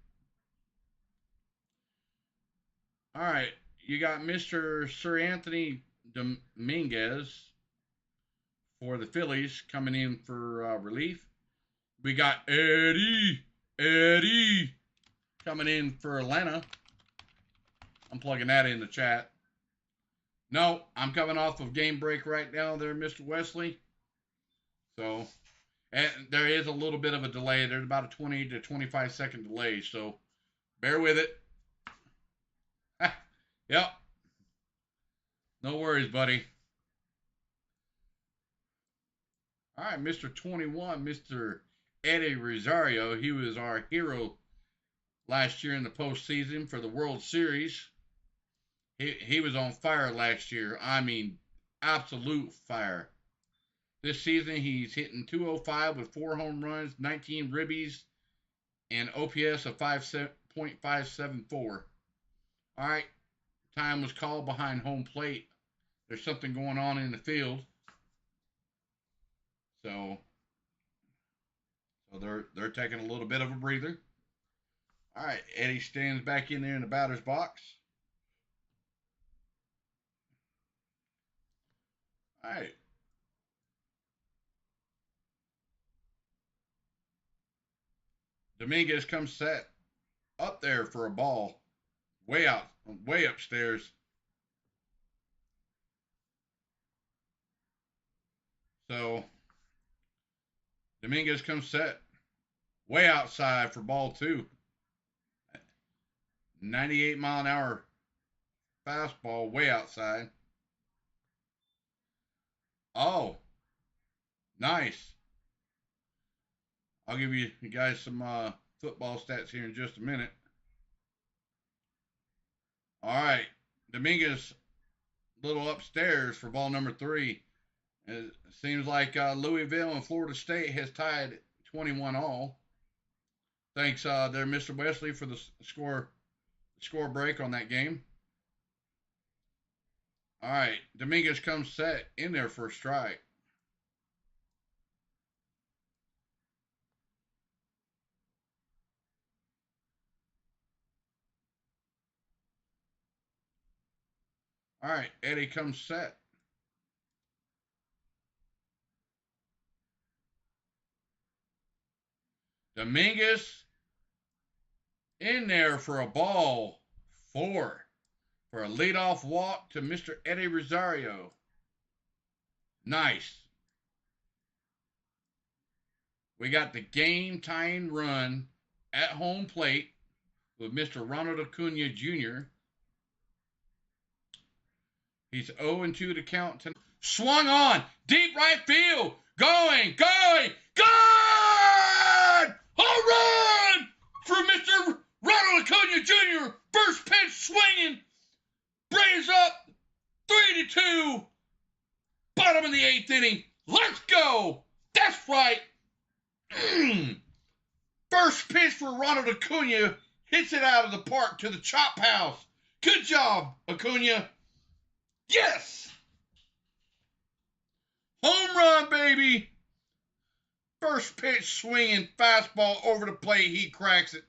Speaker 1: All right, you got Mr. Sir Anthony Dominguez for the Phillies coming in for relief. We got Eddie coming in for Atlanta. I'm plugging that in the chat. No, I'm coming off of game break right now there, Mr. Wesley. So, and there is a little bit of a delay. There's about a 20 to 25 second delay, so bear with it. Yep. No worries, buddy. All right, Mr. 21, Mr. Eddie Rosario. He was our hero last year in the postseason for the World Series. He was on fire last year. I mean, absolute fire. This season, he's hitting .205 with 4 home runs, 19 ribbies, and OPS of 5.574. All right, time was called behind home plate. There's something going on in the field. So they're taking a little bit of a breather. All right, Eddie stands back in there in the batter's box. All right. Dominguez comes set up there for a ball. Way upstairs. So Dominguez comes set way outside for ball 2. 98 mile an hour fastball way outside. Oh, nice. I'll give you guys some football stats here in just a minute. All right, Dominguez a little upstairs for ball number 3. It seems like Louisville and Florida State has tied 21 all. Thanks there, Mr. Wesley, for the score break on that game. All right, Dominguez comes set in there for a strike. All right, Eddie comes set. Dominguez in there for a ball 4 for a leadoff walk to Mr. Eddie Rosario. Nice. We got the game-tying run at home plate with Mr. Ronald Acuna Jr. He's 0-2 to count tonight. Swung on. Deep right field. Going. Home run for Mr. Ronald Acuna Jr. First pitch swinging. Brings up 3-2. Bottom of the 8th inning. Let's go. Dang That's right. First pitch for Ronald Acuna. Hits it out of the park to the chop house. Good job, Acuna. Yes. Home run, baby. First pitch swinging, fastball over the plate. He cracks it.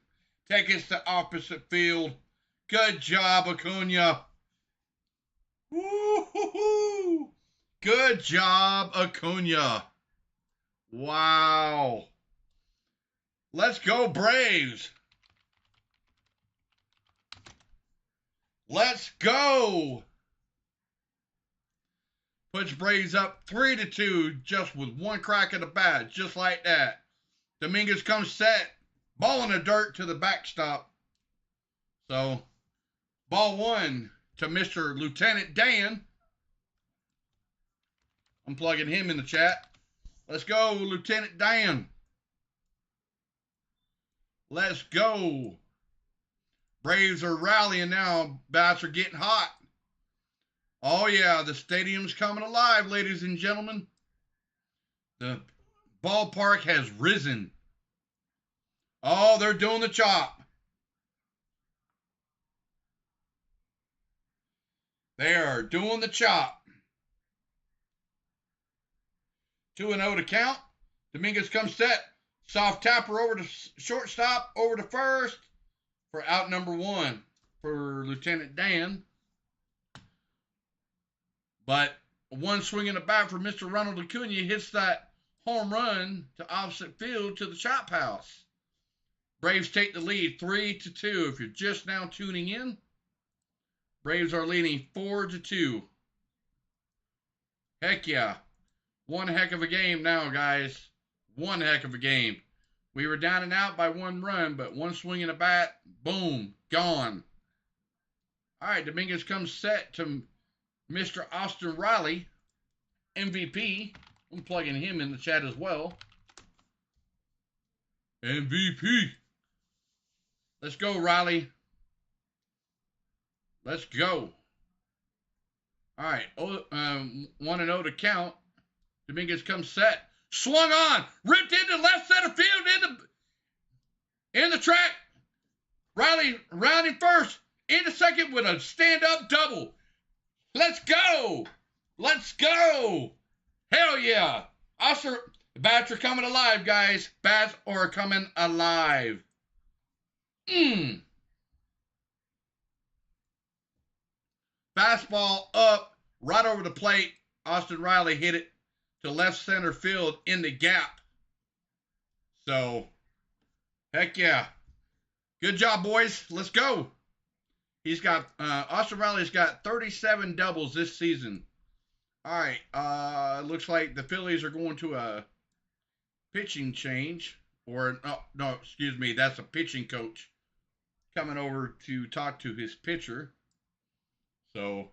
Speaker 1: Takes it to opposite field. Good job, Acuna. Woo-hoo-hoo. Good job, Acuna. Wow. Let's go, Braves. Let's go. Puts Braves up 3-2 just with one crack at the bat, just like that. Dominguez comes set. Ball in the dirt to the backstop. So, ball one to Mr. Lieutenant Dan. I'm plugging him in the chat. Let's go, Lieutenant Dan. Let's go. Braves are rallying now. Bats are getting hot. Oh, yeah, the stadium's coming alive, ladies and gentlemen. The ballpark has risen. Oh, they're doing the chop. They are doing the chop. 2-0 to count. Dominguez comes set. Soft tapper over to shortstop, over to first for out number one for Lieutenant Dan. But one swing in the bat for Mr. Ronald Acuna hits that home run to opposite field to the chop house. Braves take the lead 3-2. If you're just now tuning in, Braves are leading 4-2. Heck yeah. One heck of a game now, guys. One heck of a game. We were down and out by one run, but one swing in the bat, boom, gone. All right, Dominguez comes set to Mr. Austin Riley, MVP. I'm plugging him in the chat as well. MVP. Let's go, Riley. Let's go. All right, 1-0 to count. Dominguez comes set. Swung on. Ripped into left center field. In the track. Riley rounding first. Into second with a stand-up double. Let's go. Let's go. Hell yeah. Also, the bats are coming alive, guys. Bats are coming alive. Fastball up. Right over the plate. Austin Riley hit it to left center field in the gap. So, heck yeah. Good job, boys. Let's go. He's got, Austin Riley's got 37 doubles this season. All right. Looks like the Phillies are going to a pitching change. Or, no, excuse me. That's a pitching coach coming over to talk to his pitcher. So,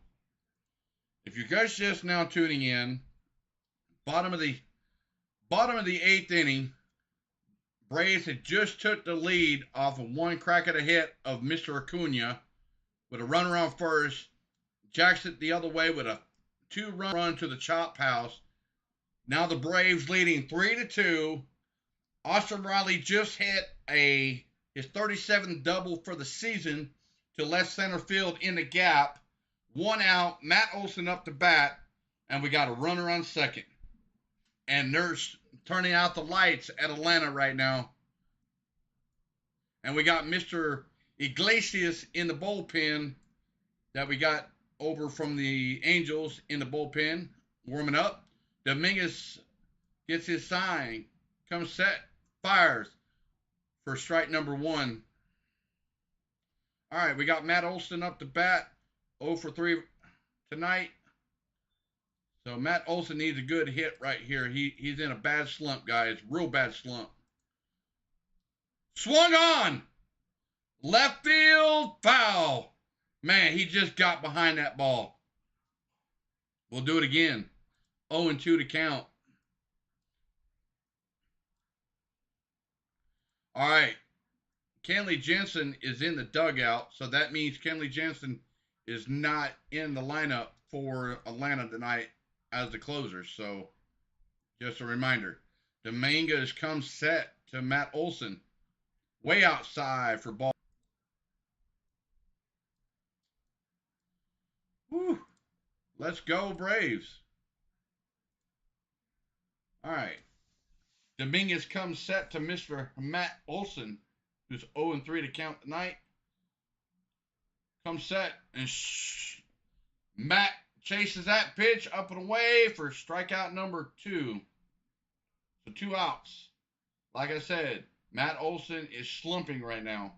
Speaker 1: if you guys just now tuning in, bottom of the 8th inning, Braves had just took the lead off of one crack at a hit of Mr. Acuna with a runner on first. Jacks it the other way with a 2-run run to the chop house. Now the Braves leading 3-2. Austin Riley just hit his 37th double for the season to left center field in the gap. 1 out. Matt Olson up to bat, and we got a runner on second. And they're turning out the lights at Atlanta right now. And we got Mr. Iglesias in the bullpen that we got over from the Angels in the bullpen, warming up. Dominguez gets his sign, comes set, fires for strike number 1. All right, we got Matt Olson up to bat, 0 for 3 tonight. So Matt Olson needs a good hit right here. He's in a bad slump, guys. Real bad slump. Swung on. Left field foul. Man, he just got behind that ball. We'll do it again. 0-2 to count. All right. Kenley Jensen is in the dugout, so that means Kenley Jensen is not in the lineup for Atlanta tonight as the closer. So, just a reminder. Dominguez comes set to Matt Olson. Way outside for ball. Woo. Let's go, Braves. All right. Dominguez comes set to Mr. Matt Olson, who's 0-3 to count tonight. Comes set, and Matt chases that pitch up and away for strikeout number 2. So 2 outs. Like I said, Matt Olson is slumping right now.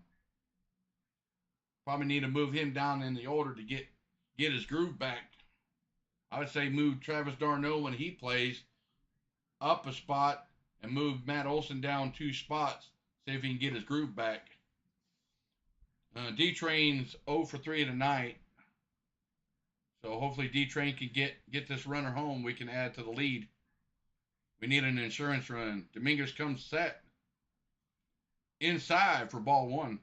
Speaker 1: Probably need to move him down in the order to get his groove back. I would say move Travis d'Arnaud when he plays up a spot and move Matt Olson down 2 spots. See if he can get his groove back. D-Train's 0-for-3 tonight. So hopefully D-Train can get this runner home. We can add to the lead. We need an insurance run. Dominguez comes set. Inside for ball 1.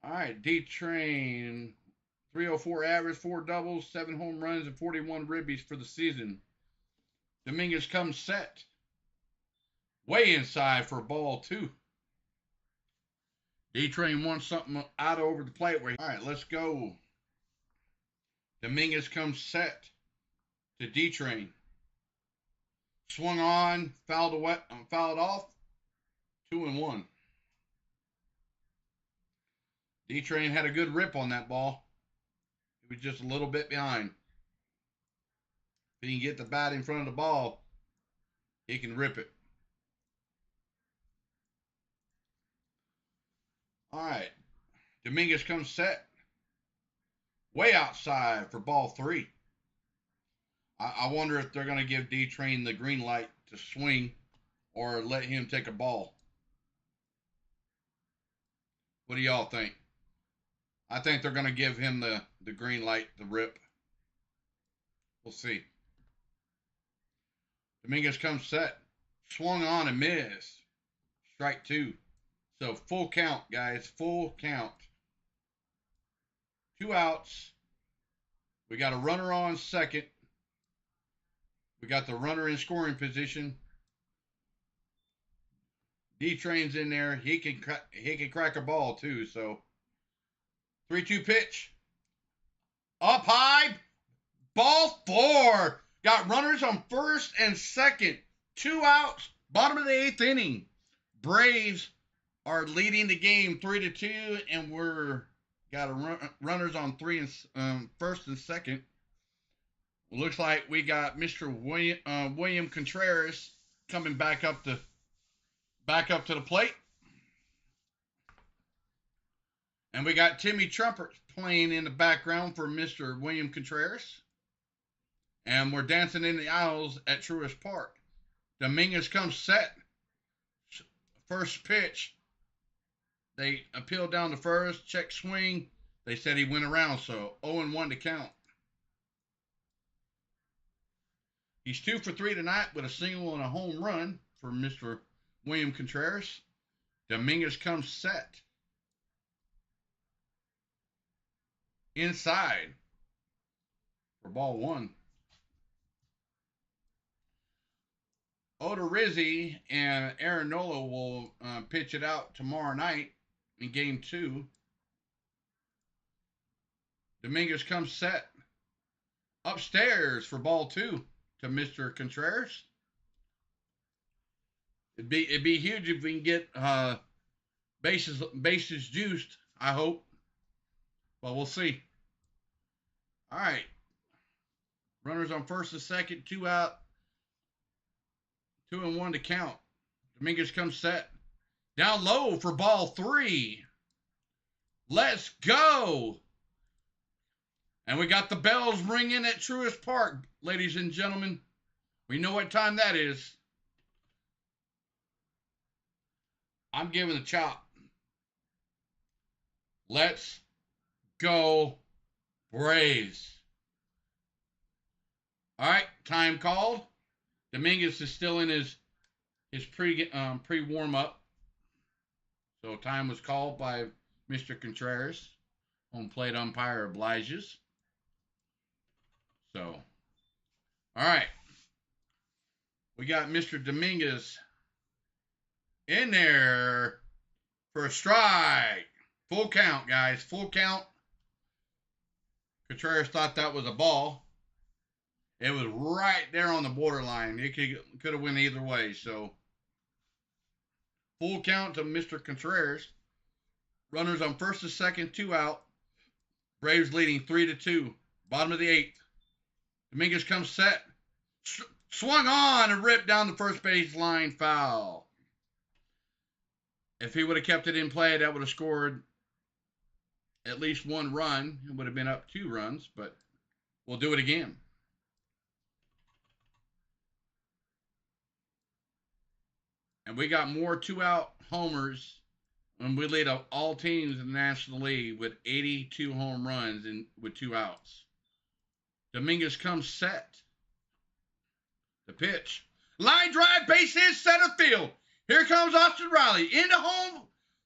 Speaker 1: All right, D-Train, 304 average, 4 doubles, 7 home runs, and 41 ribbies for the season. Dominguez comes set. Way inside for ball 2. D-Train wants something out over the plate. All right, let's go. Dominguez comes set to D-Train. Swung on, fouled off, 2-1. D-Train had a good rip on that ball. He was just a little bit behind. If he can get the bat in front of the ball, he can rip it. All right. Dominguez comes set. Way outside for ball 3. I wonder if they're going to give D-Train the green light to swing or let him take a ball. What do y'all think? I think they're going to give him the green light, the rip. We'll see. Dominguez comes set. Swung on and missed. Strike 2. So full count, guys. Full count. 2 outs. We got a runner on second. We got the runner in scoring position. D-Train's in there. He can crack a ball too. So 3-2 pitch. Up high. Ball 4. Got runners on first and second. 2 outs. Bottom of the 8th inning. Braves are leading the game 3-2, and we're got runners on first and second. Looks like we got Mr. William Contreras coming back up to the plate, and we got Timmy Trumpet playing in the background for Mr. William Contreras, and we're dancing in the aisles at Truist Park. Dominguez comes set. First pitch. They appealed down to first, check swing. They said he went around, so 0-1 to count. He's 2-for-3 tonight with a single and a home run for Mr. William Contreras. Dominguez comes set. Inside for ball 1. Odorizzi and Aaron Nola will pitch it out tomorrow night in game 2. Dominguez comes set. Upstairs for ball 2 to Mr. Contreras. It'd be huge if we can get bases juiced, I hope. But we'll see. All right. Runners on first and second, 2 out. 2-1 to count. Dominguez comes set. Down low for ball 3. Let's go. And we got the bells ringing at Truist Park, ladies and gentlemen. We know what time that is. I'm giving the chop. Let's go, Braves. All right, time called. Dominguez is still in his pre-warm-up. So time was called by Mr. Contreras. Home plate umpire obliges. So, all right. We got Mr. Dominguez in there for a strike. Full count, guys. Full count. Contreras thought that was a ball. It was right there on the borderline. It could have went either way. So, full count to Mr. Contreras. Runners on first and second, 2 out. Braves leading 3-2. Bottom of the 8th. Dominguez comes set. Swung on and ripped down the first base line, foul. If he would have kept it in play, that would have scored at least 1 run. It would have been up 2 runs, but we'll do it again. And we got more 2-out homers when we lead all teams in the National League with 82 home runs with 2 outs. Dominguez comes set. The pitch. Line drive, base hit, center field. Here comes Austin Riley into home.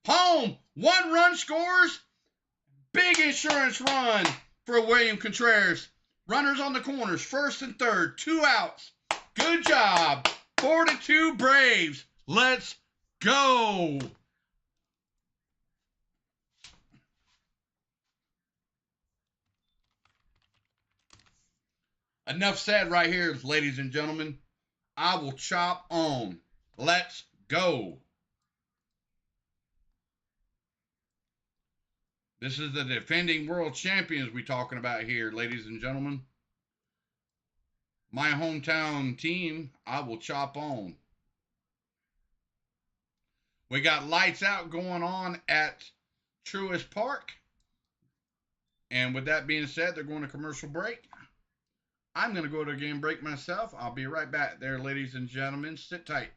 Speaker 1: Home. 1 run scores. Big insurance run for William Contreras. Runners on the corners, first and third, 2 outs. Good job. 4-2 Braves. Let's go. Enough said right here, ladies and gentlemen. I will chop on. Let's go. This is the defending world champions we're talking about here, ladies and gentlemen. My hometown team, I will chop on. We got lights out going on at Truist Park. And with that being said, they're going to commercial break. I'm going to go to a game break myself. I'll be right back there, ladies and gentlemen. Sit tight.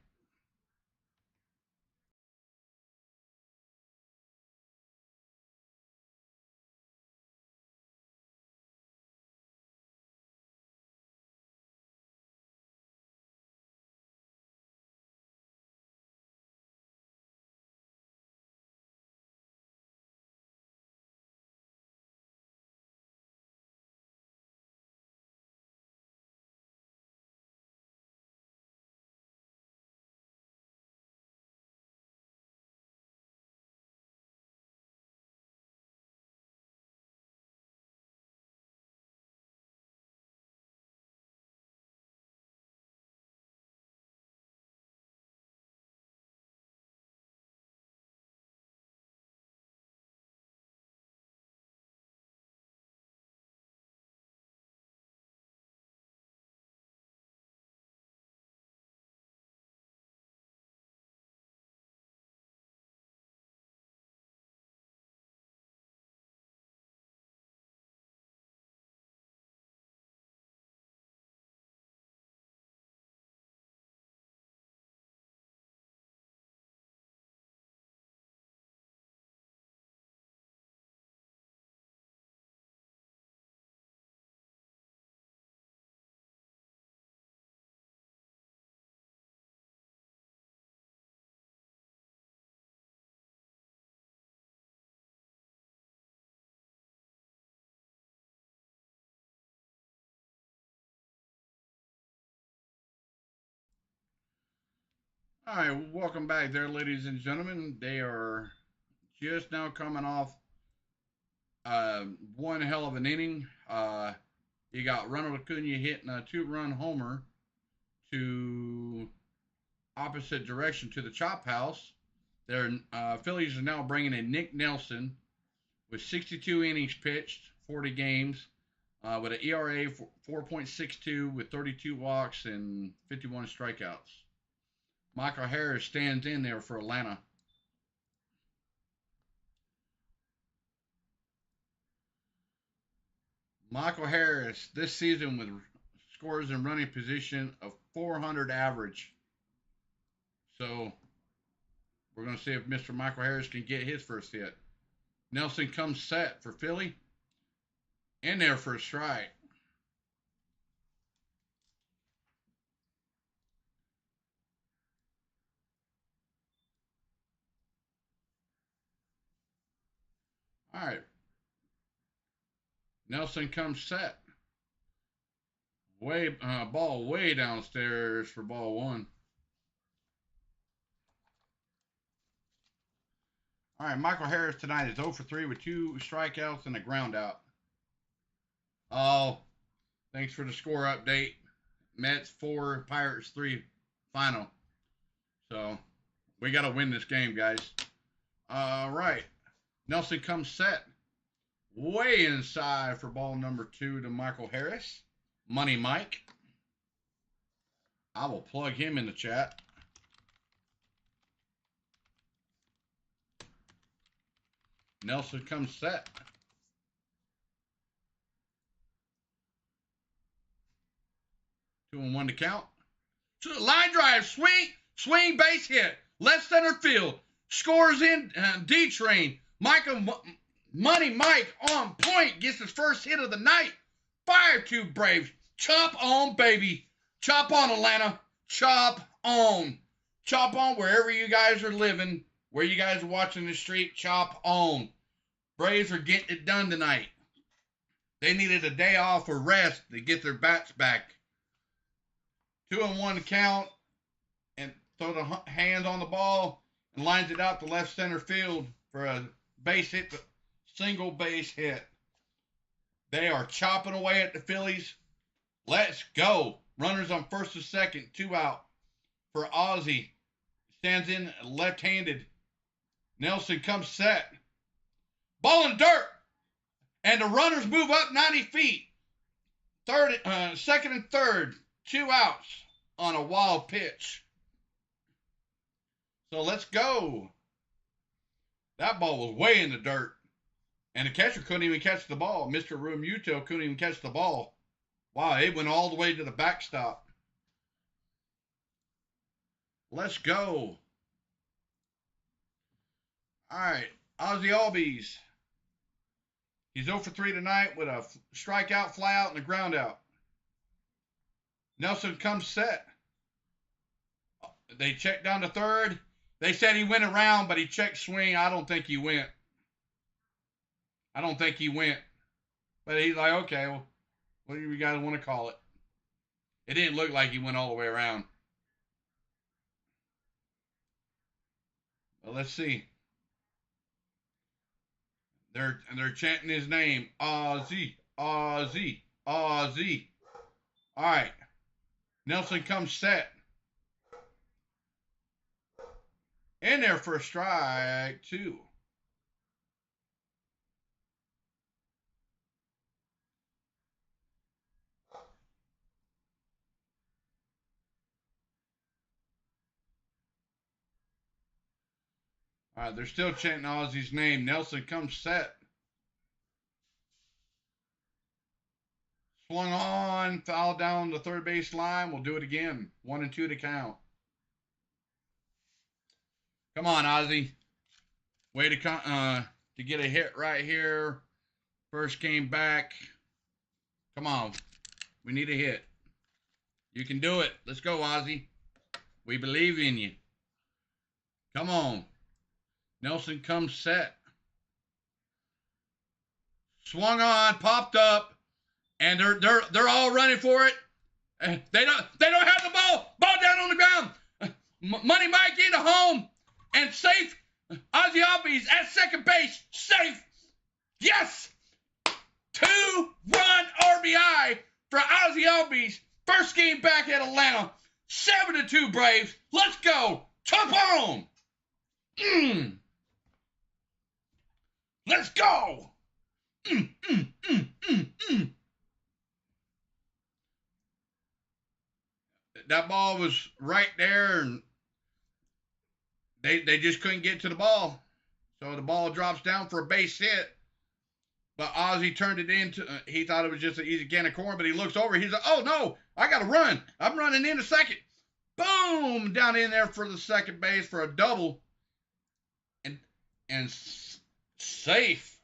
Speaker 1: All right, welcome back there, ladies and gentlemen. They are just now coming off one hell of an inning. You got Ronald Acuna hitting a 2-run homer to opposite direction to the chop house. Their Phillies are now bringing in Nick Nelson with 62 innings pitched, 40 games, with an ERA 4.62 with 32 walks and 51 strikeouts. Michael Harris stands in there for Atlanta. Michael Harris this season with scores in running position of 400 average. So we're going to see if Mr. Michael Harris can get his first hit. Nelson comes set for Philly. In there for a strike. All right. Nelson comes set. Ball way downstairs for ball one. All right, Michael Harris tonight is 0 for 3 with 2 strikeouts and a ground out. Oh, thanks for the score update. Mets 4, Pirates 3 final. So we got to win this game, guys. All right. Nelson comes set. Way inside for ball number 2 to Michael Harris. Money Mike. I will plug him in the chat. Nelson comes set. 2-1 to count. To the line drive, swing, base hit, left center field. Scores in D-Train. Money Mike on point gets his first hit of the night. 5-2 Braves. Chop on, baby. Chop on, Atlanta. Chop on. Chop on wherever you guys are living, where you guys are watching the street. Chop on. Braves are getting it done tonight. They needed a day off or rest to get their bats back. 2-1 count, and throw the hand on the ball and lines it out to left center field for a base hit, single base hit. They are chopping away at the Phillies. Let's go. Runners on first and second, 2 out for Ozzie. Stands in left-handed. Nelson comes set. Ball in dirt. And the runners move up 90 feet. Second and third. 2 outs on a wild pitch. So let's go. That ball was way in the dirt. And the catcher couldn't even catch the ball. Mr. Realmuto couldn't even catch the ball. Wow, it went all the way to the backstop. Let's go. All right, Ozzie Albies. He's 0 for 3 tonight with a strikeout, fly out, and a ground out. Nelson comes set. They checked down to third. They said he went around, but he checked swing. I don't think he went. But he's like, okay, well, what do you guys want to call it? It didn't look like he went all the way around. Well, let's see. They're chanting his name. Ozzie, Ozzie, Ozzie. All right. Nelson comes set. In there for a strike, 2. All right, they're still chanting Ozzie's name. Nelson comes set. Swung on, foul down the third base line. We'll do it again. 1 and 2 to count. Come on, Ozzie. Way to get a hit right here. First game back. Come on. We need a hit. You can do it. Let's go, Ozzie. We believe in you. Come on. Nelson comes set. Swung on, popped up, and they're all running for it. They don't have the ball. Ball down on the ground. Money Mike into home and safe. Ozzie Albies at second base, safe. Yes. 2-run RBI for Ozzie Albies. First game back at Atlanta. 7-2 Braves. Let's go. Chop on. Let's go. That ball was right there, and they just couldn't get to the ball. So the ball drops down for a base hit. But Ozzie turned it into, he thought it was just an easy can of corn, but he looks over. He's like, oh, no, I got to run. I'm running into second. Boom, down in there for the second base for a double. And safe.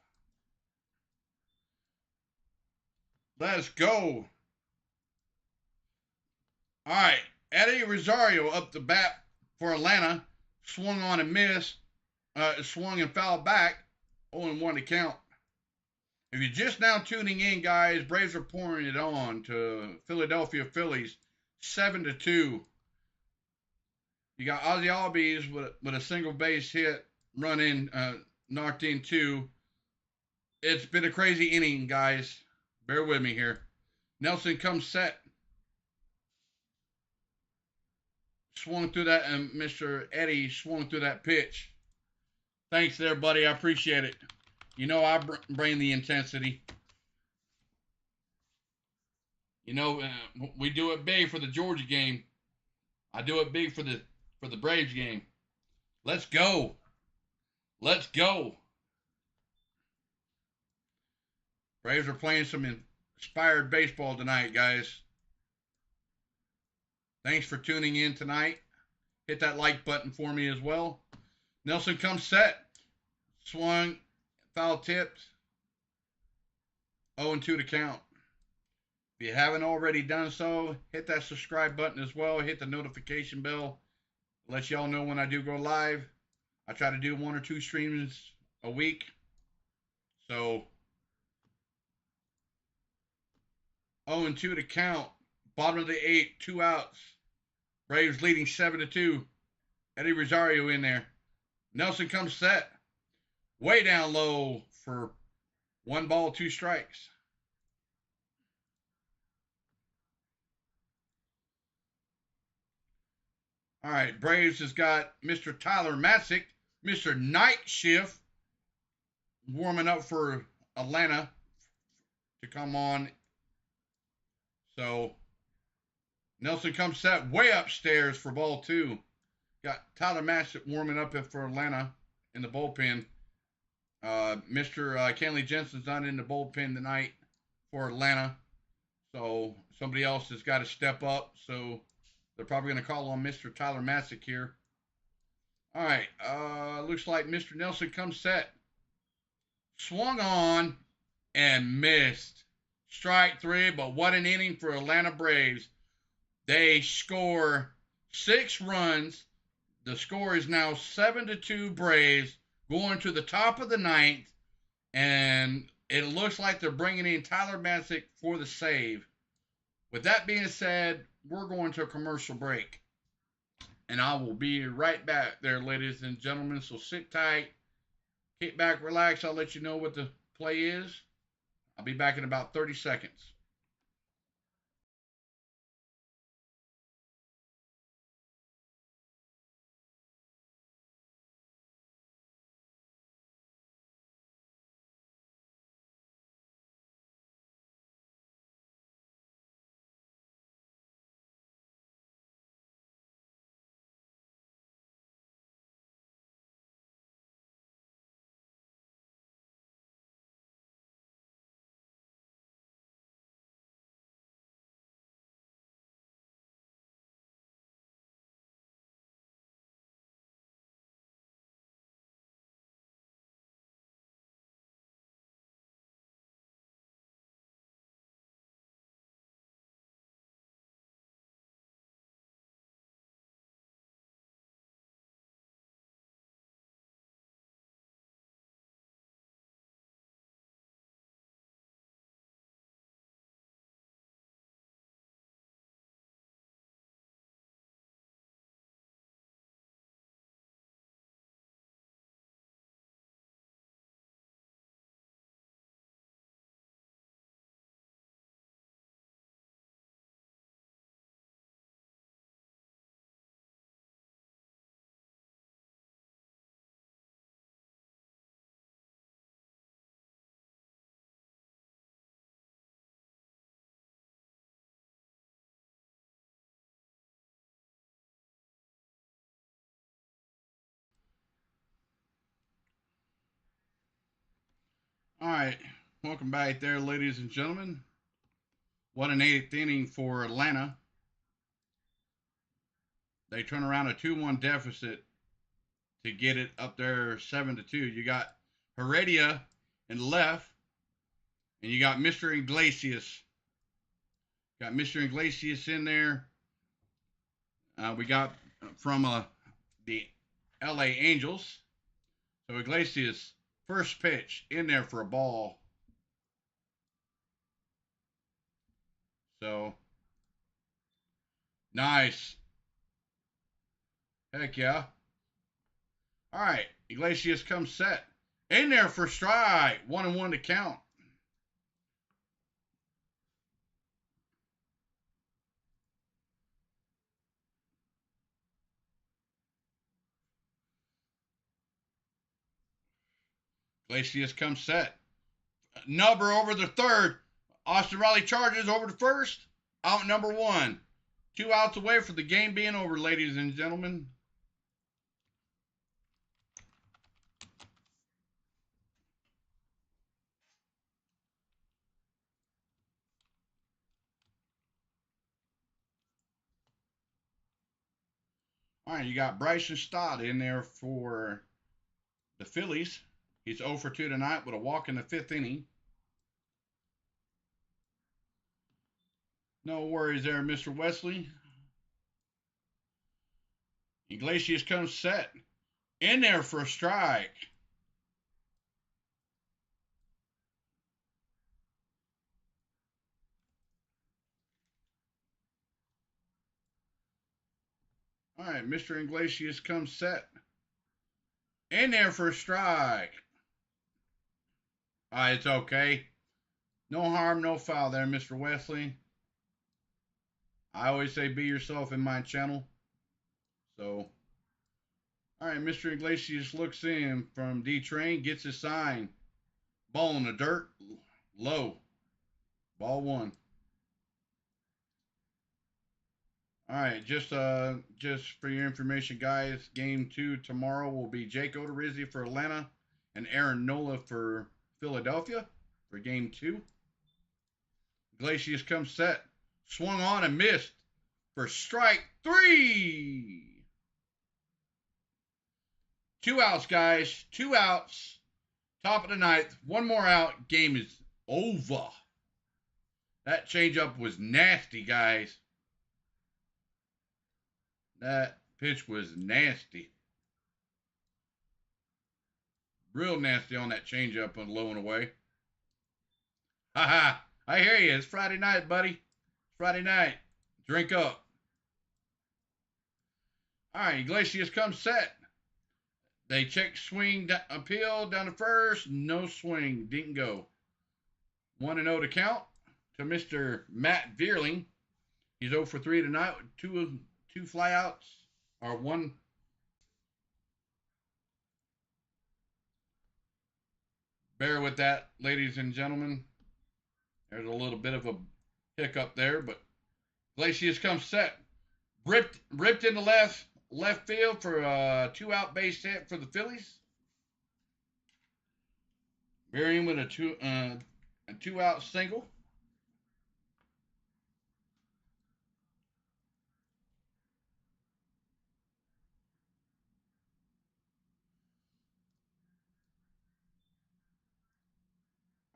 Speaker 1: Let's go. All right, Eddie Rosario up the bat for Atlanta. Swung on and missed. Swung and fouled back. 0-1 to count. If you're just now tuning in, guys, Braves are pouring it on to Philadelphia Phillies, 7-2. You got Ozzy Albies with a single base hit, run in, knocked in two. It's been a crazy inning, guys. Bear with me here. Nelson comes set. Swung through that, and Mr. Eddie swung through that pitch. Thanks there, buddy. I appreciate it. You know I bring the intensity. You know, we do it big for the Georgia game. I do it big for the Braves game. Let's go. Let's go. Braves are playing some inspired baseball tonight, guys. Thanks for tuning in tonight. Hit that like button for me as well. Nelson comes set. Swung. Foul tipped. 0-2 to count. If you haven't already done so, hit that subscribe button as well. Hit the notification bell. Let y'all know when I do go live. I try to do 1 or 2 streams a week. So 0-2 to count. Bottom of the 8th, 2 outs. Braves leading 7-2. Eddie Rosario in there. Nelson comes set. Way down low for 1 ball, 2 strikes. All right, Braves has got Mr. Tyler Matzik, Mr. Night Shift, warming up for Atlanta to come on. So Nelson comes set way upstairs for ball 2. Got Tyler Matzik warming up for Atlanta in the bullpen. Mr. Kenley Jensen's not in the bullpen tonight for Atlanta. So somebody else has got to step up. So they're probably going to call on Mr. Tyler Matzik here. All right. Looks like Mr. Nelson comes set. Swung on and missed. Strike 3, but what an inning for Atlanta Braves. They score 6 runs. The score is now 7-2 Braves, going to the top of the 9th, and it looks like they're bringing in Tyler Matzik for the save. With that being said, we're going to a commercial break, and I will be right back there, ladies and gentlemen, so sit tight, kick back, relax. I'll let you know what the play is. I'll be back in about 30 seconds. All right, welcome back there, ladies and gentlemen. What an 8th inning for Atlanta. They turn around a 2-1 deficit to get it up there 7-2. You got Heredia in left, and you got Mr. Iglesias. Got Mr. Iglesias in there. We got from the LA Angels. So Iglesias, first pitch in there for a ball. So, nice. Heck yeah. All right. Iglesias comes set. In there for strike. 1-1 to count. Iglesias comes set. Number over the third. Austin Riley charges over the first. Out number 1. 2 outs away for the game being over, ladies and gentlemen. All right, you got Bryson Stott in there for the Phillies. He's 0 for 2 tonight with a walk in the 5th inning. No worries there, Mr. Wesley. Iglesias comes set. In there for a strike. All right, Mr. Iglesias comes set. In there for a strike. All right, it's okay. No harm, no foul there, Mr. Wesley. I always say be yourself in my channel. So, all right, Mr. Iglesias looks in from D-Train, gets his sign. Ball in the dirt, low. Ball 1. All right, just for your information, guys, game 2 tomorrow will be Jake Odorizzi for Atlanta and Aaron Nola for Philadelphia for game 2. Iglesias comes set, swung on and missed for strike 3. 2 outs, guys. 2 outs. Top of the 9th. 1 more out. Game is over. That changeup was nasty, guys. That pitch was nasty. Real nasty on that changeup and low and away. Haha. I hear you. It's Friday night, buddy. Friday night. Drink up. All right. Iglesias comes set. They check swing appeal down to first. No swing. Didn't go. 1-0 to count to Mr. Matt Vierling. He's 0 for 3 tonight. Two flyouts. Or 1. Bear with that, ladies and gentlemen. There's a little bit of a hiccup there, but Iglesias comes set. Ripped into left field for a 2-out base hit for the Phillies. Burying with a 2-out single.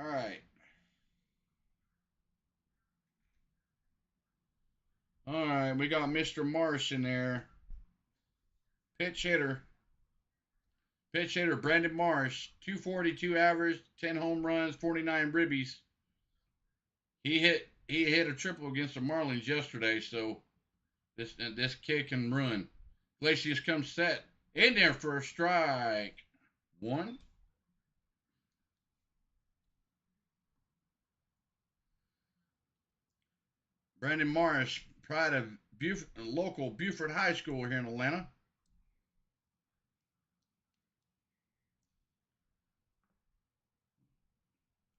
Speaker 1: All right. All right, we got Mr. Marsh in there. Pitch hitter Brandon Marsh, 242 average, 10 home runs, 49 ribbies. He hit a triple against the Marlins yesterday, so this kid can run. Iglesias comes set. In there for a strike. 1. Brandon Marsh, pride of local Buford High School here in Atlanta.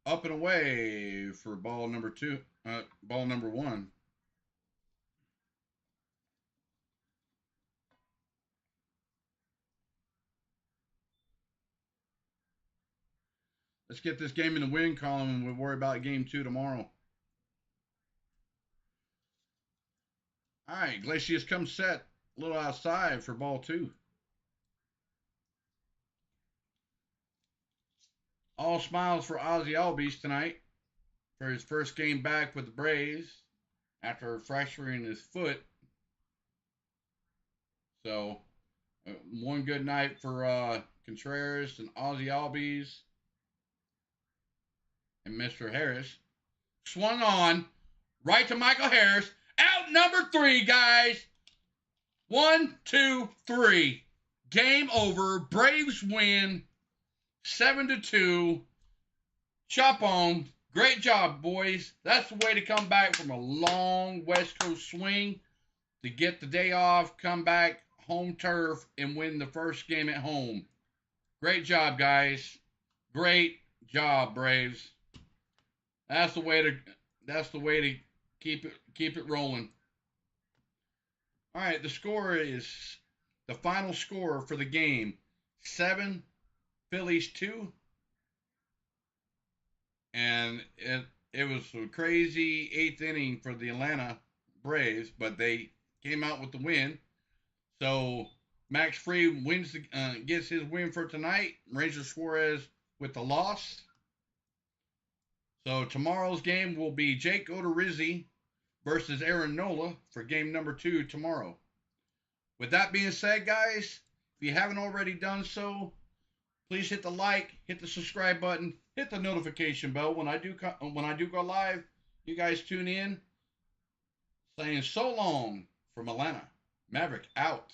Speaker 1: Up and away for ball number 1. Let's get this game in the win column and we'll worry about game 2 tomorrow. All right, Iglesias comes set. A little outside for ball 2. All smiles for Ozzy Albies tonight for his first game back with the Braves after fracturing his foot. So, one good night for Contreras and Ozzy Albies and Mr. Harris. Swung on. Right to Michael Harris. Out number 3, guys. 1, 2, 3. Game over. Braves win 7-2. Chop on. Great job, boys. That's the way to come back from a long West Coast swing, to get the day off, come back, home turf, and win the first game at home. Great job, guys. Great job, Braves. That's the way to keep it rolling. All right, the final score for the game: 7, Phillies 2, and it was a crazy 8th inning for the Atlanta Braves, but they came out with the win. So Max Fried gets his win for tonight. Ranger Suarez with the loss. So tomorrow's game will be Jake Odorizzi versus Aaron Nola for game number 2 tomorrow. With that being said, guys, if you haven't already done so, please hit the like, hit the subscribe button, hit the notification bell when I do go live. You guys tune in. Saying so long from Atlanta. Maverick out.